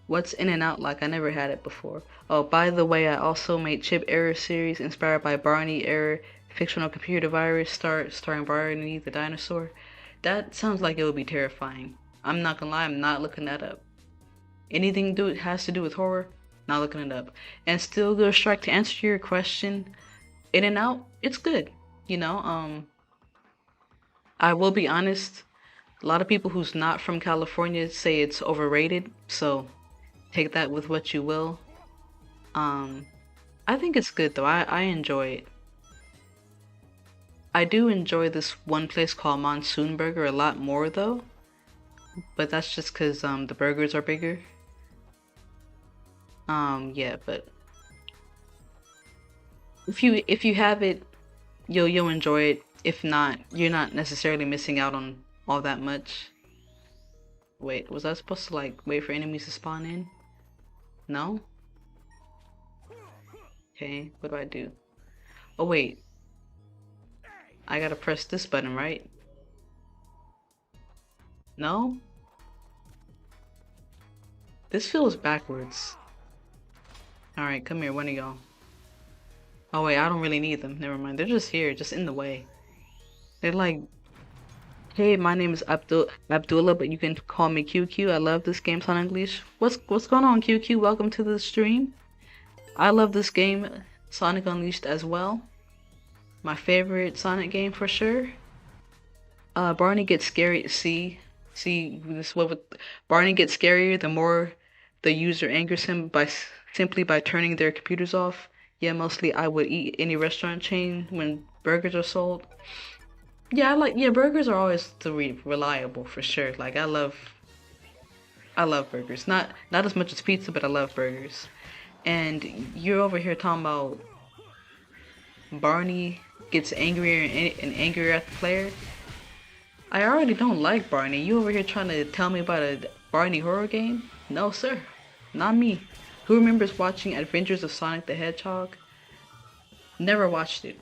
what's In-N-Out like? I never had it before. Oh, by the way, I also made Chip Error series inspired by Barney Error, fictional computer virus starring Barney the dinosaur. That sounds like it would be terrifying. I'm not gonna lie, I'm not looking that up. Anything has to do with horror, not looking it up. And still go strike to answer your question. In-N-Out, it's good. You know, I will be honest, a lot of people who's not from California say it's overrated, so take that with what you will. I think it's good though. I enjoy it. I do enjoy this one place called Monsoon Burger a lot more though, but that's just because the burgers are bigger. Yeah, but if you have it, you'll enjoy it. If not, you're not necessarily missing out on all that much. Wait, was I supposed to like wait for enemies to spawn in? No? Okay, what do I do? Oh wait, I gotta press this button, right? No? This feels backwards. Alright, come here, one of y'all. Oh wait, I don't really need them. Never mind. They're just here, just in the way. They're like, hey, my name is Abdullah, but you can call me QQ. I love this game, Sonic Unleashed. What's going on, QQ? Welcome to the stream. I love this game, Sonic Unleashed, as well. My favorite Sonic game for sure. Barney gets scary. See this what Barney gets scarier the more the user angers him simply by turning their computers off. Yeah, mostly I would eat any restaurant chain when burgers are sold. Yeah, burgers are always reliable for sure. Like I love burgers. Not as much as pizza, but I love burgers. And you're over here talking about Barney gets angrier and angrier at the player. I already don't like Barney. You over here trying to tell me about a Barney horror game? No, sir. Not me. Who remembers watching Adventures of Sonic the Hedgehog? Never watched it.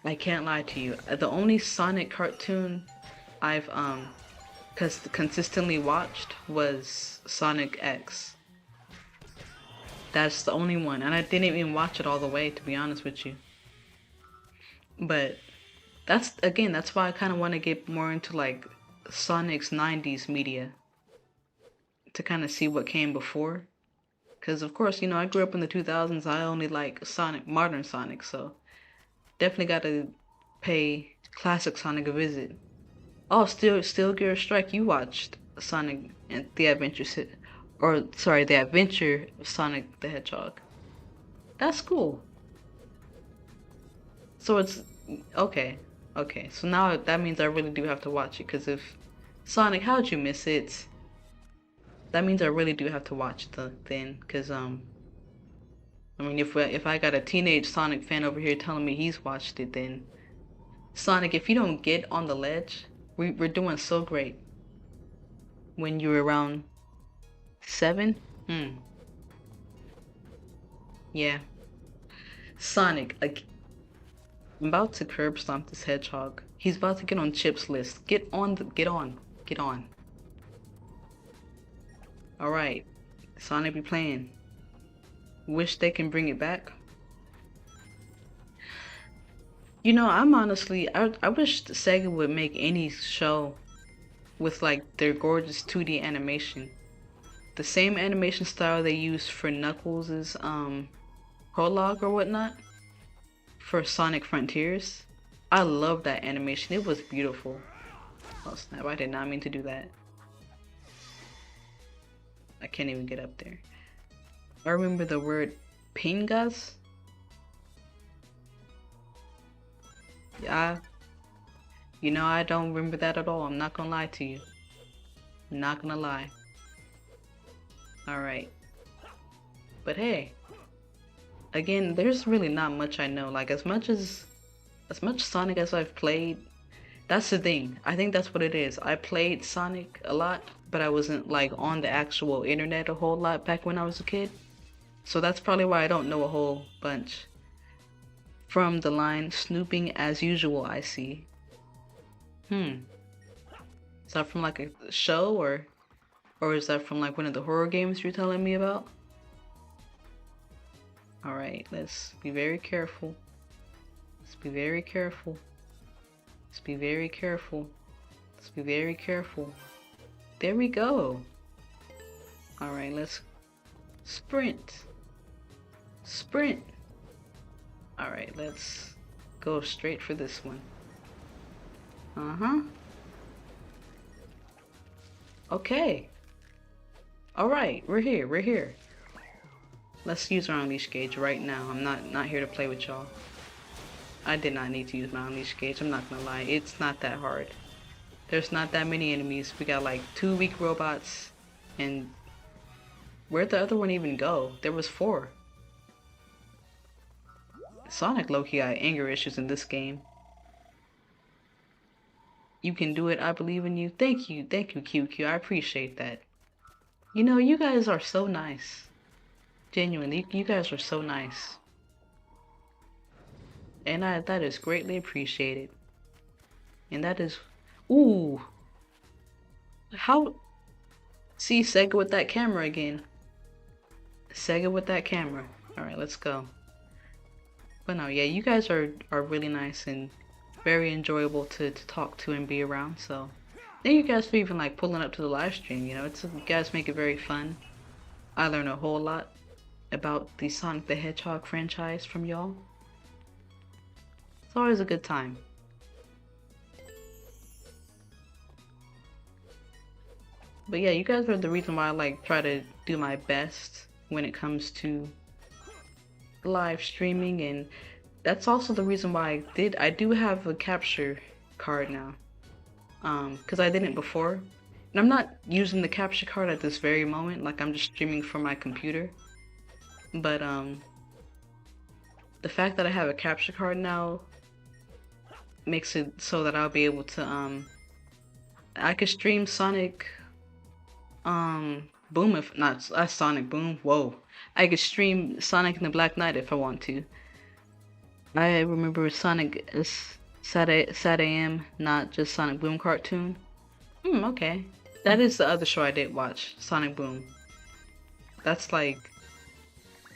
I can't lie to you. The only Sonic cartoon I've consistently watched was Sonic X. That's the only one, and I didn't even watch it all the way, to be honest with you. But that's why I kind of want to get more into like Sonic's 90s media to kind of see what came before. Because of course, I grew up in the 2000s. I only like modern Sonic, so definitely got to pay classic Sonic a visit. Oh, Steel Gear Strike, you watched Sonic and the Adventure the Adventure of Sonic the Hedgehog. That's cool. So it's okay. Okay, so now that means I really do have to watch it, because if Sonic, how'd you miss it? That means I really do have to watch it then, because I mean, if I got a teenage Sonic fan over here telling me he's watched it, then Sonic, if you don't get on the ledge, we're doing so great. When you're around 7? Yeah. Sonic, like, I'm about to curb stomp this hedgehog. He's about to get on Chip's list. Get on. Alright. Sonic be playing. Wish they can bring it back. I'm honestly, I wish Sega would make any show with like their gorgeous 2D animation. The same animation style they use for Knuckles' prologue or whatnot. For Sonic Frontiers. I love that animation. It was beautiful. Oh snap, I did not mean to do that. I can't even get up there. I remember the word pingas. Yeah. I don't remember that at all. I'm not gonna lie to you. I'm not gonna lie. Alright. But hey. Again, there's really not much I know. Like, as much Sonic as I've played, that's the thing. I think that's what it is. I played Sonic a lot, but I wasn't like on the actual internet a whole lot back when I was a kid. So that's probably why I don't know a whole bunch. From the line, snooping as usual, I see. Is that from like a show, or is that from like one of the horror games you're telling me about? Alright, let's be very careful. Let's be very careful. Let's be very careful. Let's be very careful. There we go. Alright, let's sprint. Sprint. Alright, let's go straight for this one. Okay. Alright, we're here. Let's use our Unleash gauge right now. I'm not here to play with y'all. I did not need to use my Unleash gauge, I'm not gonna lie. It's not that hard. There's not that many enemies. We got like 2 weak robots, and where'd the other one even go? There was 4. Sonic low-key got anger issues in this game. You can do it, I believe in you. Thank you, QQ, I appreciate that. You guys are so nice. Genuinely, you guys are so nice. And that is greatly appreciated. And that is... Ooh! How... See Sega with that camera again. Sega with that camera. Alright, let's go. But no, yeah, you guys are really nice and very enjoyable to talk to and be around. So thank you guys for even like pulling up to the live stream. You know, you guys make it very fun. I learn a whole lot about the Sonic the Hedgehog franchise from y'all. It's always a good time. But yeah, you guys are the reason why I like try to do my best when it comes to live streaming, and that's also the reason why I do have a capture card now. Because I didn't before. And I'm not using the capture card at this very moment, like I'm just streaming from my computer. But the fact that I have a capture card now makes it so that I'll be able to I could stream Sonic Boom if not Sonic Boom. Whoa. I could stream Sonic and the Black Knight if I want to. I remember Sonic is Sad AM, not just Sonic Boom cartoon. Okay. That is the other show I did watch, Sonic Boom. That's like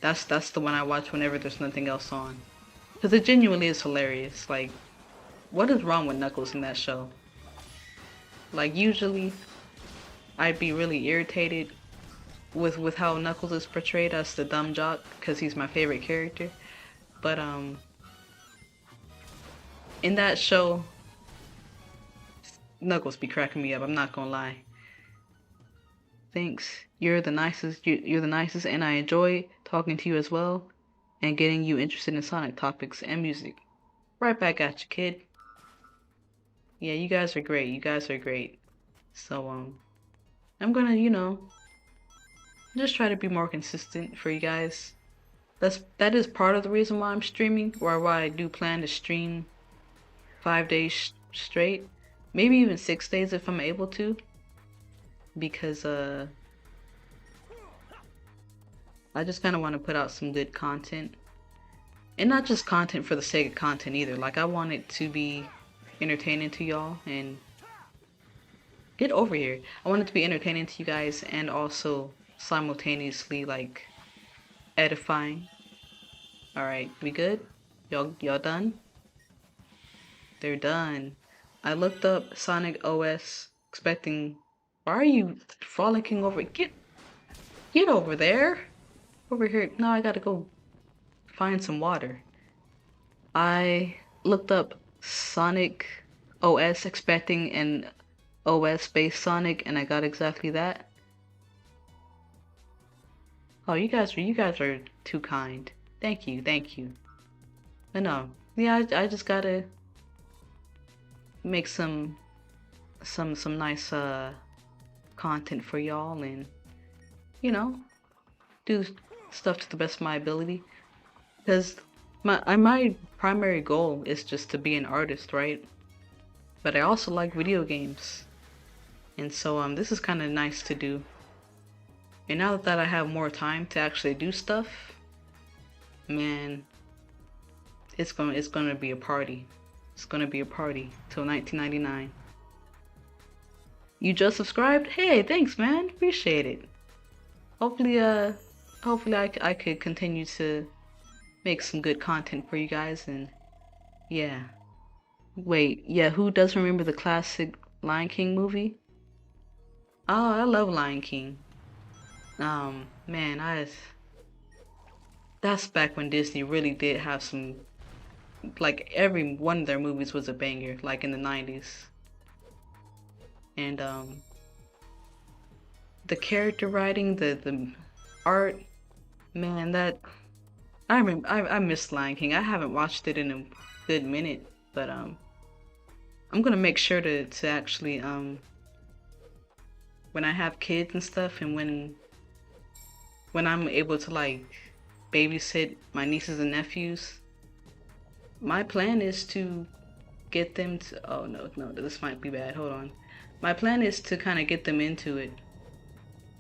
that's the one I watch whenever there's nothing else on. Cause it genuinely is hilarious. Like, what is wrong with Knuckles in that show? Like usually I'd be really irritated with how Knuckles is portrayed as the dumb jock because he's my favorite character. But in that show, Knuckles be cracking me up. I'm not gonna lie. Thanks. You're the nicest. You're the nicest, and I enjoy talking to you as well, and getting you interested in Sonic topics and music. Right back at you, kid. Yeah, you guys are great. You guys are great. So I'm gonna, just try to be more consistent for you guys. That is part of the reason why I'm streaming, or why I do plan to stream 5 days straight, maybe even 6 days if I'm able to, because I just kind of want to put out some good content, and not just content for the sake of content either. Like, I want it to be entertaining to y'all, and get over here. I want it to be entertaining to you guys and also simultaneously like edifying. Alright, we good? Y'all done? They're done. I looked up Sonic OS expecting. Why are you frolicking over? Get over there. Over here. No, I gotta go find some water. I looked up Sonic OS expecting an OS based Sonic, and I got exactly that. Oh, you guys are too kind. Thank you. But no, yeah, I just gotta make some nice content for y'all, and do stuff to the best of my ability. Because my primary goal is just to be an artist, right? But I also like video games, and so this is kind of nice to do. And now that I have more time to actually do stuff, man, it's gonna be a party. It's gonna be a party till 1999. You just subscribed? Hey, thanks, man. Appreciate it. Hopefully I could continue to make some good content for you guys, and yeah. Wait, yeah, who doesn't remember the classic Lion King movie? Oh, I love Lion King. Man, that's back when Disney really did have some, like, every one of their movies was a banger, like in the 90s. And the character writing, the art, man, I miss Lion King. I haven't watched it in a good minute, but I'm gonna make sure to actually when I have kids and stuff, and when I'm able to like babysit my nieces and nephews, my plan is to get them to, oh no, this might be bad, hold on. My plan is to kind of get them into it,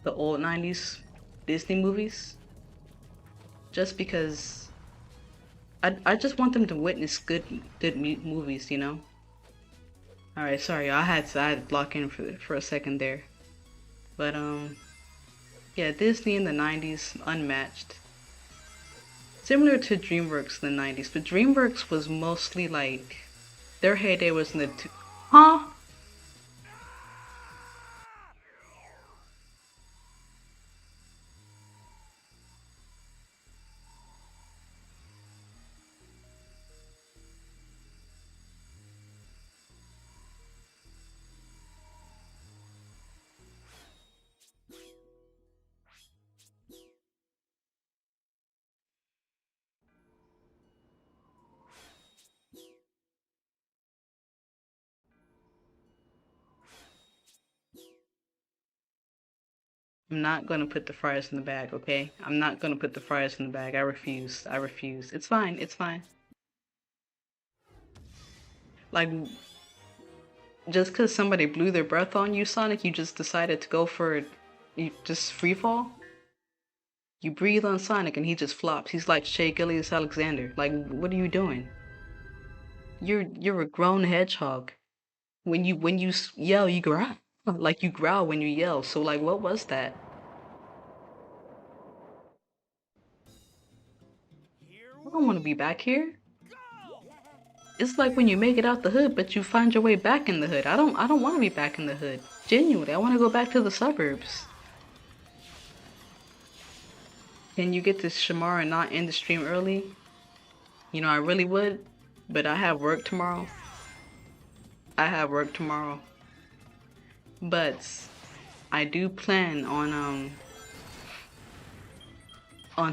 the old 90s Disney movies, just because I just want them to witness good movies, you know? Alright, sorry, I had to lock in for a second there. But Yeah, Disney in the 90s, unmatched. Similar to DreamWorks in the 90s, but DreamWorks was mostly like, their heyday was in the huh? I'm not gonna put the fries in the bag, okay? I'm not gonna put the fries in the bag. I refuse. I refuse. It's fine. It's fine. Like, just because somebody blew their breath on you, Sonic, you just decided to go for it. You just free fall? You breathe on Sonic and he just flops. He's like Shea Gillius Alexander. Like, what are you doing? You're a grown hedgehog. When you yell, you growl. Like you growl when you yell. So like, what was that? Here I don't want to we be back here. go! It's like when you make it out the hood, but you find your way back in the hood. I don't want to be back in the hood. Genuinely, I want to go back to the suburbs. Can you get this Shamar and not end the stream early? You know, I really would, but I have work tomorrow. I have work tomorrow. But I do plan on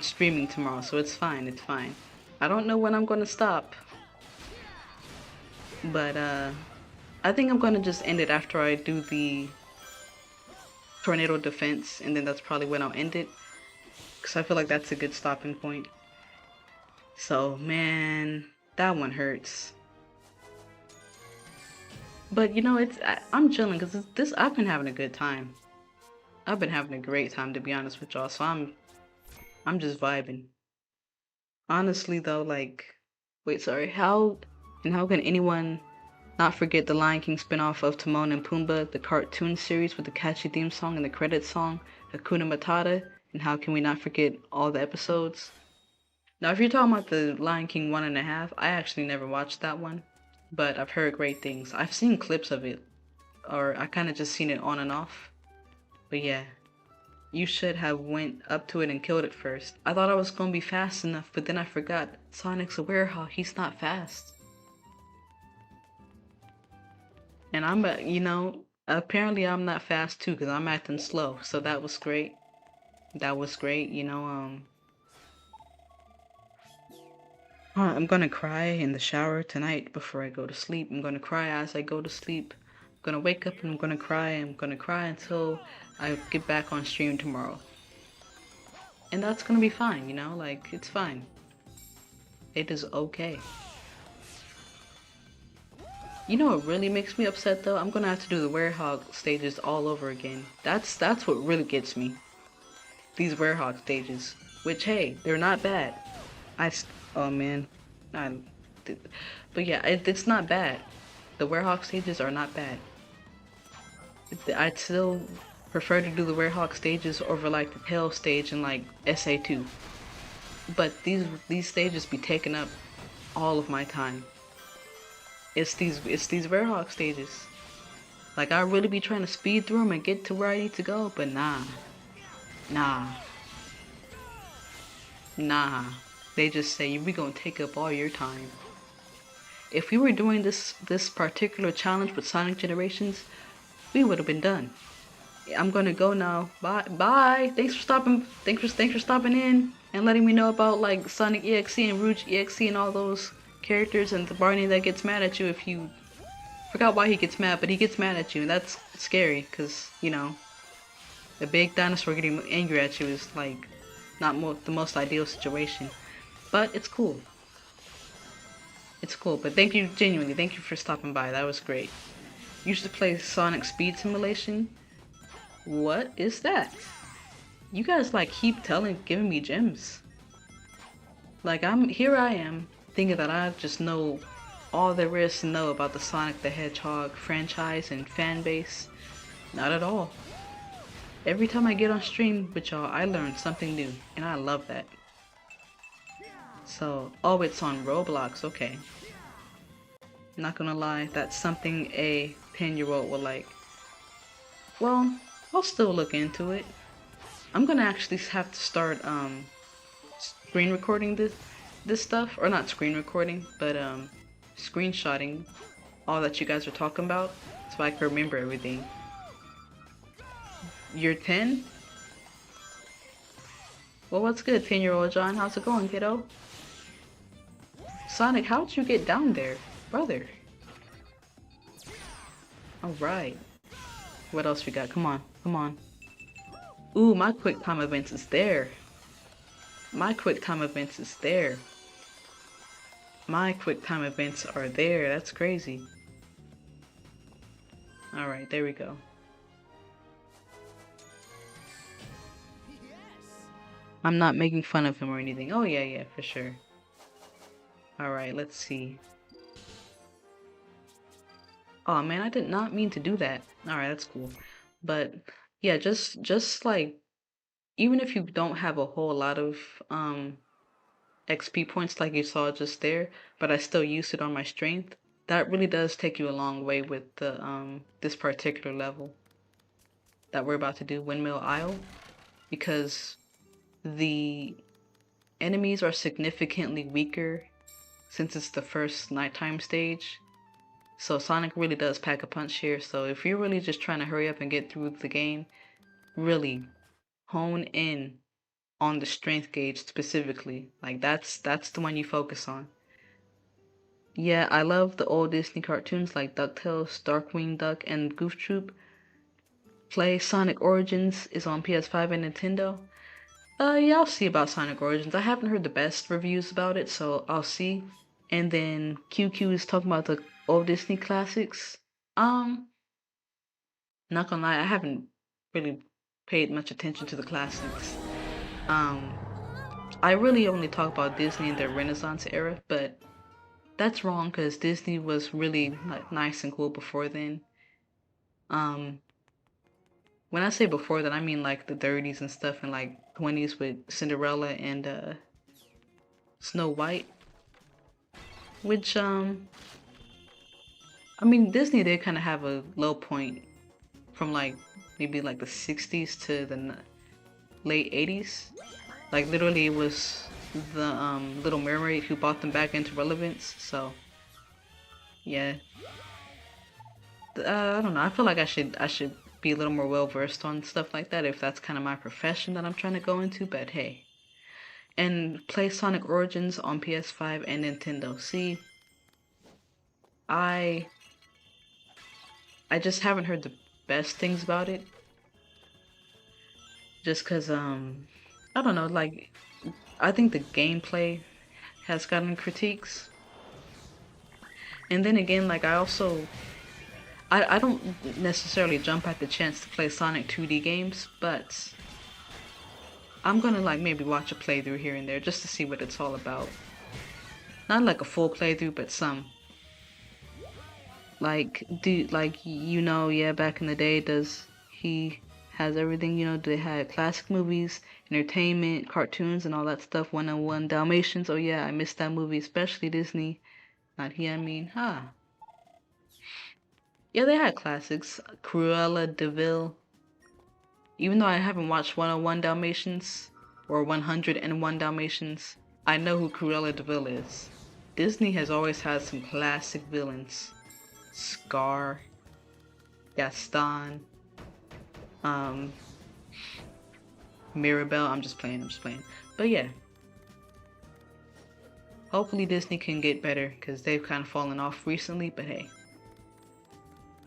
streaming tomorrow, so it's fine, it's fine. I don't know when I'm gonna stop, but I think I'm gonna just end it after I do the tornado defense, and then that's probably when I'll end it, because I feel like that's a good stopping point. So man, that one hurts. But you know, I'm chilling because this I've been having a good time. I've been having a great time, to be honest with y'all. So I'm just vibing. Honestly though, like, wait, sorry, how can anyone not forget the Lion King spin-off of Timon and Pumbaa, the cartoon series with the catchy theme song and the credits song, Hakuna Matata, and how can we not forget all the episodes? Now, if you're talking about the Lion King 1.5, I actually never watched that one, but I've heard great things. I've seen clips of it, or I kind of just seen it on and off. But yeah, you should have went up to it and killed it first. I thought I was gonna be fast enough, but then I forgot. Sonic's a werehog, he's not fast. And you know, apparently I'm not fast too, because I'm acting slow. So that was great. That was great, you know, I'm gonna cry in the shower tonight before I go to sleep. I'm gonna cry as I go to sleep. I'm gonna wake up and I'm gonna cry. I'm gonna cry until I get back on stream tomorrow. And that's gonna be fine, you know, like, it's fine. It is okay. You know what really makes me upset though? I'm gonna have to do the werehog stages all over again. That's what really gets me. These werehog stages. Which, hey, they're not bad. Oh man. I, but yeah, it's not bad. The werehog stages are not bad. I'd still prefer to do the werehog stages over like the tail stage and like SA2. But these stages be taking up all of my time. It's these werehog stages. Like I really be trying to speed through them and get to where I need to go, but nah. Nah. They just say we gonna take up all your time. If we were doing this particular challenge with Sonic Generations, we would have been done. I'm gonna go now. Bye. Thanks for stopping. Thanks for stopping in and letting me know about like Sonic EXE and Rouge EXE and all those characters and the Barney that gets mad at you if you forgot why he gets mad, but he gets mad at you, and that's scary because you know the big dinosaur getting angry at you is like not the most ideal situation, but it's cool. It's cool. But thank you, genuinely, thank you for stopping by. That was great. You should play Sonic Speed Simulation. What is that? You guys like keep giving me gems. Like I am thinking that I just know all there is to know about the Sonic the Hedgehog franchise and fan base. Not at all. Every time I get on stream with y'all, I learn something new, and I love that. So, oh, it's on Roblox, okay. Not gonna lie, that's something a 10-year-old will like. Well, I'll still look into it. I'm gonna actually have to start screen recording this stuff, or not screen recording, but screenshotting all that you guys are talking about so I can remember everything. You're 10? Well, what's good, 10-year-old John? How's it going, kiddo? Sonic, how'd you get down there, brother? Alright. What else we got? Come on, come on. Ooh, my quick time events is there. My quick time events is there. My quick time events are there. That's crazy. Alright, there we go. I'm not making fun of him or anything. Oh yeah, yeah, for sure. Alright, let's see. Oh man, I did not mean to do that. Alright, that's cool. But yeah, just like, even if you don't have a whole lot of XP points like you saw just there, but I still used it on my strength, that really does take you a long way with the this particular level that we're about to do, Windmill Isle, because the enemies are significantly weaker since it's the first nighttime stage. So Sonic really does pack a punch here. So if you're really just trying to hurry up and get through the game, really hone in on the strength gauge specifically. Like that's the one you focus on. Yeah, I love the old Disney cartoons like DuckTales, Darkwing Duck, and Goof Troop. Play Sonic Origins is on PS5 and Nintendo. Yeah, I'll see about Sonic Origins. I haven't heard the best reviews about it, so I'll see. And then QQ is talking about the old Disney classics. Not gonna lie, I haven't really paid much attention to the classics. I really only talk about Disney in their Renaissance era, but that's wrong because Disney was really like nice and cool before then. Um, when I say before then, I mean like the 30s and stuff, and like 20s with Cinderella and Snow White. Which I mean, Disney did kind of have a low point from like maybe like the 60s to the late 80s. Like literally it was the Little Mermaid who brought them back into relevance. So yeah, I don't know. I feel like I should be a little more well versed on stuff like that if that's kind of my profession that I'm trying to go into. But hey, and play Sonic Origins on PS5 and Nintendo. See, I just haven't heard the best things about it. Just cause I don't know, like I think the gameplay has gotten critiques. And then again, like I don't necessarily jump at the chance to play Sonic 2D games, but I'm gonna like maybe watch a playthrough here and there just to see what it's all about. Not like a full playthrough, but some. Like, yeah, back in the day, does he has everything, they had classic movies, entertainment, cartoons, and all that stuff, 101 Dalmatians. Oh yeah, I missed that movie, especially Disney. Not he, I mean, Yeah, they had classics. Cruella de Vil. Even though I haven't watched 101 Dalmatians or 101 Dalmatians, I know who Cruella de Vil is. Disney has always had some classic villains. Scar, Gaston, Mirabelle. I'm just playing. But yeah. Hopefully Disney can get better because they've kind of fallen off recently, but hey.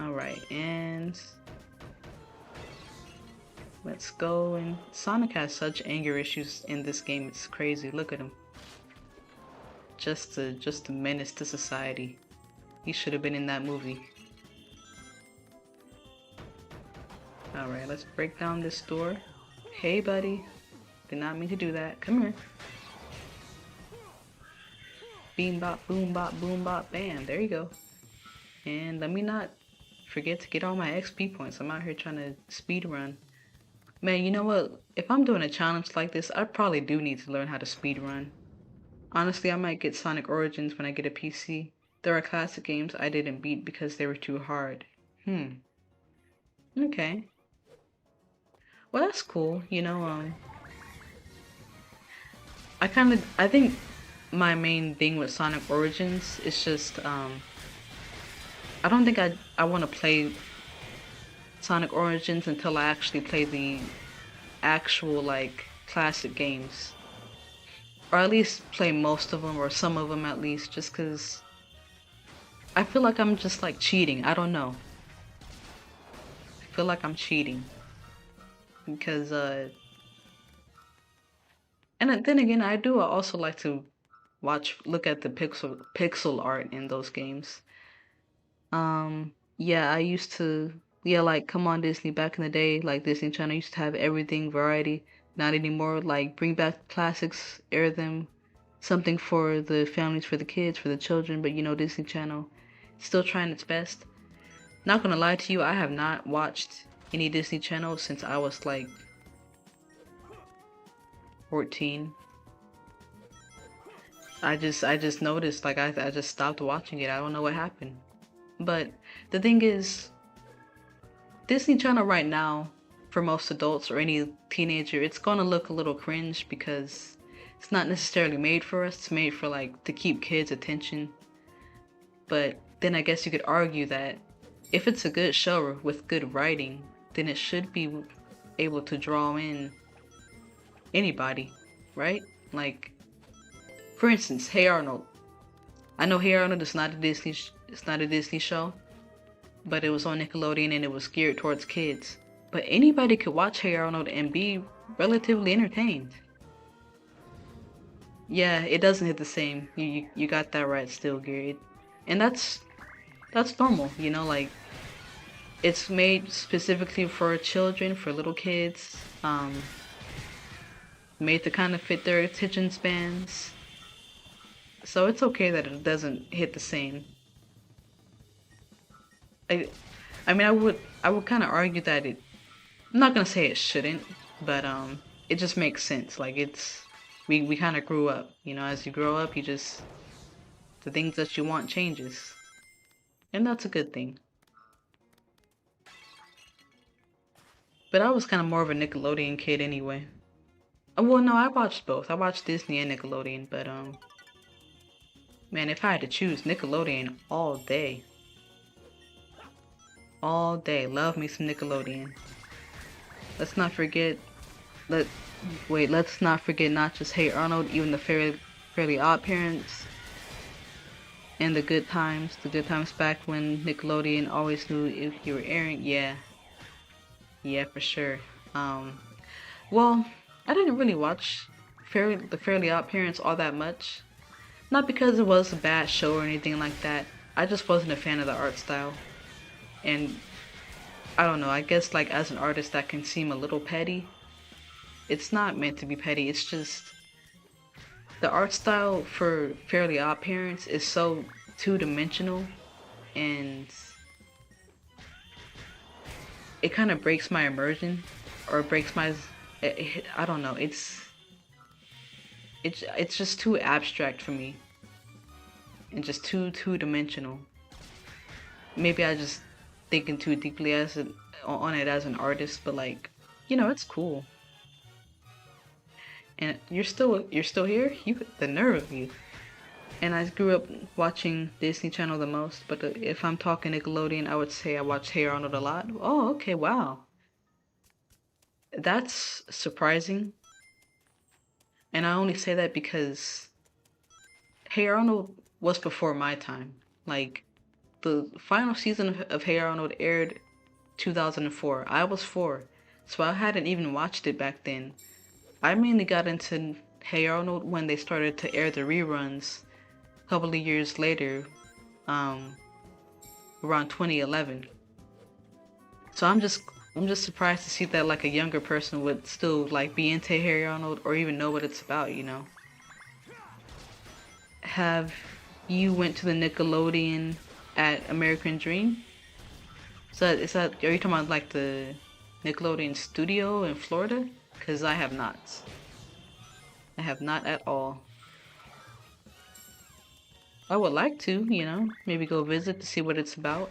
Alright, and let's go. And Sonic has such anger issues in this game, it's crazy. Look at him. Just a menace to society. He should have been in that movie. Alright, let's break down this door. Hey buddy. Did not mean to do that. Come here. Beam bop, boom bop, boom bop, bam. There you go. And let me not forget to get all my XP points. I'm out here trying to speed run. Man, you know what? If I'm doing a challenge like this, I probably do need to learn how to speed run. Honestly, I might get Sonic Origins when I get a PC. There are classic games I didn't beat because they were too hard. Hmm. Okay. Well, that's cool. I think my main thing with Sonic Origins is just I don't think I want to play Sonic Origins until I actually play the actual like classic games, or at least play most of them or some of them at least, just because I feel like I'm just like cheating. I don't know. I feel like I'm cheating because and then again, I do also like to look at the pixel art in those games. Yeah, I used to, yeah, like come on Disney back in the day, like Disney Channel used to have everything variety. Not anymore. Like bring back classics, air them, something for the families, for the kids, for the children. But Disney Channel still trying its best. Not gonna lie to you, I have not watched any Disney Channel since I was like 14. I just noticed like I just stopped watching it. I don't know what happened. But the thing is, Disney Channel right now, for most adults or any teenager, it's gonna look a little cringe because it's not necessarily made for us. It's made for like to keep kids' attention. But then I guess you could argue that if it's a good show with good writing, then it should be able to draw in anybody, right? Like, for instance, Hey Arnold. I know Hey Arnold is not a it's not a Disney show, but it was on Nickelodeon and it was geared towards kids. But anybody could watch Hey Arnold and be relatively entertained. Yeah, it doesn't hit the same. You got that right still, Gary. And that's normal, like it's made specifically for children, for little kids, made to kind of fit their attention spans. So it's okay that it doesn't hit the same. I I mean I would kind of argue that I'm not gonna say it shouldn't, but it just makes sense. Like we kind of grew up, as you grow up, you just the things that you want changes, and that's a good thing. But I was kind of more of a Nickelodeon kid anyway. Well, no, I watched both. I watched Disney and Nickelodeon, but man, if I had to choose, Nickelodeon all day. All day. Love me some Nickelodeon. Let's not forget let let's not forget not just Hey Arnold, even the Fairly Odd Parents and the good times back when Nickelodeon always knew if you were airing. Yeah, yeah, for sure. Um, well, I didn't really watch the Fairly Odd Parents all that much. Not because it was a bad show or anything like that. I just wasn't a fan of the art style. And I don't know, I guess like as an artist that can seem a little petty. It's not meant to be petty, it's just the art style for Fairly Odd Parents is so two-dimensional and it kind of breaks my immersion or breaks my I don't know, it's just too abstract for me and just too two-dimensional. Maybe I just thinking too deeply on it as an artist, but like, it's cool. And you're still here? The nerve of you. And I grew up watching Disney Channel the most, but if I'm talking Nickelodeon, I would say I watched Hey Arnold a lot. Oh, okay, wow. That's surprising. And I only say that because Hey Arnold was before my time. Like, the final season of Hey Arnold aired 2004. I was 4, so I hadn't even watched it back then. I mainly got into Hey Arnold when they started to air the reruns a couple of years later, um, around 2011. So I'm just surprised to see that like a younger person would still like be into Hey Arnold or even know what it's about. Have you went to the Nickelodeon at American Dream? Are you talking about like Nickelodeon studio in Florida? Because I have not. I have not at all. I would like to, you know, maybe go visit to see what it's about.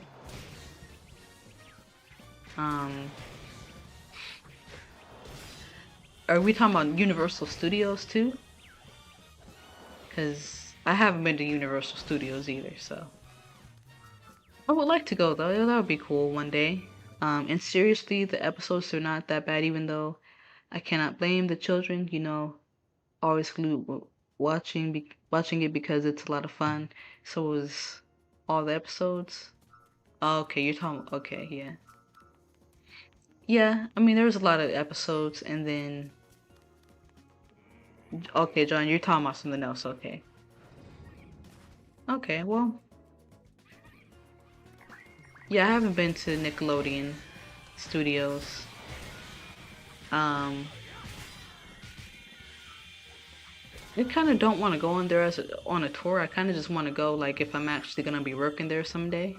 Are we talking about Universal Studios too? Because I haven't been to Universal Studios either, so. I would like to go though, that would be cool one day. And seriously, the episodes are not that bad, even though I cannot blame the children, you know, always glued watching it because it's a lot of fun. So was all the episodes. Oh, okay, you're talking, okay, yeah. Yeah, I mean, there was a lot of episodes, and then, okay, John, you're talking about something else, okay. Okay, well, yeah, I haven't been to Nickelodeon Studios. I kind of don't want to go in there on a tour. I kind of just want to go, like, if I'm actually gonna be working there someday.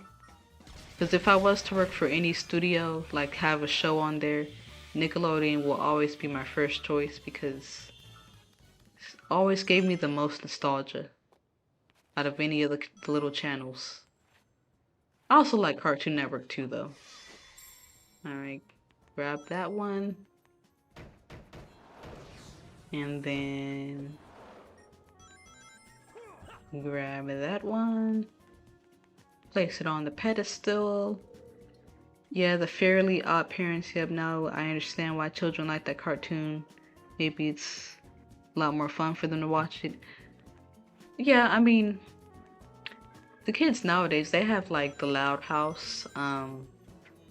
Because if I was to work for any studio, like have a show on there, Nickelodeon will always be my first choice because it always gave me the most nostalgia out of any of the little channels. I also like Cartoon Network too, though. Alright, grab that one. And then grab that one. Place it on the pedestal. Yeah, the Fairly Odd Parents. Yep, now I understand why children like that cartoon. Maybe it's a lot more fun for them to watch it. Yeah, I mean, the kids nowadays, they have like the Loud House,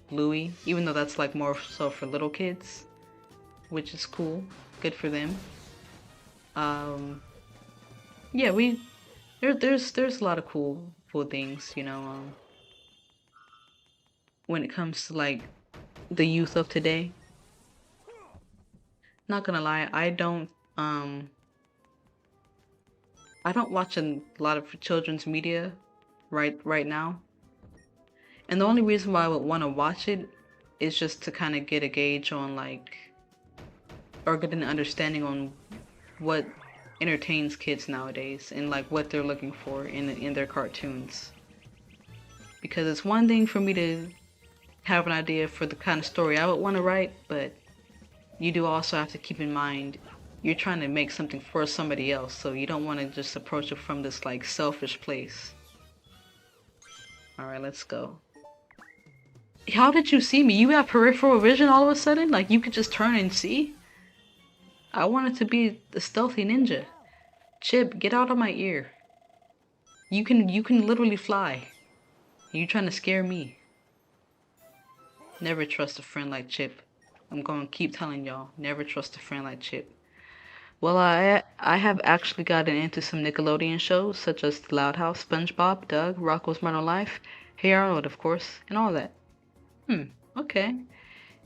Bluey, even though that's like more so for little kids, which is cool. Good for them. Yeah, there's a lot of cool things, you know, when it comes to like the youth of today. Not gonna lie, I don't watch a lot of children's media right now. And the only reason why I would want to watch it is just to kind of get a gauge on like, or get an understanding on what entertains kids nowadays and like what they're looking for in their cartoons. Because it's one thing for me to have an idea for the kind of story I would want to write, but you do also have to keep in mind you're trying to make something for somebody else, so you don't want to just approach it from this like selfish place. Alright, let's go. How did you see me? You have peripheral vision all of a sudden? Like you could just turn and see? I wanted to be the stealthy ninja. Chip, get out of my ear. You can literally fly. You trying to scare me. Never trust a friend like Chip. I'm going to keep telling y'all, never trust a friend like Chip. Well, I have actually gotten into some Nickelodeon shows such as The Loud House, SpongeBob, Doug, Rocko's Modern Life, Hey Arnold, of course, and all that. Okay.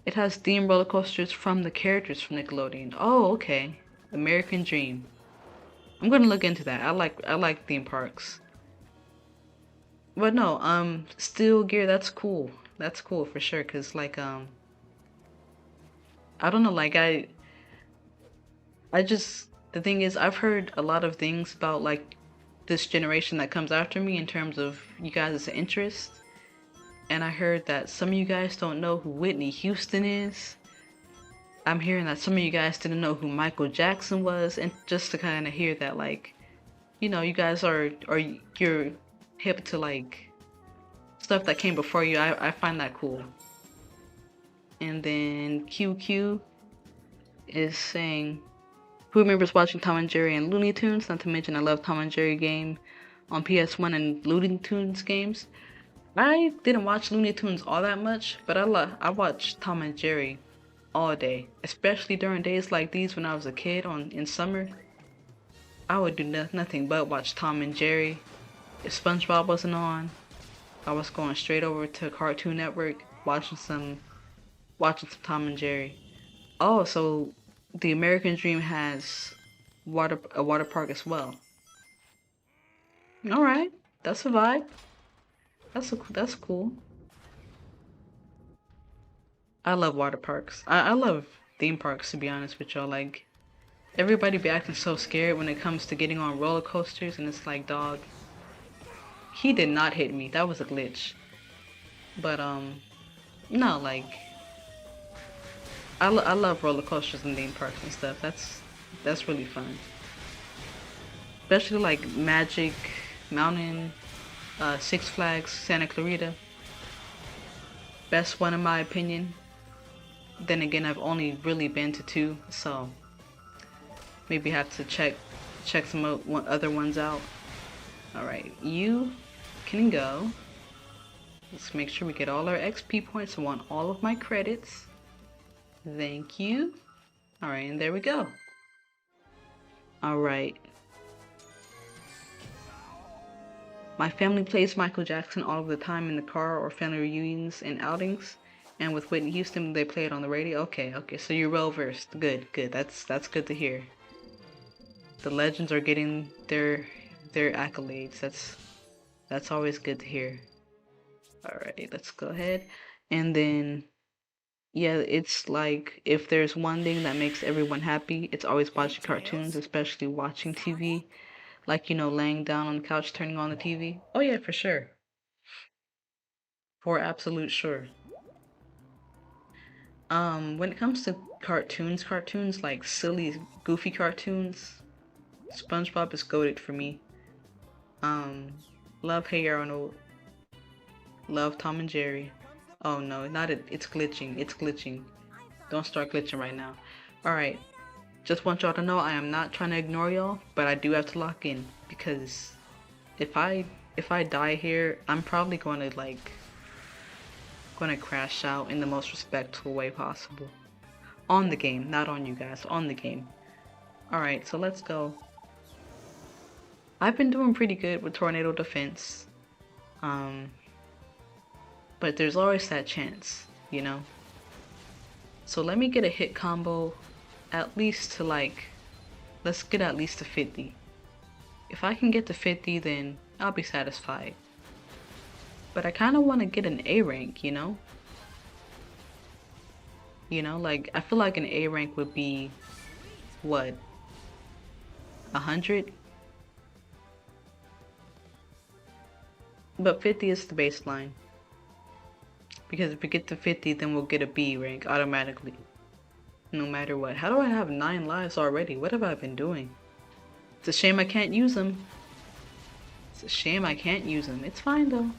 It has theme roller coasters from the characters from Nickelodeon. Oh, okay. American Dream. I'm gonna look into that. I like theme parks. But no, Steel Gear, that's cool. That's cool for sure, cause like I don't know, like I just the thing is I've heard a lot of things about like this generation that comes after me in terms of you guys' interest. And I heard that some of you guys don't know who Whitney Houston is. I'm hearing that some of you guys didn't know who Michael Jackson was, and just to kind of hear that, like, you know, you guys you're hip to like stuff that came before you. I find that cool. And then QQ is saying, who remembers watching Tom and Jerry and Looney Tunes? Not to mention, I love Tom and Jerry game on PS1 and Looney Tunes games. I didn't watch Looney Tunes all that much, but I watched Tom and Jerry all day, especially during days like these when I was a kid in summer. I would do nothing but watch Tom and Jerry. If SpongeBob wasn't on, I was going straight over to Cartoon Network watching some Tom and Jerry. Oh, so the American Dream has a water park as well. All right, that's a vibe. That's cool. I love water parks. I love theme parks, to be honest with y'all. Like, everybody be acting so scared when it comes to getting on roller coasters, and it's like, dog, he did not hit me. That was a glitch. But, no, like, I love roller coasters and theme parks and stuff. That's really fun. Especially like Magic Mountain, Six Flags, Santa Clarita. Best one in my opinion. Then again, I've only really been to two, so maybe have to check some other ones out. Alright, you can go. Let's make sure we get all our XP points. I want all of my credits. Thank you. Alright, and there we go. Alright. My family plays Michael Jackson all of the time in the car or family reunions and outings. And with Whitney Houston, they play it on the radio. Okay, so you're well versed. Good. That's good to hear. The legends are getting their accolades. That's always good to hear. Alright, let's go ahead. And then, yeah, it's like, if there's one thing that makes everyone happy, it's always watching cartoons, especially watching TV. Like, laying down on the couch, turning on the TV. Oh yeah, for sure. For absolute sure. When it comes to cartoons like silly, goofy cartoons, SpongeBob is goated for me. Love Hey Arnold. Love Tom and Jerry. Oh no, not it. It's glitching. It's glitching. Don't start glitching right now. Alright. Just want y'all to know I am not trying to ignore y'all, but I do have to lock in, because if I die here, I'm probably gonna crash out in the most respectful way possible. On the game, not on you guys, on the game. Alright, so let's go. I've been doing pretty good with tornado defense. But there's always that chance, So let me get a hit combo at least to let's get at least to 50. If I can get to 50, then I'll be satisfied. But I kind of want to get an A rank, Like, I feel like an A rank would be, what, 100? But 50 is the baseline. Because if we get to 50, then we'll get a B rank automatically. No matter what. How do I have 9 lives already? What have I been doing? It's a shame I can't use them. It's a shame I can't use them. It's fine though.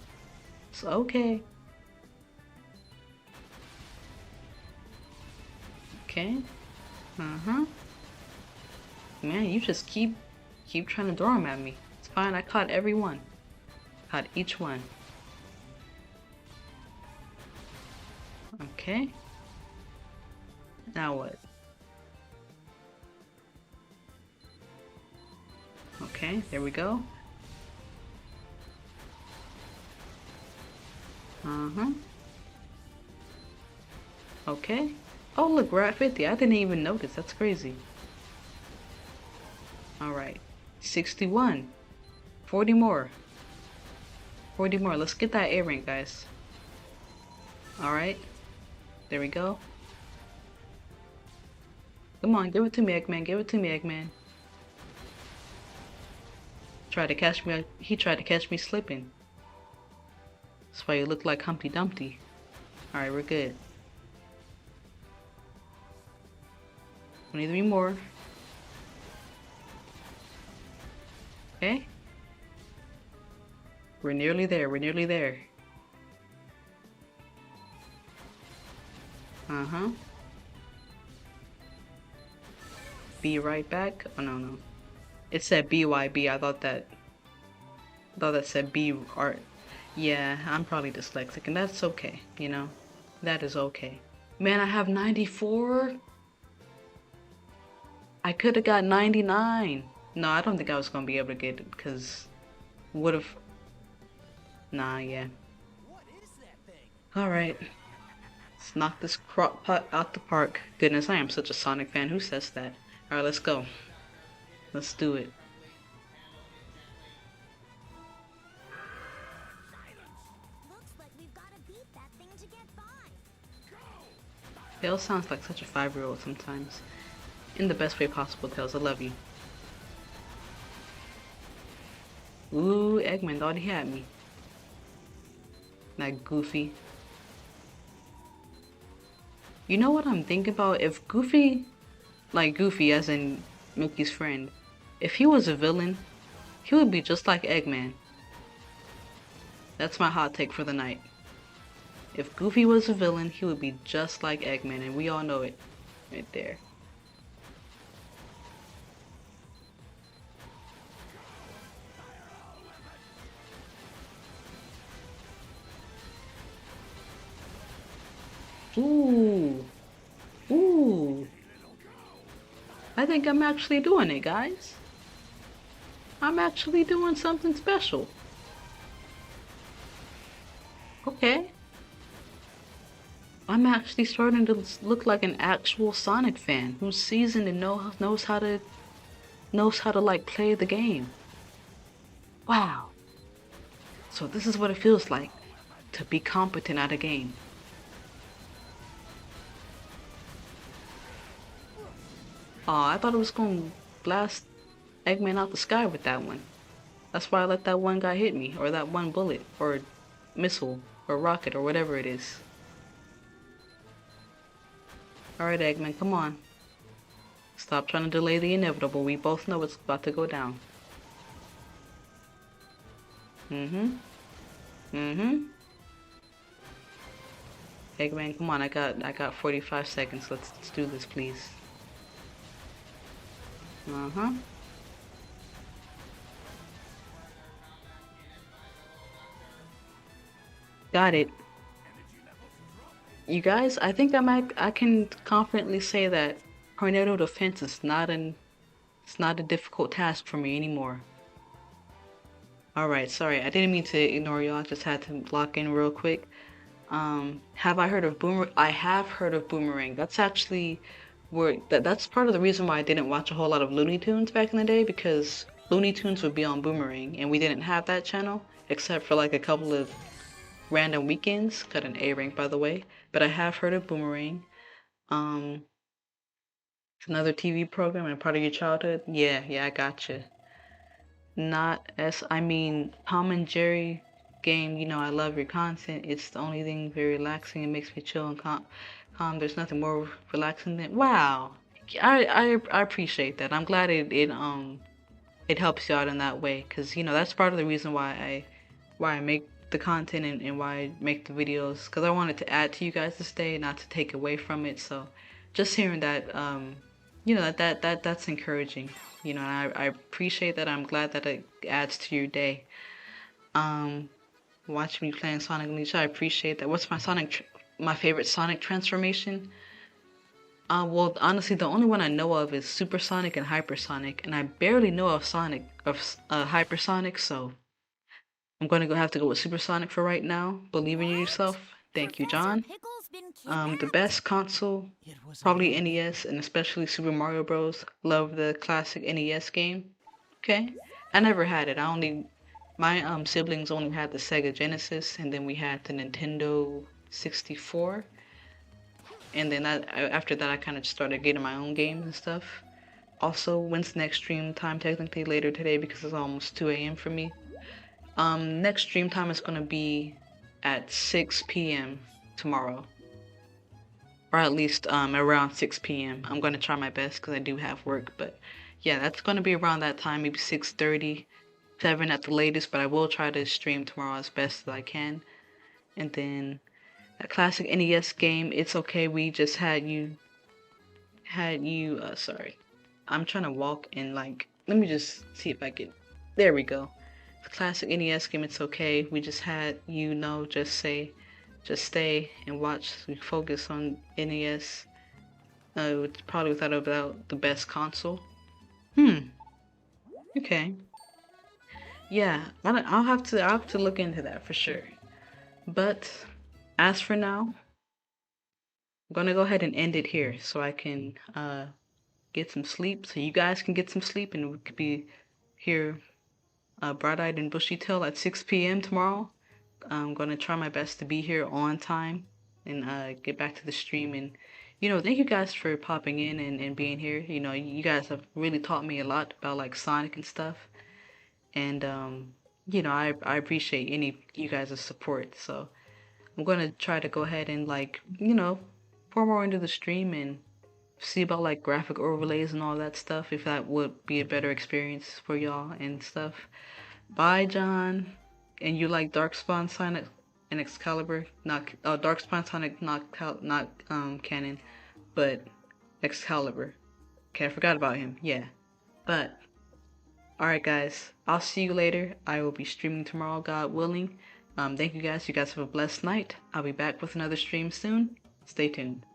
It's okay. Okay. Man, you just keep trying to throw them at me. It's fine. I caught every one. Caught each one. Okay. Now what? Okay, there we go. Okay. Oh look, we're at 50. I didn't even notice. That's crazy. Alright. 61. 40 more. 40 more. Let's get that A rank, guys. Alright. There we go. Come on, give it to me, Eggman. Give it to me, Eggman. Tried to catch me. He tried to catch me slipping. That's why you look like Humpty Dumpty. Alright, we're good. 23 more. Okay. We're nearly there. We're nearly there. Be right back. Oh no. It said BYB. I thought that said B art. Yeah, I'm probably dyslexic, and that's okay, That is okay. Man, I have 94. I could have got 99. No, I don't think I was gonna be able to get it, because would have. Nah, yeah. Alright. Let's knock this crock pot out the park. Goodness, I am such a Sonic fan. Who says that? Alright, let's go. Let's do it. Looks like we've got to beat that thing to get by. Tails sounds like such a 5-year-old sometimes. In the best way possible, Tails. I love you. Ooh, Eggman thought he had me. That goofy. You know what I'm thinking about? If Goofy, like Goofy as in Mickey's friend, if he was a villain, he would be just like Eggman. That's my hot take for the night. If Goofy was a villain, he would be just like Eggman, and we all know it right there. Ooh. Ooh. I think I'm actually doing it, guys. I'm actually doing something special. Okay. I'm actually starting to look like an actual Sonic fan who's seasoned and knows how to like play the game. Wow. So this is what it feels like to be competent at a game. Aw, I thought it was gonna blast Eggman out the sky with that one. That's why I let that one guy hit me, or that one bullet, or missile, or rocket, or whatever it is. Alright, Eggman, come on. Stop trying to delay the inevitable. We both know it's about to go down. Eggman, come on, I got 45 seconds. Let's do this, please. Got it. You guys, I think I can confidently say that tornado defense is it's not a difficult task for me anymore. Alright, sorry, I didn't mean to ignore y'all, I just had to lock in real quick. Have I heard of Boomerang? I have heard of Boomerang. That's actually that's part of the reason why I didn't watch a whole lot of Looney Tunes back in the day, because Looney Tunes would be on Boomerang and we didn't have that channel except for like a couple of random weekends. Got an A rank, by the way, but I have heard of Boomerang. It's another TV program and part of your childhood. Yeah, I gotcha. Not as I mean Tom and Jerry game. You know, I love your content. It's the only thing very relaxing. It makes me chill and calm. There's nothing more relaxing than wow. I appreciate that. I'm glad it helps you out in that way, because you know that's part of the reason why I make the content and why I make the videos, because I wanted to add to you guys this day, not to take away from it. So just hearing that you know that's encouraging, you know, and I appreciate that. I'm glad that it adds to your day. Watching me playing Sonic Unleashed, I appreciate that. What's my favorite Sonic transformation? Well, honestly, the only one I know of is Supersonic and Hypersonic, and I barely know of Hypersonic, so I'm gonna have to go with Supersonic for right now. Believe in yourself. Thank you, John. The best console, probably NES, and especially Super Mario Bros. Love the classic NES game. Okay, I never had it. My siblings only had the Sega Genesis, and then we had the Nintendo 64. And then after that, I kind of started getting my own games and stuff. Also, when's next stream time? Technically later today because it's almost 2 a.m. for me. Next stream time is gonna be at 6 p.m. tomorrow, or at least around 6 p.m. I'm gonna try my best because I do have work, but yeah, that's gonna be around that time, maybe 6:30, 7 at the latest. But I will try to stream tomorrow as best as I can. And then that classic NES game, It's Okay, we just sorry, I'm trying to walk and like, let me just see if I can, there we go. The classic NES game, It's Okay, we just had just stay and watch. We focus on NES. It's probably without a doubt the best console. Okay. Yeah, I'll have to look into that for sure. But as for now, I'm gonna go ahead and end it here so I can get some sleep, so you guys can get some sleep, and we could be here bright-eyed and bushy-tailed at 6 p.m. tomorrow. I'm gonna try my best to be here on time and get back to the stream and thank you guys for popping in and being here. You guys have really taught me a lot about like Sonic and stuff. And I appreciate any you guys' support. So I'm gonna try to go ahead and like, pour more into the stream and see about like graphic overlays and all that stuff if that would be a better experience for y'all and stuff. Bye, John. And you like Darkspawn Sonic and Excalibur? Not Darkspawn Sonic, not canon, but Excalibur. Okay, I forgot about him. Yeah, but alright, guys. I'll see you later. I will be streaming tomorrow, God willing. Thank you guys. You guys have a blessed night. I'll be back with another stream soon. Stay tuned.